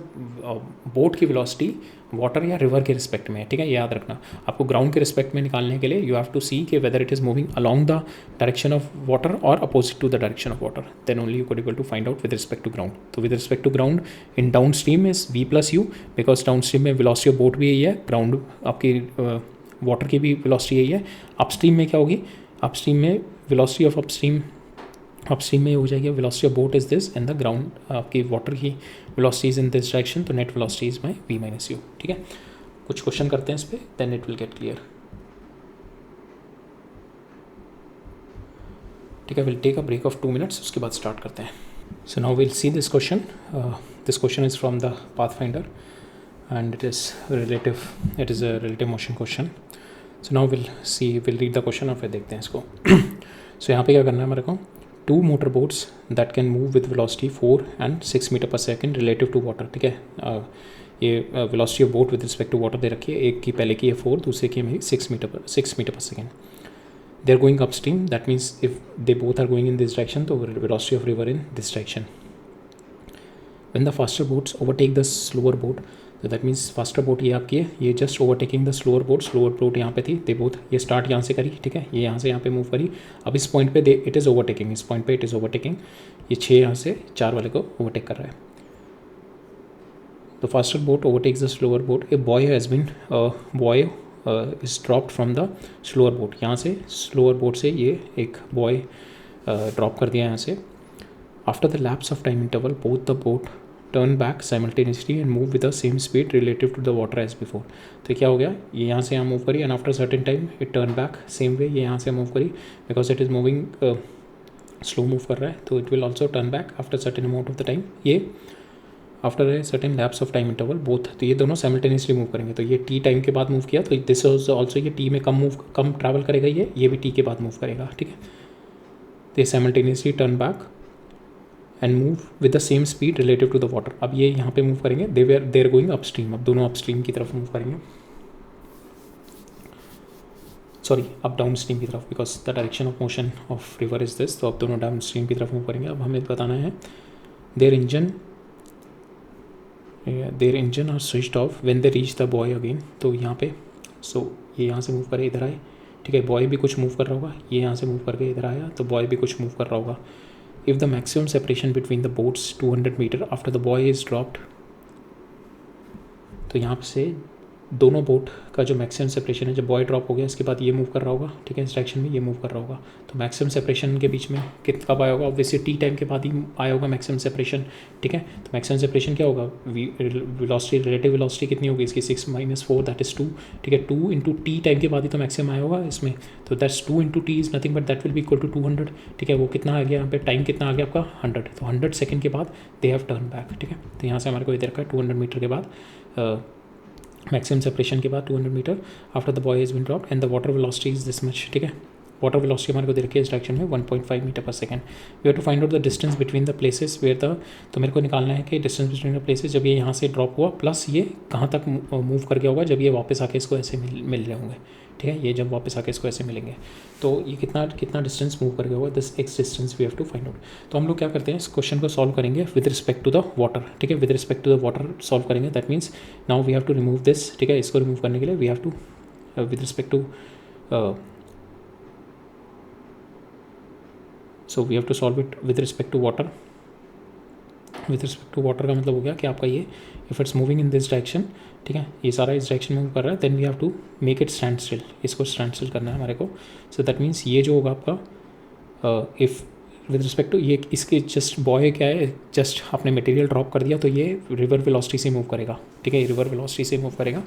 बोट की वेलोसिटी वाटर या रिवर के रिस्पेक्ट में है। ठीक है, याद रखना। आपको ग्राउंड के रिस्पेक्ट में निकालने के लिए यू हैव टू सी कि whether it is moving along the direction of water और opposite to the direction of water, then only you could able to find out with respect to ground. तो with respect to ground in downstream is v plus u, because down stream में velocity of boat भी यही है, ground आपकी water की भी velocity यही है। अपस्ट्रीम में क्या होगी, अपस्ट्रीम में वेलोसिटी ऑफ अपस्ट्रीम में हो जाएगी velocity of boat is this, and the ground आपकी वाटर की velocity is in this direction, तो net velocity is by v minus u. ठीक है, कुछ क्वेश्चन करते हैं इस पर, then it will get clear. ठीक है, will take a break of 2 minutes, उसके बाद स्टार्ट करते हैं। So now will see this question. This question is from the Pathfinder and it is a relative motion question. So now we'll read the question और फिर देखते हैं इसको। so यहाँ पे क्या करना है हमारे को, 2 motor boats that can move with velocity 4 and 6 meter per second relative to water। ठीक है, ये velocity of boat with respect to water दे रखी है, एक की पहले की है 4, दूसरे की है 6 meter per second। they are going upstream, that means if they both are going in this direction तो velocity of river in this direction। when the faster boats overtake the slower boat, तो that means faster boat ये आपकी है, ये just overtaking the slower boat यहाँ पे थी, they both ये स्टार्ट यहाँ से करी। ठीक है, ये यहाँ से यहाँ पे मूव करी, अब इस पॉइंट पे इट इज़ ओवरटेकिंग, इस पॉइंट पे इट इज़ ओवरटेकिंग, ये 6 यहाँ से 4 वाले को ओवरटेक कर रहा है। तो faster boat overtakes the slower boat, a buoy has been buoy is dropped from the slower boat, यहाँ से स्लोअर बोट से ये एक बॉय ड्रॉप कर दिया यहाँ से। After the lapse of time interval both the boat turn back simultaneously and move with the same speed relative to the water as before. तो क्या हो गया, ये यहाँ से यहाँ मूव करी and after certain time it turn back same way, ये यहाँ से मूव करी because it is moving slow move कर रहा है, तो it will also turn back after certain amount of the time. ये after a certain lapse of time interval both, तो ये दोनों साइमल्टेनियसली मूव करेंगे। तो ये टी टाइम के बाद मूव किया, तो दिस इज ऑल्सो, ये टी में कम ट्रैवल करेगा, ये भी टी के बाद मूव करेगा। ठीक है, they simultaneously turn back and move with the same speed relative to the water. अब ये यहाँ पे मूव करेंगे, दे आर गोइंग अपस्ट्रीम, अब दोनों अपस्ट्रीम की तरफ मूव करेंगे, सॉरी अप डाउन स्ट्रीम की तरफ, because the direction of motion of river is this, तो अब दोनों डाउन स्ट्रीम की तरफ मूव करेंगे। अब हमें बताना है their engine are switched off when they reach the buoy again. तो यहाँ पे ये यहाँ से मूव करे इधर आए, ठीक है, बॉय भी कुछ मूव कर रहा होगा, ये यहाँ से मूव करके इधर आया, तो बॉय भी कुछ मूव कर रहा होगा। If the maximum separation between the boats 200 meter after the boy is dropped, तो यहाँ से दोनों बोट का जो मैक्सिमम सेपरेशन है, जब बॉय ड्रॉप हो गया इसके बाद ये मूव कर रहा होगा, ठीक है, इस डायरेक्शन में ये मूव कर रहा होगा, तो मैक्सिमम सेपरेशन के बीच में कब आया होगा, ऑब्वियसली टी टाइम के बाद ही आया होगा मैक्सिमम सेपरेशन। ठीक है, तो मैक्सिमम सेपरेशन क्या होगा, वेलोसिटी रिलेटिव वेलोसिटी कितनी होगी इसकी, 6 - 4 दैट इज़ 2। ठीक है, 2 × टी टाइम के बाद ही तो मैक्सिमम आया होगा इसमें, तो that's 2 × T is nothing but that will be equal to 200। ठीक है, वो कितना आ गया यहाँ पे, टाइम कितना आ गया आपका 100, तो 100 सेकेंड के बाद दे हैव टर्न बैक। ठीक है, तो यहाँ से हमारे को इधर का 200 मीटर के बाद मैक्सिमम सेपरेशन के बाद 200 meter after the buoy is been dropped and the water velocity is this much. ठीक है, वाटर वेलोसिटी हमारे को दे रखी है इस डायरेक्शन में 1.5 meter per second. We have to find out the distance between the places where the, तो मेरे को निकालना है कि डिस्टेंस बिटवीन द प्लेसेस जब ये यहाँ से ड्रॉप हुआ प्लस ये कहाँ तक मूव कर गया होगा जब ये वापस आके इसको ऐसे मिल रहे होंगे। ठीक है, ये जब वापस आके इसको ऐसे मिलेंगे तो ये कितना डिस्टेंस मूव कर गया होगा, this X distance we have to find out. तो हम लोग क्या करते हैं, इस क्वेश्चन को सॉल्व करेंगे with respect to the water. ठीक है, with respect to the water solve करेंगे, that means now we have to remove this. ठीक है, इसको रिमूव करने के लिए we have to with respect to so we have to solve it with respect to water. With respect to water का मतलब हो गया कि आपका ये if it's moving in this direction, ठीक है, ये सारा इस डायरेक्शन में मूव कर रहा है, then we have to make it stand still, इसको स्टैंड स्टिल करना है हमारे को। सो दैट मीन्स ये जो होगा आपका इफ़ विद रिस्पेक्ट टू ये इसके जस्ट बॉय क्या है, जस्ट आपने मटेरियल ड्रॉप कर दिया तो ये रिवर वेलोसिटी से मूव करेगा। ठीक है, ये रिवर वेलोसिटी से मूव करेगा।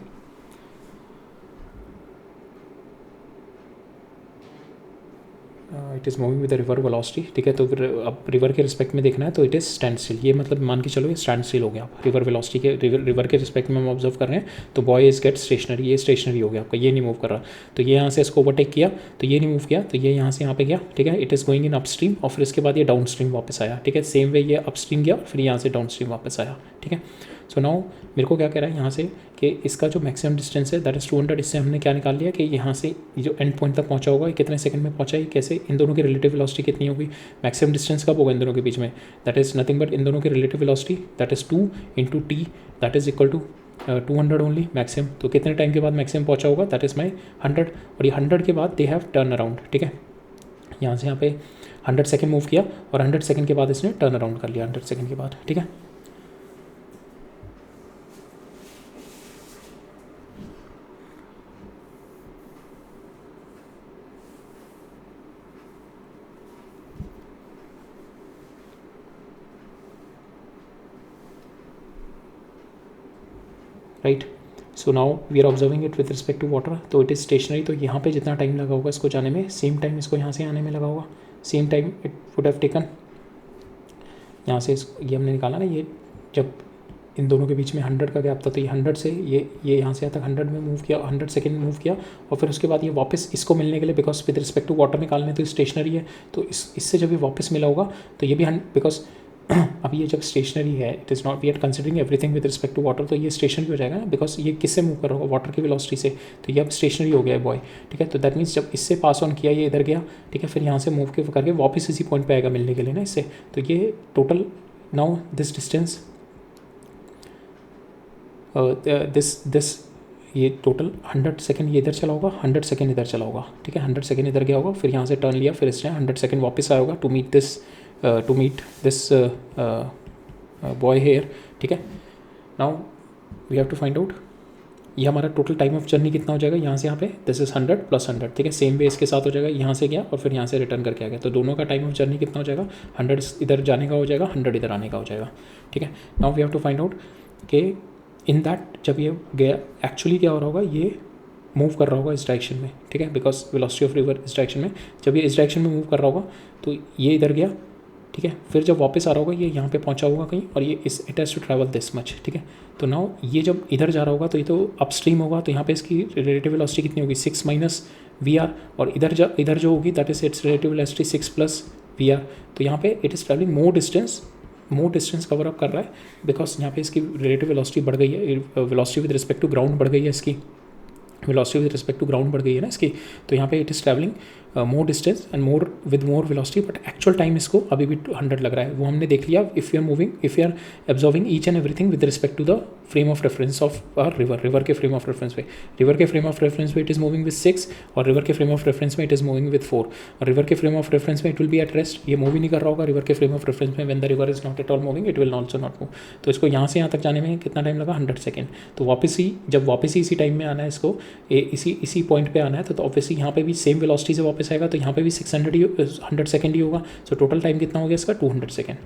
It is moving with the river velocity. ठीक है, तो फिर अब रिवर के रिस्पेक्ट में देखना है तो इट इज़ स्टैंड स्टिल, ये मतलब मान के चलो ये स्टैंड स्टिल हो गया। आप रिवर वेलोसिटी के रिवर के रिस्पेक्ट में हम ऑब्जर्व कर रहे हैं तो बॉय इज गेट स्टेशनरी, ये स्टेशनरी हो गया आपका, ये नहीं मूव कर रहा। तो ये यहाँ से इसको ओवरटेक किया तो ये नहीं मूव किया, तो ये यहाँ से यहाँ पे गया। ठीक है, it is going in upstream और फिर इसके बाद ये डाउन स्ट्रीम वापस आया। ठीक है, सेम वे ये अपस्ट्रीम गया और फिर यहाँ से डाउन स्ट्रीम वापस आया। ठीक है, सो नाउ मेरे को क्या कह रहा है यहाँ से कि इसका जो मैक्सिमम डिस्टेंस है दैट इज़ 200। इससे हमने क्या निकाल लिया कि यहाँ से जो एंड पॉइंट तक पहुँचा होगा कितने सेकंड में पहुँचा है, कैसे इन दोनों की रिलेटिव वेलोसिटी कितनी होगी, मैक्सिमम डिस्टेंस कब होगा इन दोनों के बीच में, दैट इज़ नथिंग बट इन दोनों की relative velocity that is 2 × t that is equal to 200 only maximum. तो कितने टाइम के बाद मैक्सिमम पहुँचा होगा, दैट इज़ माई 100, और ये 100 के बाद दे हैव टर्न अराउंड। ठीक है, यहाँ से यहाँ पे 100 सेकेंड मूव किया और 100 सेकेंड के बाद इसने टर्न अराउंड कर लिया 100 सेकेंड के बाद। ठीक है, right. So now we are observing it with respect to water, तो इट इज़ स्टेशनरी। तो यहाँ पे जितना टाइम लगा होगा इसको जाने में, सेम टाइम इसको यहाँ से आने में लगा होगा, same time it would have taken यहाँ से ये हमने निकाला ना, ये जब इन दोनों के बीच में 100 का गैप था तो ये 100 से ये यहाँ से यहाँ तक 100 में मूव किया, 100 सेकेंड मूव किया, और फिर उसके बाद ये वापस इसको मिलने के लिए, because with respect to water निकालने तो स्टेशनरी है, तो इससे जब ये वापस मिला होगा तो ये भी बिकॉज अभी ये जब स्टेशनरी है, it is not we are considering everything with respect to water, तो ये स्टेशनरी हो जाएगा ना, बिकॉज ये किससे मूव कर रहा होगा, वाटर की वेलोसिटी से, तो ये अब स्टेशनरी हो गया है बॉय। ठीक है, तो दैट मीन्स जब इससे पास ऑन किया ये इधर गया, ठीक है, फिर यहाँ से मूव करके वापस इसी पॉइंट पे आएगा मिलने के लिए ना इससे, तो ये total now this distance this ये टोटल 100 सेकेंड ये इधर चला होगा, 100 सेकेंड इधर चला होगा। ठीक है, 100 सेकेंड इधर गया होगा, फिर यहाँ से टर्न लिया, फिर इसने 100 सेकेंड वापस आया होगा to meet this buoy here. ठीक है, now we have to find out ये हमारा टोटल टाइम ऑफ जर्नी कितना हो जाएगा, यहाँ से यहाँ पे दिस इज 100 + 100। ठीक है, सेम वे इसके साथ हो जाएगा, यहाँ से गया और फिर यहाँ से रिटर्न करके आ गया, तो दोनों का टाइम ऑफ जर्नी कितना हो जाएगा, 100 इधर जाने का हो जाएगा, 100 इधर आने का हो जाएगा। ठीक है, now we have to find out कि इन दैट जब ये गया एक्चुअली क्या हो रहा होगा, ये मूव कर रहा होगा इस डायरेक्शन में। ठीक है, बिकॉज वेलोसिटी ऑफ रिवर इस डायरेक्शन में, जब ये इस डायरेक्शन में मूव कर रहा होगा तो ये इधर गया। ठीक है, फिर जब वापस आ रहा होगा ये यहाँ पे पहुँचा होगा कहीं, और ये इस it has to travel this much. ठीक है, तो नाउ ये जब इधर जा रहा होगा तो ये तो अपस्ट्रीम होगा, तो यहाँ पे इसकी रिलेटिव वेलोसिटी कितनी होगी, 6 - VR, और इधर जो होगी that is it's relative velocity 6 + VR। तो यहाँ पे it is travelling more distance cover up कर रहा है, बिकॉज यहाँ पे इसकी रिलेटिव वेलोसिटी बढ़ गई है, velocity with respect to ground बढ़ गई है, इसकी velocity with respect to ground बढ़ गई है ना इसकी, तो यहाँ पे it is travelling more distance and more velocity, but actual time इसको अभी भी 100 लग रहा है, वो हमने देख लिया। If you are observing each and everything with respect to the frame of reference of river के फ्रेम ऑफ रेफरेंस पे इट इज़ मूविंग विद 6, और रिवर के फ्रेम ऑफ रेफरेंस में इट इज़ मूविंग विद 4, और river के frame of reference में it will be at rest, ये move ही नहीं कर रहा होगा रिवर के फ्रेम ऑफ रेफरेंस में, when the river is not at all moving it will also not move. तो इसको यहाँ से यहाँ तक जाने में कितना टाइम लगा, 100 सेकेंड। तो जब वापस ही इसी टाइम में आना है इसको, इसी पॉइंट पे आना है, तो ऑब्वियसली यहाँ पे भी सेम वेलोसिटी से वापस आएगा, तो यहाँ पे भी 100 सेकेंड ही होगा। सो टोटल टाइम कितना हो गया इसका, 200 सेकेंड।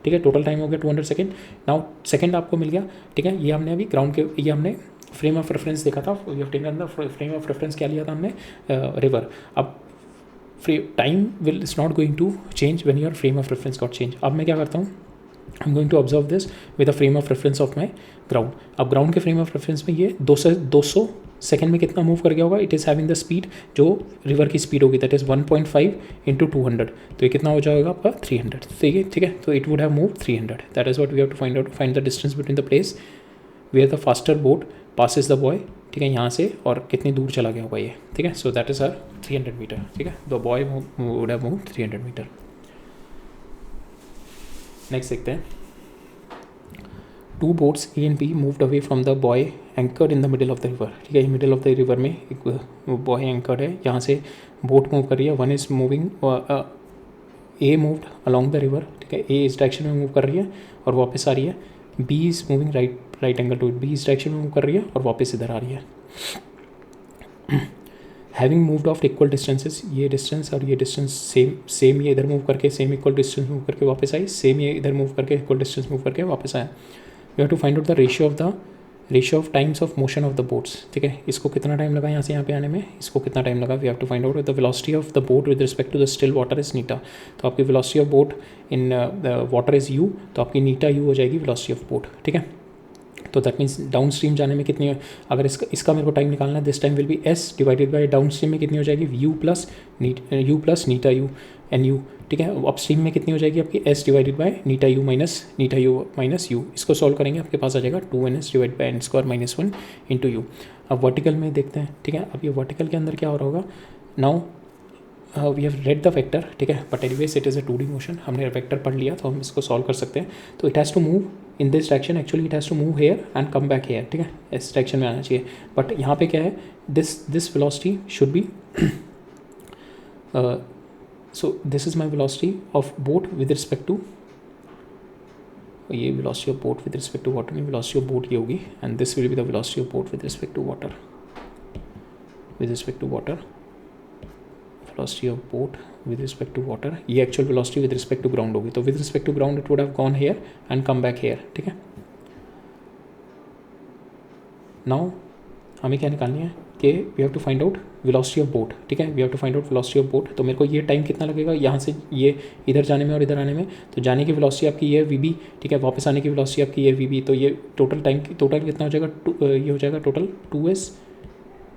ठीक है, टोटल टाइम हो गया 200 सेकेंड। नाउ सेकेंड आपको मिल गया। ठीक है, ये हमने अभी ग्राउंड के, ये हमने फ्रेम ऑफ रेफरेंस देखा था, we have taken the frame of reference क्या लिया था हमने, रिवर। अब time is not going to change when your frame of reference got change. अब मैं क्या करता हूँ, I am going to observe this with the frame of reference of my ground. अब ग्राउंड के फ्रेम ऑफ रेफरेंस में ये 200 second में कितना मूव कर गया होगा, it is having the speed जो रिवर की स्पीड होगी, दैट इज़ 1.5 × 200, तो ये कितना हो जाएगा आपका 300। ठीक है, तो it would have move 300। That is what we have to find the distance between the place where the faster boat passes the boy. ठीक है, यहाँ से और कितनी दूर चला गया होगा ये। ठीक है, so that is are 300 metre. ठीक है, the boy would have move 300 metre. Next देखते हैं, 2 boats A and B moved away from the boy anchored in the middle of the river। ठीक है, मिडिल ऑफ द रिवर में एक boy anchored है, यहाँ से बोट मूव कर रही है। One is moving, A moved along the river. ठीक है, ए इस डायरेक्शन में मूव कर रही है और वापस आ रही है। B is moving right angle to it, B इस डायरेक्शन में मूव कर रही है और वापस इधर आ रही है। Having moved of equal distances, ये डिस्टेंस और ये डिस्टेंस सेम ये इधर मूव करके सेम इक्वल डिस्टेंस मूव करके वापस आई, सेम ये इधर मूव करके इक्वल डिस्टेंस मूव करके वापस आया। We have to find out the ratio of times of motion of the boats. ठीक है, इसको कितना टाइम लगा यहाँ से यहाँ पे आने में, इसको कितना टाइम लगा, we have to find out the velocity of the boat with respect to the still water is नीटा। तो आपकी velocity of boat in water is u, तो आपकी नीटा यू हो जाएगी वेलोसिटी ऑफ बोट। ठीक है, तो दैट मीन्स डाउन स्ट्रीम जाने में कितनी, अगर इसका मेरे को टाइम निकालना है, this time will be S divided by down stream में कितनी हो जाएगी, U प्लस नीटा यू एन यू। ठीक है। अप स्ट्रीम में कितनी हो जाएगी आपकी एस डिवाइडेड बाय नीटा यू माइनस यू। इसको सॉल्व करेंगे आपके पास आ जाएगा 2ns divide by N square minus 1 into U. अब वर्टिकल में देखते हैं, ठीक है। अब ये वर्टिकल के अंदर क्या हो रहा होगा, now we have read the vector, ठीक है, but anyways it is a 2D motion, हमने वेक्टर पढ़ लिया तो हम इसको सॉल्व कर सकते हैं। तो it has to move in this direction, actually it has to move here and come back here, ठीक है, इस डायरेक्शन में आना चाहिए। बट यहाँ पे क्या है, this velocity should be so this is my velocity of boat with respect to, ये velocity of boat with respect to water नहीं, velocity of boat ये होगी, and this will be the velocity of boat with respect to water, velocity of boat with respect to water, ये actual velocity with respect to ground होगी। तो with respect to ground it would have gone here and come back here, ठीक है। now हमें क्या निकालनी है कि we have to find out velocity of boat, ठीक है, we have to find out velocity of boat. तो मेरे को ये टाइम कितना लगेगा यहाँ से ये इधर जाने में और इधर आने में, तो जाने की वेलोसिटी आपकी ये है वी, ठीक है, वापस आने की वेलोसिटी आपकी ये वी। तो ये टोटल टाइम टोटल कितना हो जाएगा, ये हो जाएगा टोटल 2s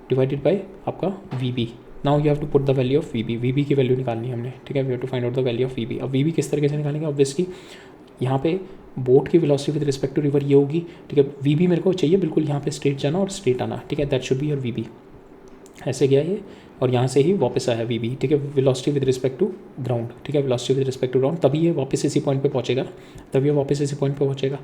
डिवाइडेड बाय आपका V. Now you have to put the value of V की वैल्यू निकालनी है हमने, ठीक है, we have to find out the value of V. अब वी किस तरीके से निकालेंगे, ऑब्वियसली यहाँ पे बोट की velocity with respect to river ये होगी, ठीक है। वी मेरे को चाहिए बिल्कुल यहाँ पे स्ट्रेट जाना और स्ट्रेट आना, ठीक है, that should be your V. ऐसे गया ये और यहाँ से ही वापस आया वी, ठीक है, velocity with respect to ground, ठीक है, velocity with respect to ground, तभी ये वापस इसी पॉइंट पे पहुँचेगा, तभी ये वापस इसी पॉइंट पे पहुँचेगा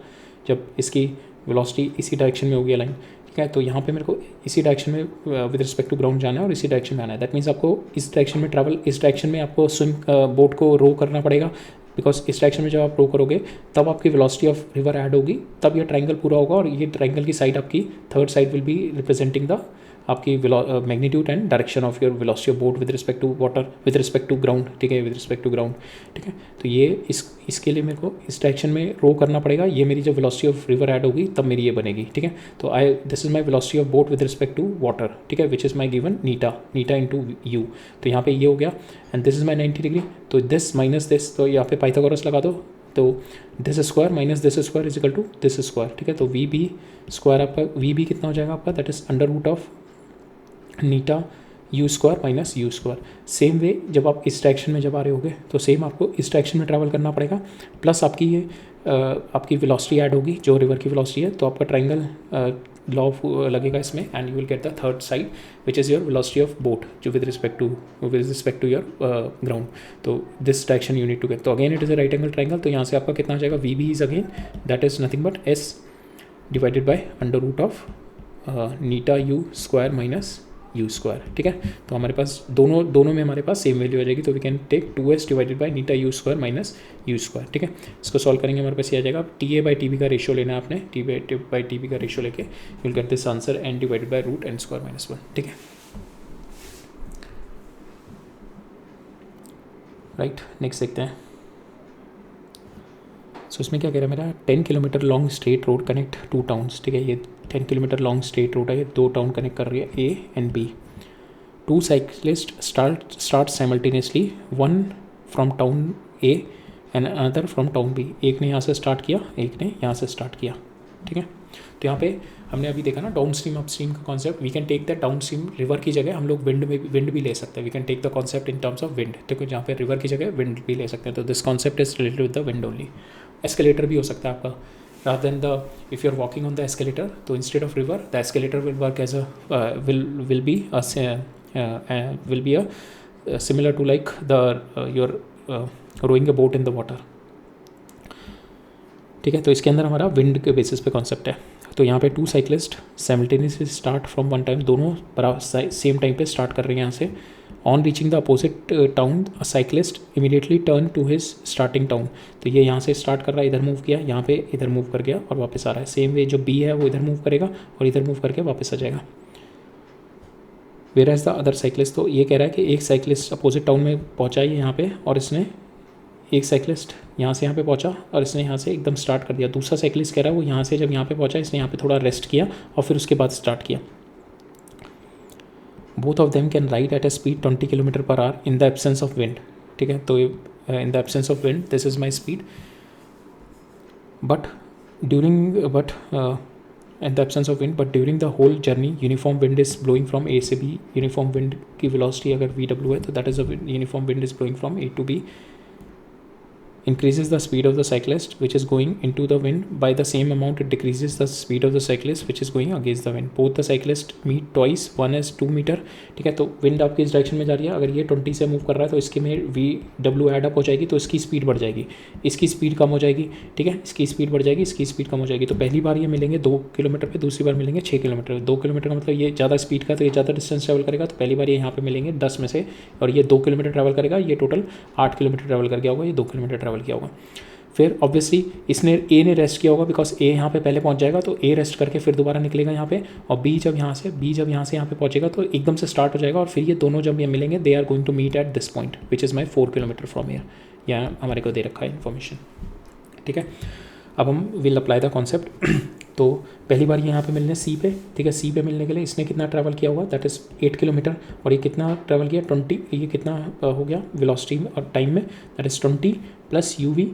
जब इसकी वेलोसिटी इसी डायरेक्शन में होगी अलाइन, ठीक है। तो यहाँ पे मेरे को इसी डायरेक्शन में विद रिस्पेक्ट टू ग्राउंड जाना है और इसी डायरेक्शन में आना है। दैट मीन्स आपको इस डायरेक्शन में ट्रैवल, इस डायरेक्शन में आपको स्विम बोट को रो करना पड़ेगा, बिकॉज इस डायरेक्शन में जब आप रो करोगे तब आपकी वेलोसिटी ऑफ रिवर ऐड होगी, तब ये ट्राइंगल पूरा होगा और ये ट्राइंगल की साइड आपकी third side will be representing the आपकी magnitude and direction of your velocity of boat with respect to water with respect to ground, ठीक है, विद रिस्पेक्ट टू ग्राउंड, ठीक है। तो ये इसके लिए मेरे को इस डायरेक्शन में रो करना पड़ेगा, ये मेरी जब वेलोसिटी ऑफ रिवर ऐड होगी तब मेरी ये बनेगी, ठीक है। तो this is my velocity of boat with respect to water, ठीक है, विच इज़ माई गिवन नीटा इंटू यू। तो यहाँ पे ये हो गया and this is my 90 degree, तो दिस माइनस दिस, तो यहाँ पे पाइथागोरस लगा दो, तो this square minus this square is equal to this square, ठीक है। तो वी बी स्क्वायर आपका वी कितना हो जाएगा आपका, that is under root of नीटा U square minus U square. Same way जब आप इस डायरेक्शन में जब आ रहे होगे तो सेम आपको इस डायरेक्शन में ट्रैवल करना पड़ेगा, प्लस आपकी ये आपकी वेलोसिटी ऐड होगी जो रिवर की वेलोसिटी है, तो आपका ट्राइंगल लॉ लगेगा इसमें and you will get the third side which is your velocity of boat जो with respect to your ground. तो this direction you need to get. तो again it is a right angle triangle, तो यहाँ से आपका कितना आ जाएगा, V B is again that is nothing but S divided by under root of नीटा U square minus U square, ठीक है। तो हमारे पास दोनों में हमारे पास सेम वैल्यू आ जाएगी, तो we can take 2s divided by नीटा U square minus U square, ठीक है। इसको सॉल्व करेंगे हमारे पास ये आ जाएगा, T A by T B का रेशियो लेना है आपने, टी बाई टी बी का रेशियो लेके you will get this answer N divided by root N square minus 1, ठीक है, राइट। नेक्स्ट देखते हैं। सो इसमें क्या कह रहा है मेरा, 10 kilometre long straight road connect two towns, ठीक है, ये 10 किलोमीटर लॉन्ग स्ट्रेट रोड है, ये दो टाउन कनेक्ट कर रही है A and B. Two cyclist start simultaneously, one from town A and another from town B. एक ने यहाँ से स्टार्ट किया, एक ने यहाँ से स्टार्ट किया, ठीक है। तो यहाँ पे हमने अभी देखा ना डाउन स्ट्रीम अप स्ट्रीम का concept, we can take the down stream river की जगह हम लोग विंड भी ले सकते हैं, we can take the concept in terms of wind, ठीक है, जहाँ पे रिवर की जगह विंड भी ले सकते हैं। तो this concept is related with the wind only. Escalator भी हो सकता है आपका, rather than the if you are walking on the escalator, so instead of river the escalator will work as a will be a similar to like the your rowing a boat in the water, ठीक है। तो इसके अंदर हमारा wind के basis पे concept है। तो यहाँ पे two cyclist simultaneously start from one time, दोनों बराबर सेम टाइम पे स्टार्ट कर रहे हैं यहाँ से। On reaching the opposite town a cyclist immediately turn to his starting town. तो ये यहाँ से स्टार्ट कर रहा है, इधर मूव किया, यहाँ पे इधर मूव कर गया और वापस आ रहा है। सेम वे जो बी है वो इधर मूव करेगा और इधर मूव करके वापस आ जाएगा। Where as the other cyclist, तो ये कह रहा है कि एक साइकिलिस्ट अपोजिट टाउन में पहुँचा है यहाँ पे और इसने एक साइकिलिस्ट यहाँ से यहाँ पे पहुँचा और इसने यहाँ से एकदम स्टार्ट कर दिया। दूसरा साइकिलिस्ट कह रहा है वो यहाँ से जब यहाँ पे पहुँचा इसने यहाँ पे थोड़ा रेस्ट किया और फिर उसके बाद स्टार्ट किया। Both of them can ride at a speed 20 kilometre per our in the absence of wind, ठीक है। तो in the absence of wind this is my speed, but in the absence of wind, but during the whole journey uniform wind is blowing from A से B। Uniform wind की velocity अगर VW है तो that is a uniform wind is blowing from A to B increases the speed of the cyclist which is going into the wind by the same amount it decreases the speed of the cyclist which is going against the wind. Both the cyclists meet twice, one is 2 metre, ठीक है. तो wind आपकी इस direction में जा रही है, अगर ये 20 से मूव कर रहा है तो इसके में VW एड अप हो जाएगी, तो इसकी स्पीड बढ़ जाएगी, इसकी स्पीड कम हो जाएगी, ठीक है, इसकी स्पीड बढ़ जाएगी, इसकी स्पीड कम हो जाएगी. तो पहली बार ये मिलेंगे 2 किलोमीटर पे, दूसरी बार मिलेंगे 6 किलोमीटर. 2 किलोमीटर का मतलब ये ज़्यादा स्पीड का, तो ये ज़्यादा डिस्टेंस ट्रैवल करेगा, तो पहली बार ये यहाँ पे मिलेंगे 10 में से, और ये 2 किलोमीटर ट्रैवल करेगा, ये टोटल 8 किलोमीटर ट्रैवल कर गया होगा, ये 2 किलोमीटर ट्रैवल किया होगा. फिर ऑब्वियसली इसने ए ने रेस्ट किया होगा, बिकॉज ए यहाँ पे पहले पहुँच जाएगा, तो ए रेस्ट करके फिर दोबारा निकलेगा यहाँ पे, और बी जब यहाँ से यहाँ पे पहुँचेगा तो एकदम से स्टार्ट हो जाएगा, और फिर ये दोनों जब ये मिलेंगे they are going to meet at this point which is my 4 kilometre from air. यहाँ हमारे को दे रखा है इन्फॉर्मेशन, ठीक है. अब हम विल अप्लाई द कॉन्सेप्ट. तो पहली बार ये यहाँ पे मिलने सी पे, ठीक है. सी पे मिलने के लिए इसने कितना ट्रैवल किया होगा, दैट इज़ 8 किलोमीटर, और ये कितना ट्रैवल किया 20, ये कितना हो गया वेलोसिटी और टाइम में, that is 20 plus UV,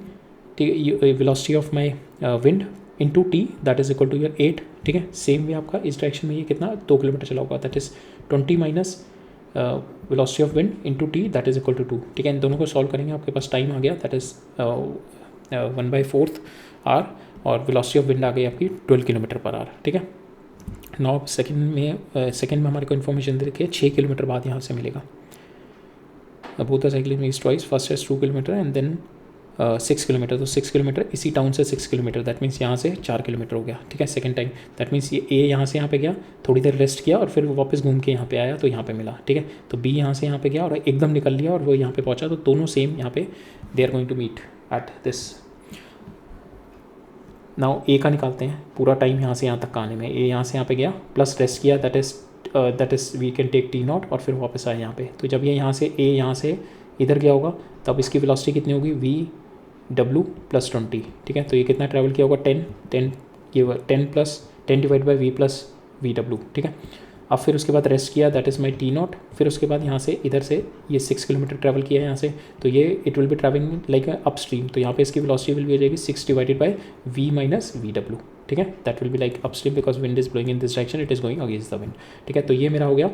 velocity of my wind into T, that is equal to your 8, ठीक है. सेम वे आपका इस डायरेक्शन में ये कितना 2 किलोमीटर चला होगा, that is 20 minus velocity of wind into T, that is equal to 2, ठीक है. इन दोनों को सॉल्व करेंगे, आपके पास टाइम आ गया, दैट इज़ 1/4 आवर, और वेलोसिटी ऑफ विंड आ गई आपकी 12 किलोमीटर पर आवर, ठीक है. नाउ सेकंड में हमारे को इन्फॉर्मेशन दे रखी है 6 किलोमीटर बाद यहाँ से मिलेगा. Both the cycling means twice, first is 2 kilometre and then 6 kilometre. तो 6 किलोमीटर इसी टाउन से 6 किलोमीटर, दैट मीन्स यहाँ से 4 किलोमीटर हो गया, ठीक है. सेकंड टाइम दैट मीन्स ये ए यहाँ से यहाँ पे गया, थोड़ी देर रेस्ट किया, और फिर वो वापस घूम के यहाँ पे आया, तो यहाँ पे मिला, ठीक है. तो बी यहाँ से यहाँ पे गया और एकदम निकल लिया, और वो यहाँ पे पहुँचा, तो दोनों सेम यहाँ पे they are going to meet at this. Now A का निकालते हैं पूरा टाइम यहाँ से यहाँ तक का आने में. ए यहाँ से यहाँ पे गया प्लस रेस्ट किया, that is we can take T0, और फिर वापस आया यहाँ पे. तो जब ये यहाँ से ए यहाँ से इधर गया होगा, तब इसकी वेलोसिटी कितनी होगी, VW प्लस 20, ठीक है. तो ये कितना ट्रैवल किया होगा 10, ये 10 divide by V plus VW, ठीक है. अब फिर उसके बाद रेस्ट किया, दैट इज़ माई T0. फिर उसके बाद यहाँ से इधर से ये 6 किलोमीटर ट्रैवल किया है यहाँ से, तो ये it will be travelling like up stream. तो यहाँ पे इसकी वेलोसिटी विल भी हो जाएगी 6 divided by V minus VW, ठीक है. That will be like up stream because wind is blowing in this direction, it is going against the wind, ठीक है. तो ये मेरा हो गया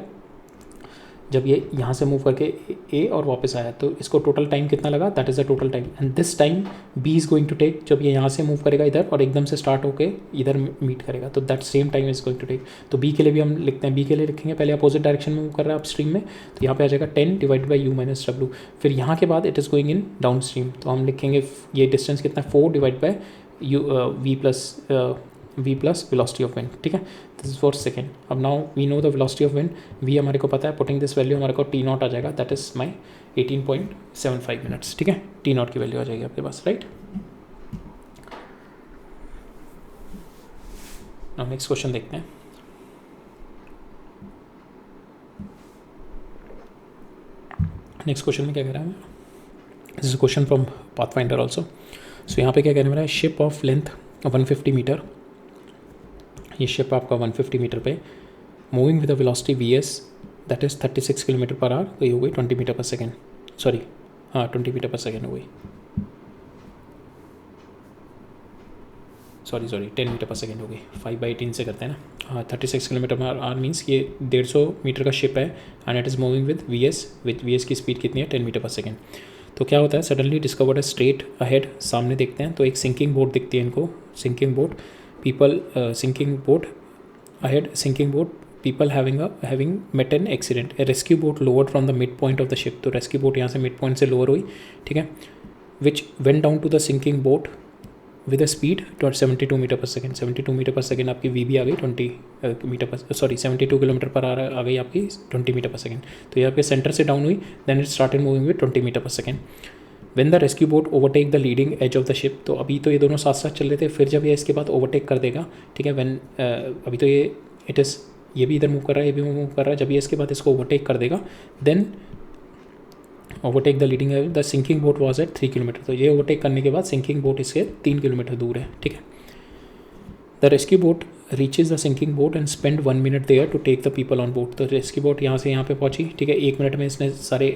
जब ये यहाँ से मूव करके ए और वापस आया, तो इसको टोटल टाइम कितना लगा, that is the total time. And this time B is going to take, जब ये यहाँ से मूव करेगा इधर और एकदम से स्टार्ट होके इधर मीट करेगा, तो that same time is going to take. तो बी के लिए भी हम लिखते हैं, बी के लिए लिखेंगे पहले अपोजिट डायरेक्शन में मूव कर रहा है अप स्ट्रीम में, तो यहाँ पे आ जाएगा 10 divide by U minus W. फिर यहाँ के बाद it is going in downstream, तो हम लिखेंगे ये डिस्टेंस कितना है 4 divide by V plus velocity of wind, ठीक है. This is for second. अब now we know the velocity of wind, V हमारे को पता है, पुटिंग दिस वैल्यू हमारे को T0 आ जाएगा, दैट इज माई 18.75 मिनट्स, ठीक है. T0 की वैल्यू आ जाएगी आपके पास, राइट. नाउ नेक्स्ट क्वेश्चन देखते हैं. नेक्स्ट क्वेश्चन में क्या कह रहा है, this is question from Pathfinder also. So यहाँ पे क्या कहने वाला है, शिप ऑफ लेंथ 150 मीटर, ये शिप आपका 150 मीटर पे moving with the velocity VS that is 36 kilometer per hour, तो ये हो गई 20 मीटर पर सेकेंड, सॉरी हाँ 20 मीटर पर सेकेंड हो गई, सॉरी 10 मीटर पर सेकेंड हो गई, 5/18 से करते हैं ना. हाँ 36 किलोमीटर पर आवर मीन्स ये 150 मीटर का शिप है, and it is moving with VS की स्पीड कितनी है 10 मीटर पर सेकेंड. तो क्या होता है, सडनली डिस्कवर्ड है स्ट्रेट अहेड, सामने देखते हैं तो एक सिंकिंग बोट दिखती है इनको, sinking boat people, sinking boat ahead, sinking boat people having met an accident. A rescue boat lowered from the mid point of the ship, तो रेस्क्यू बोट यहाँ से मिड पॉइंट से लोअर हुई, ठीक है. Which went down to the sinking boat with a speed 72 metre per second. 72 metre per second आपकी VB आ गई 20 मीटर पर, सॉरी 72 किलोमीटर पर आ गई आपकी 20 मीटर पर सेकेंड. तो ये आपके सेंटर से डाउन हुई, then it started moving with 20 metre per second. When the rescue boat overtake the leading edge of the ship, तो अभी तो ये दोनों साथ साथ चल रहे थे, फिर जब ये इसके बाद ओवरटेक कर देगा, ठीक है. व्हेन अभी तो ये भी इधर मूव कर रहा है, ये भी मूव कर रहा है, जब ये इसके बाद इसको ओवरटेक कर देगा, then overtake the leading edge, the sinking boat was at 3 kilometre. तो ये ओवरटेक करने के बाद सिंकिंग बोट इससे 3 किलोमीटर दूर है, ठीक है. The rescue boat reaches the sinking boat and spend 1 minute there to take the people on boat. तो रेस्क्यू बोट यहाँ से यहाँ पे पहुँची, ठीक है. 1 मिनट में इसने सारे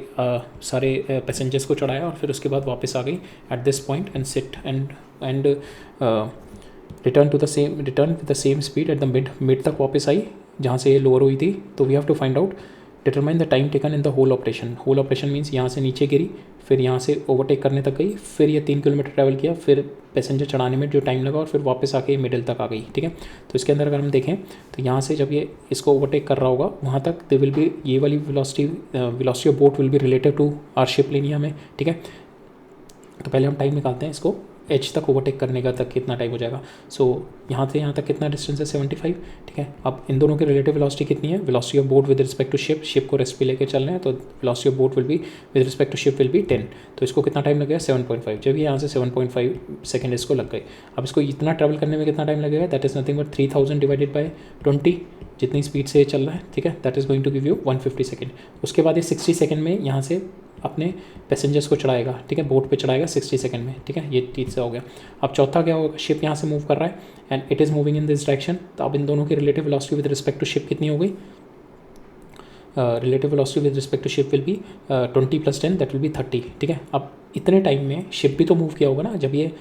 पैसेंजर्स को चढ़ाया, और फिर उसके बाद वापस आ गई eight this point and sit and return with the same speed at the mid तक वापस आई जहाँ से ये लोअर हुई थी. तो we have to find out determine the time taken in the whole operation. Whole operation means यहाँ से नीचे गिरी, फिर यहाँ से ओवरटेक करने तक गई, फिर ये 3 किलोमीटर ट्रैवल किया, फिर पैसेंजर चढ़ाने में जो टाइम लगा, और फिर वापस आके मिडिल तक आ गई. ठीक है, तो इसके अंदर अगर हम देखें तो यहाँ से जब ये इसको ओवरटेक कर रहा होगा वहाँ तक दे विल बी, ये वाली velocity of boat will be related to our ship लिनिया में. ठीक है, तो पहले हम टाइम निकालते हैं इसको एच तक ओवरटेक करने का, तक कितना टाइम हो जाएगा. सो यहाँ से यहाँ तक कितना डिस्टेंस है 75. ठीक है, अब इन दोनों की रिलेटिव वेलोसिटी कितनी है, velocity of boat with respect to ship, ship को रेस्ट पे लेके चल रहे हैं, तो velocity of boat will be with respect to ship will be 10. तो इसको कितना टाइम लगेगा 7.5. जब ये यहाँ से 7.5 सेकेंड इसको लग गए. अब इसको इतना ट्रैवल करने में कितना टाइम लगेगा, that is nothing but 3000 divided by 20, जितनी स्पीड से चल रहा है. ठीक है, that is going to give you 150 second. उसके बाद ये 60 सेकेंड में यहाँ से अपने पैसेंजर्स को चढ़ाएगा. ठीक है, बोट पे चढ़ाएगा 60 सेकंड में. ठीक है, ये तीसरा हो गया. अब चौथा क्या होगा, शिप यहाँ से मूव कर रहा है and it is moving in this direction. तो अब इन दोनों की relative velocity with respect to ship कितनी हो गई, relative velocity with respect to ship will be 20 + 10 that will be 30. ठीक है, अब इतने टाइम में शिप भी तो मूव किया होगा ना, जब ये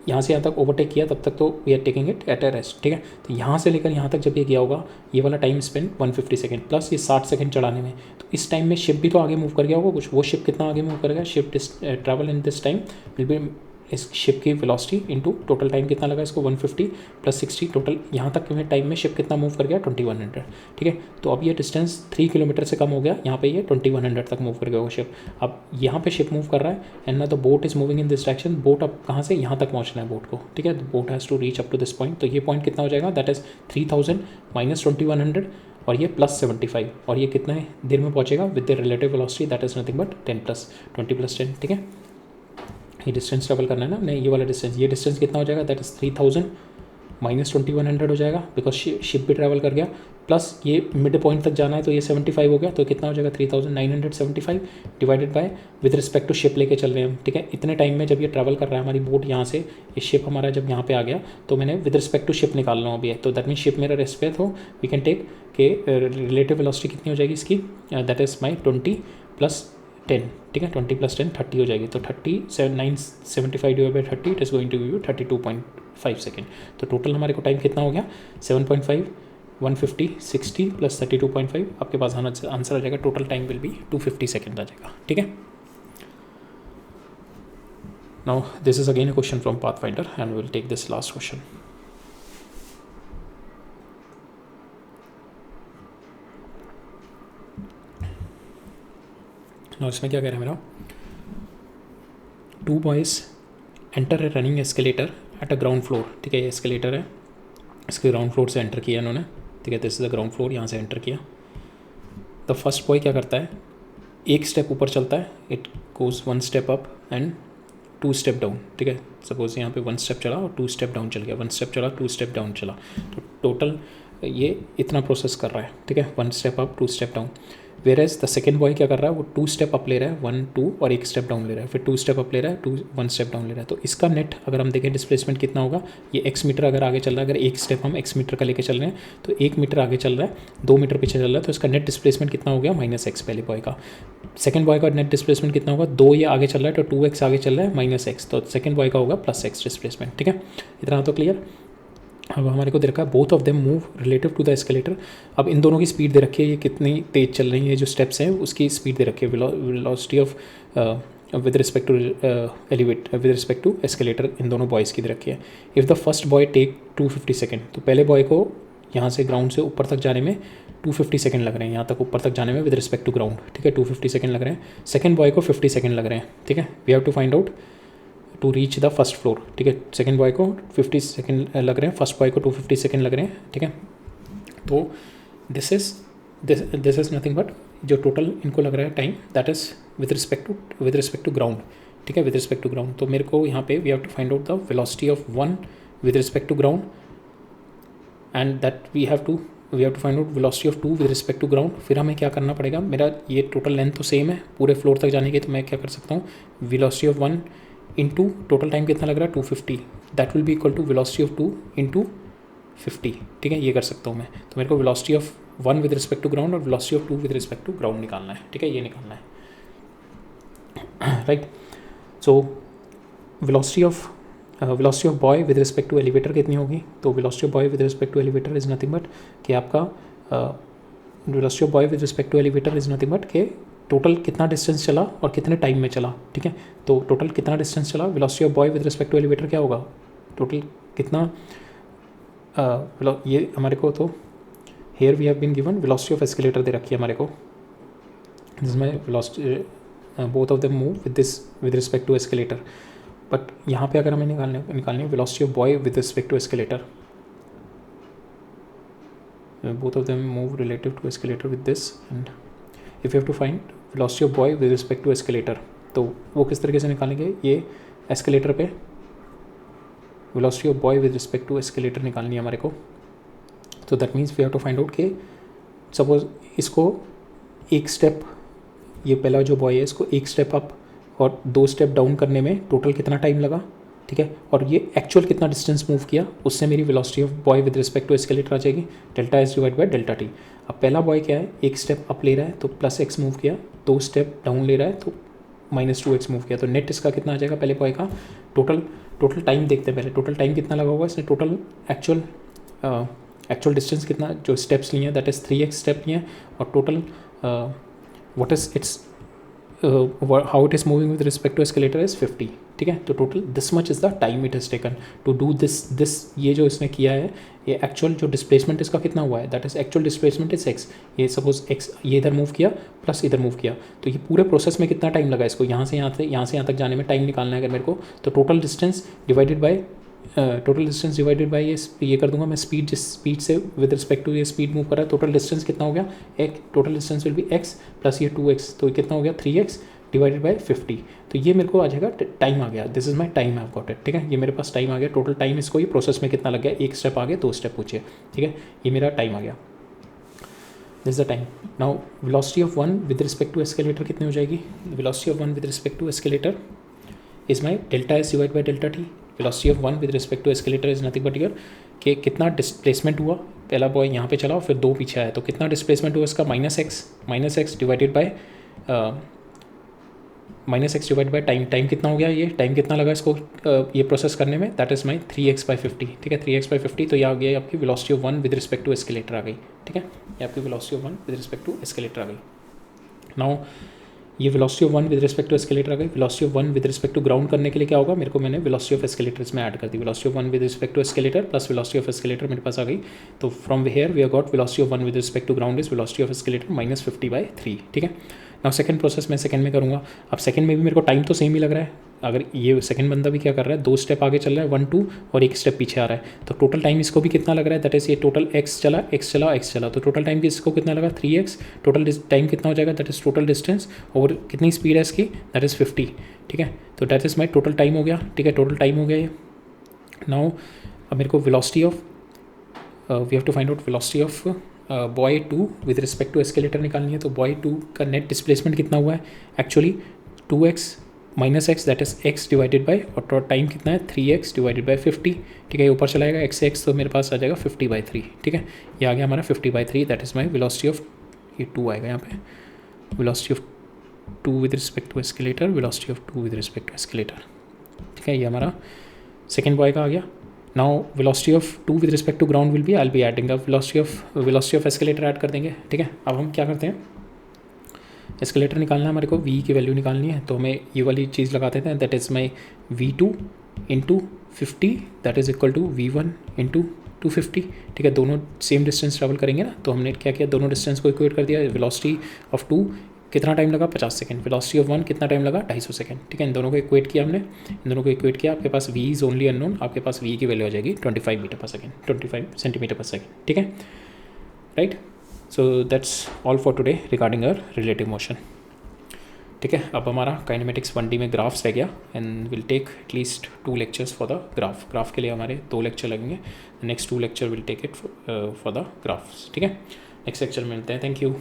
यहाँ से यहाँ तक ओवरटेक किया तब तक तो we are taking it at a rest. ठीक है, तो यहाँ से लेकर यहाँ तक जब ये गया होगा, ये वाला टाइम स्पेंड 150 सेकेंड प्लस ये 60 सेकेंड चढ़ाने में. तो इस टाइम में शिप भी तो आगे मूव कर गया होगा कुछ. वो शिप कितना आगे मूव करेगा, ship travel in this time will B, इस शिप की वेलोसिटी इनटू टोटल टाइम कितना लगा इसको 150 + 60, टोटल यहाँ तक के टाइम में शिप कितना मूव कर गया 2100. ठीक है, तो अब ये डिस्टेंस 3 किलोमीटर से कम हो गया, यहाँ पे ये 2100 तक मूव कर गया वो शिप. अब यहाँ पे शिप मूव कर रहा है एंड ना the boat is moving in this direction. Boat अब कहाँ से यहाँ तक पहुँचना है बोट को. ठीक है, boat has to reach up to this point. तो ये पॉइंट कितना हो जाएगा, दैट इज़ 3000 - 2100 और ये +75, और ये कितना देर में पहुँचेगा with the relative velocity that is nothing but 10 + 20 + 10. ठीक है, ये डिस्टेंस ट्रेवल करना है ना, नहीं ये वाला डिस्टेंस, ये डिस्टेंस कितना हो जाएगा, दैट इज़ 3000 - 2100 हो जाएगा, बिकॉज शिप भी ट्रैवल कर गया, प्लस ये मिड पॉइंट तक जाना है तो ये 75 हो गया. तो कितना हो जाएगा 3975 divided by with respect to ship लेके चल रहे हैं हम. ठीक है, इतने टाइम में जब ये ट्रैवल कर रहा है हमारी बोट यहाँ से, ये शिप हमारा जब यहाँ पे आ गया तो मैंने विद रिस्पेक्ट टू शिप निकाल रहा हूँ अभी. तो दैट मीन शिप मेरा रेस्ट पे, तो वी कैन टेक के रिलेटिव वेलोसिटी कितनी हो जाएगी इसकी, दैट इज़ माई 20 + 10. ठीक है, 20 + 10 30 हो जाएगी. तो 975 divide by 30 it is going to give you 32.5 second. तो टोटल हमारे को टाइम कितना हो गया 7.5, 150, 60 + 32.5. आपके पास आंसर आ जाएगा, total time will be 250 second आ जाएगा. ठीक है, now this is again a question from Pathfinder and will take this last question. Now इसमें क्या कह रहा है मेरा, 2 boys enter a running escalator at a ground floor. ठीक है, ये एस्केलेटर है, इसके ग्राउंड फ्लोर से एंटर किया इन्होंने. ठीक है, this is the ground floor, यहाँ से एंटर किया. द फर्स्ट बॉय क्या करता है, एक स्टेप ऊपर चलता है, it goes 1 step up and 2 step down. ठीक है, सपोज यहाँ पे 1 स्टेप चला और 2 स्टेप डाउन चल गया, 1 स्टेप चला 2 स्टेप डाउन चला. तो टोटल ये इतना प्रोसेस कर रहा है. ठीक है, 1 step up 2 step down. Where as the second boy क्या कर रहा है, वो 2 स्टेप अप ले रहा है 1 2 और 1 स्टेप डाउन ले रहा है, फिर 2 स्टेप अप ले रहा है 2 1 स्टेप डाउन ले रहा है. तो इसका नेट अगर हम देखें डिस्प्लेसमेंट कितना होगा, ये x मीटर अगर आगे चल रहा है, अगर 1 स्टेप हम x मीटर का लेके चल रहे हैं तो 1 मीटर आगे चल रहा है, 2 मीटर पीछे चल रहा है, तो इसका नेट डिस्प्लेसमेंट कितना हो गया -x. पहले बॉय का, सेकंड बॉय का नेट डिस्प्लेसमेंट कितना होगा, 2 ये आगे चल रहा है तो 2x आगे चल रहा है -x, तो सेकंड बॉय का होगा +x डिस्प्लेसमेंट. ठीक है, इतना तो क्लियर. अब हमारे को दे रखा है both of them move relative to the escalator. अब इन दोनों की स्पीड दे रखी है, ये कितनी तेज़ चल रही है, जो स्टेप्स हैं उसकी स्पीड दे रखी है, velocity of with respect to with respect to escalator इन दोनों बॉयज़ की दे रखी है. If the first boy take 250 second, तो पहले बॉय को यहाँ से ग्राउंड से ऊपर तक जाने में 250 सेकेंड लग रहे हैं, यहाँ तक ऊपर तक जाने में विद रिस्पेक्ट टू ग्राउंड. ठीक है, 250 सेकेंड लग रहे हैं. सेकेंड बॉय को 50 सेकेंड लग रहे हैं. ठीक है, we have to find out to reach the first floor. ठीक है, सेकंड बॉय को 50 सेकेंड लग रहे हैं, फर्स्ट बॉय को 250 सेकेंड लग रहे हैं. ठीक है, तो दिस इज़ नथिंग बट जो टोटल इनको लग रहा है time, that is with respect to ground. ठीक है, विद रिस्पेक्ट टू ग्राउंड. तो मेरे को यहाँ पे we have to find out the velocity of 1 with respect to ground and that we have to find out velocity of 2 with respect to ground. फिर हमें क्या करना पड़ेगा, मेरा ये टोटल लेंथ तो सेम है पूरे फ्लोर तक जाने की, तो मैं क्या कर सकता हूँ, velocity of 1 into total time कितना लग रहा है 250, that will be equal to velocity of 2 into 50. ठीक है, ये कर सकता हूँ मैं. तो मेरे को velocity of 1 with respect to ground और velocity of 2 with respect to ground निकालना है. ठीक है, ये निकालना है, right. So velocity of boy with respect to elevator कितनी होगी, तो velocity of boy with respect to elevator is nothing but कि आपका velocity of boy with respect to elevator is nothing but के टोटल कितना डिस्टेंस चला और कितने टाइम में चला, ठीक है। तो टोटल कितना डिस्टेंस चला, velocity of boy with respect to elevator क्या होगा, टोटल कितना ये हमारे को, तो here we have been given velocity of escalator दे रखी है हमारे को, जिसमें velocity both of them move with respect to escalator. But यहाँ पे अगर हमें निकालनी है velocity of boy with respect to escalator, both of them move relative to escalator with this, and if you have to find velocity of boy with respect to escalator, तो वो किस तरीके से निकालेंगे, ये एस्केलेटर पे velocity of boy with respect to escalator निकालनी है हमारे को। तो that means we have to find out कि सपोज इसको एक स्टेप, ये पहला जो बॉय है इसको एक स्टेप अप और 2 स्टेप डाउन करने में टोटल कितना टाइम लगा, ठीक है, और ये एक्चुअल कितना डिस्टेंस मूव किया, उससे मेरी velocity of boy with respect to escalator आ जाएगी, delta S divide by delta T. अब पहला बॉय क्या है, एक स्टेप अप ले रहा है तो प्लस एक्स मूव किया, 2 स्टेप डाउन ले रहा है तो -2x मूव किया, तो नेट इसका कितना आ जाएगा पहले बॉय का। टोटल टाइम देखते हैं पहले, टोटल टाइम कितना लगा होगा इसने, टोटल एक्चुअल डिस्टेंस कितना जो स्टेप्स लिए हैं दैट इज़ 3x स्टेप लिए हैं, और total what is its how it is moving with respect to escalator is 50, ठीक है। तो total this much is the time it is taken to do this ये जो इसने किया है, ये एक्चुअल जो डिस्प्लेसमेंट इसका कितना हुआ है, that is actual displacement is x, ये सपोज x ये इधर मूव किया प्लस इधर मूव किया, तो ये पूरे प्रोसेस में कितना टाइम लगा इसको, यहाँ से यहाँ तक जाने में टाइम निकालना है अगर मेरे को, तो टोटल डिस्टेंस डिवाइडेड बाय ये कर दूंगा मैं स्पीड, जिस स्पीड से विद रिस्पेक्ट टू ये स्पीड मूव कर रहा है, टोटल डिस्टेंस कितना हो गया, total distance will be x plus ये 2x, तो कितना हो गया 3x डिवाइडेड बाय 50, तो ये मेरे को आ जाएगा टाइम आ गया, this is my time I got it, ठीक है। ये मेरे पास टाइम आ गया, टोटल टाइम इसको ये प्रोसेस में कितना लग गया, एक स्टेप आगे 2 स्टेप पूछिए, ठीक है, ये मेरा टाइम आ गया, this the time. Now velocity of 1 with respect to escalator कितनी हो जाएगी, velocity of 1 with respect to escalator is my delta S divide by delta T. Velocity of 1 with respect to escalator is nothing but here कि कितना displacement हुआ, पहला boy यहाँ पे चला और फिर 2 पीछे आया, तो कितना डिस्प्लेसमेंट हुआ इसका -x divided by -x divide by time कितना हो गया, ये टाइम कितना लगा इसको ये प्रोसेस करने में, दैट इज़ माई 3x/50, ठीक है, 3x/50, तो ये आ गया आपकी velocity of 1 with respect to escalator आ गई, ठीक है, ये आपकी velocity of 1 with respect to escalator आ गई। नाउ ये velocity of 1 with respect to escalator आ गई, velocity of 1 with respect to ground करने के लिए क्या होगा, मेरे को मैंने वेलोसिटी ऑफ एस्केलेटर इसमें ऐड कर दी, velocity of 1 with respect to escalator plus velocity of escalator मेरे पास आ गई, तो from here we have got velocity of 1 with respect to ground is velocity of escalator -50/3, ठीक है। नाउ सेकंड प्रोसेस मैं सेकंड में करूँगा, अब सेकंड में भी मेरे को टाइम तो सेम ही लग रहा है, अगर ये सेकंड बंदा भी क्या कर रहा है, 2 स्टेप आगे चल रहा है 1 2 और 1 स्टेप पीछे आ रहा है, तो टोटल टाइम इसको भी कितना लग रहा है, दैट इज़ ये टोटल x चला, तो टोटल टाइम इसको कितना लगा 3x, टोटल टाइम कितना हो जाएगा, दैट इज़ टोटल डिस्टेंस और कितनी स्पीड है इसकी, दैट इज़ 50, ठीक है, तो that is my total time हो गया, ठीक है, टोटल टाइम हो गया ये। नाउ अब मेरे को velocity of we have to find out velocity of boy 2 with respect to escalator निकालनी है, तो बॉय 2 का नेट डिस्प्लेसमेंट कितना हुआ है, actually 2x -x that is x divided by, और टाइम कितना है 3x डिवाइडेड बाय 50, ठीक है, ये ऊपर चलाएगा x से x, तो मेरे पास आ जाएगा 50/3, ठीक है, ये आ गया हमारा 50/3, that is my velocity of, ये 2 आएगा यहाँ पे, velocity of 2 with respect to escalator, velocity of 2 with respect to escalator, ठीक है, ये हमारा सेकेंड बॉय का आ गया। Now velocity of 2 with respect to ground will be I be adding up velocity of escalator add कर देंगे, ठीक है। अब हम क्या करते हैं, एस्केलेटर निकालना है हमारे को, v की वैल्यू निकालनी है, तो हमें ये वाली चीज़ लगाते थे, that is my v2 into 50 that is equal to v1 into 250, ठीक है, दोनों सेम डिस्टेंस ट्रैवल करेंगे ना, तो हमने क्या किया, दोनों डिस्टेंस को इक्वेट कर दिया, वेलोसिटी ऑफ 2 कितना टाइम लगा 50 सेकंड, वेलोसिटी ऑफ 1 कितना टाइम लगा 250 सेकंड, ठीक है, इन दोनों को इक्वेट किया हमने, इन दोनों को इक्वेट किया, आपके पास v इज़ ओनली अननोन, आपके पास v की वैल्यू आ जाएगी 25 मीटर पर सेकेंड, 25 सेंटीमीटर पर सेकेंड, ठीक है, right. So that's all for today regarding our relative motion, ठीक है। अब हमारा काइनेमेटिक्स 1D में ग्राफ्स रह गया, and will take at least 2 lectures for the graph के लिए हमारे 2 लेक्चर लगेंगे, next 2 lecture will take it for the graphs, ठीक है, नेक्स्ट लेक्चर में मिलते हैं, थैंक यू।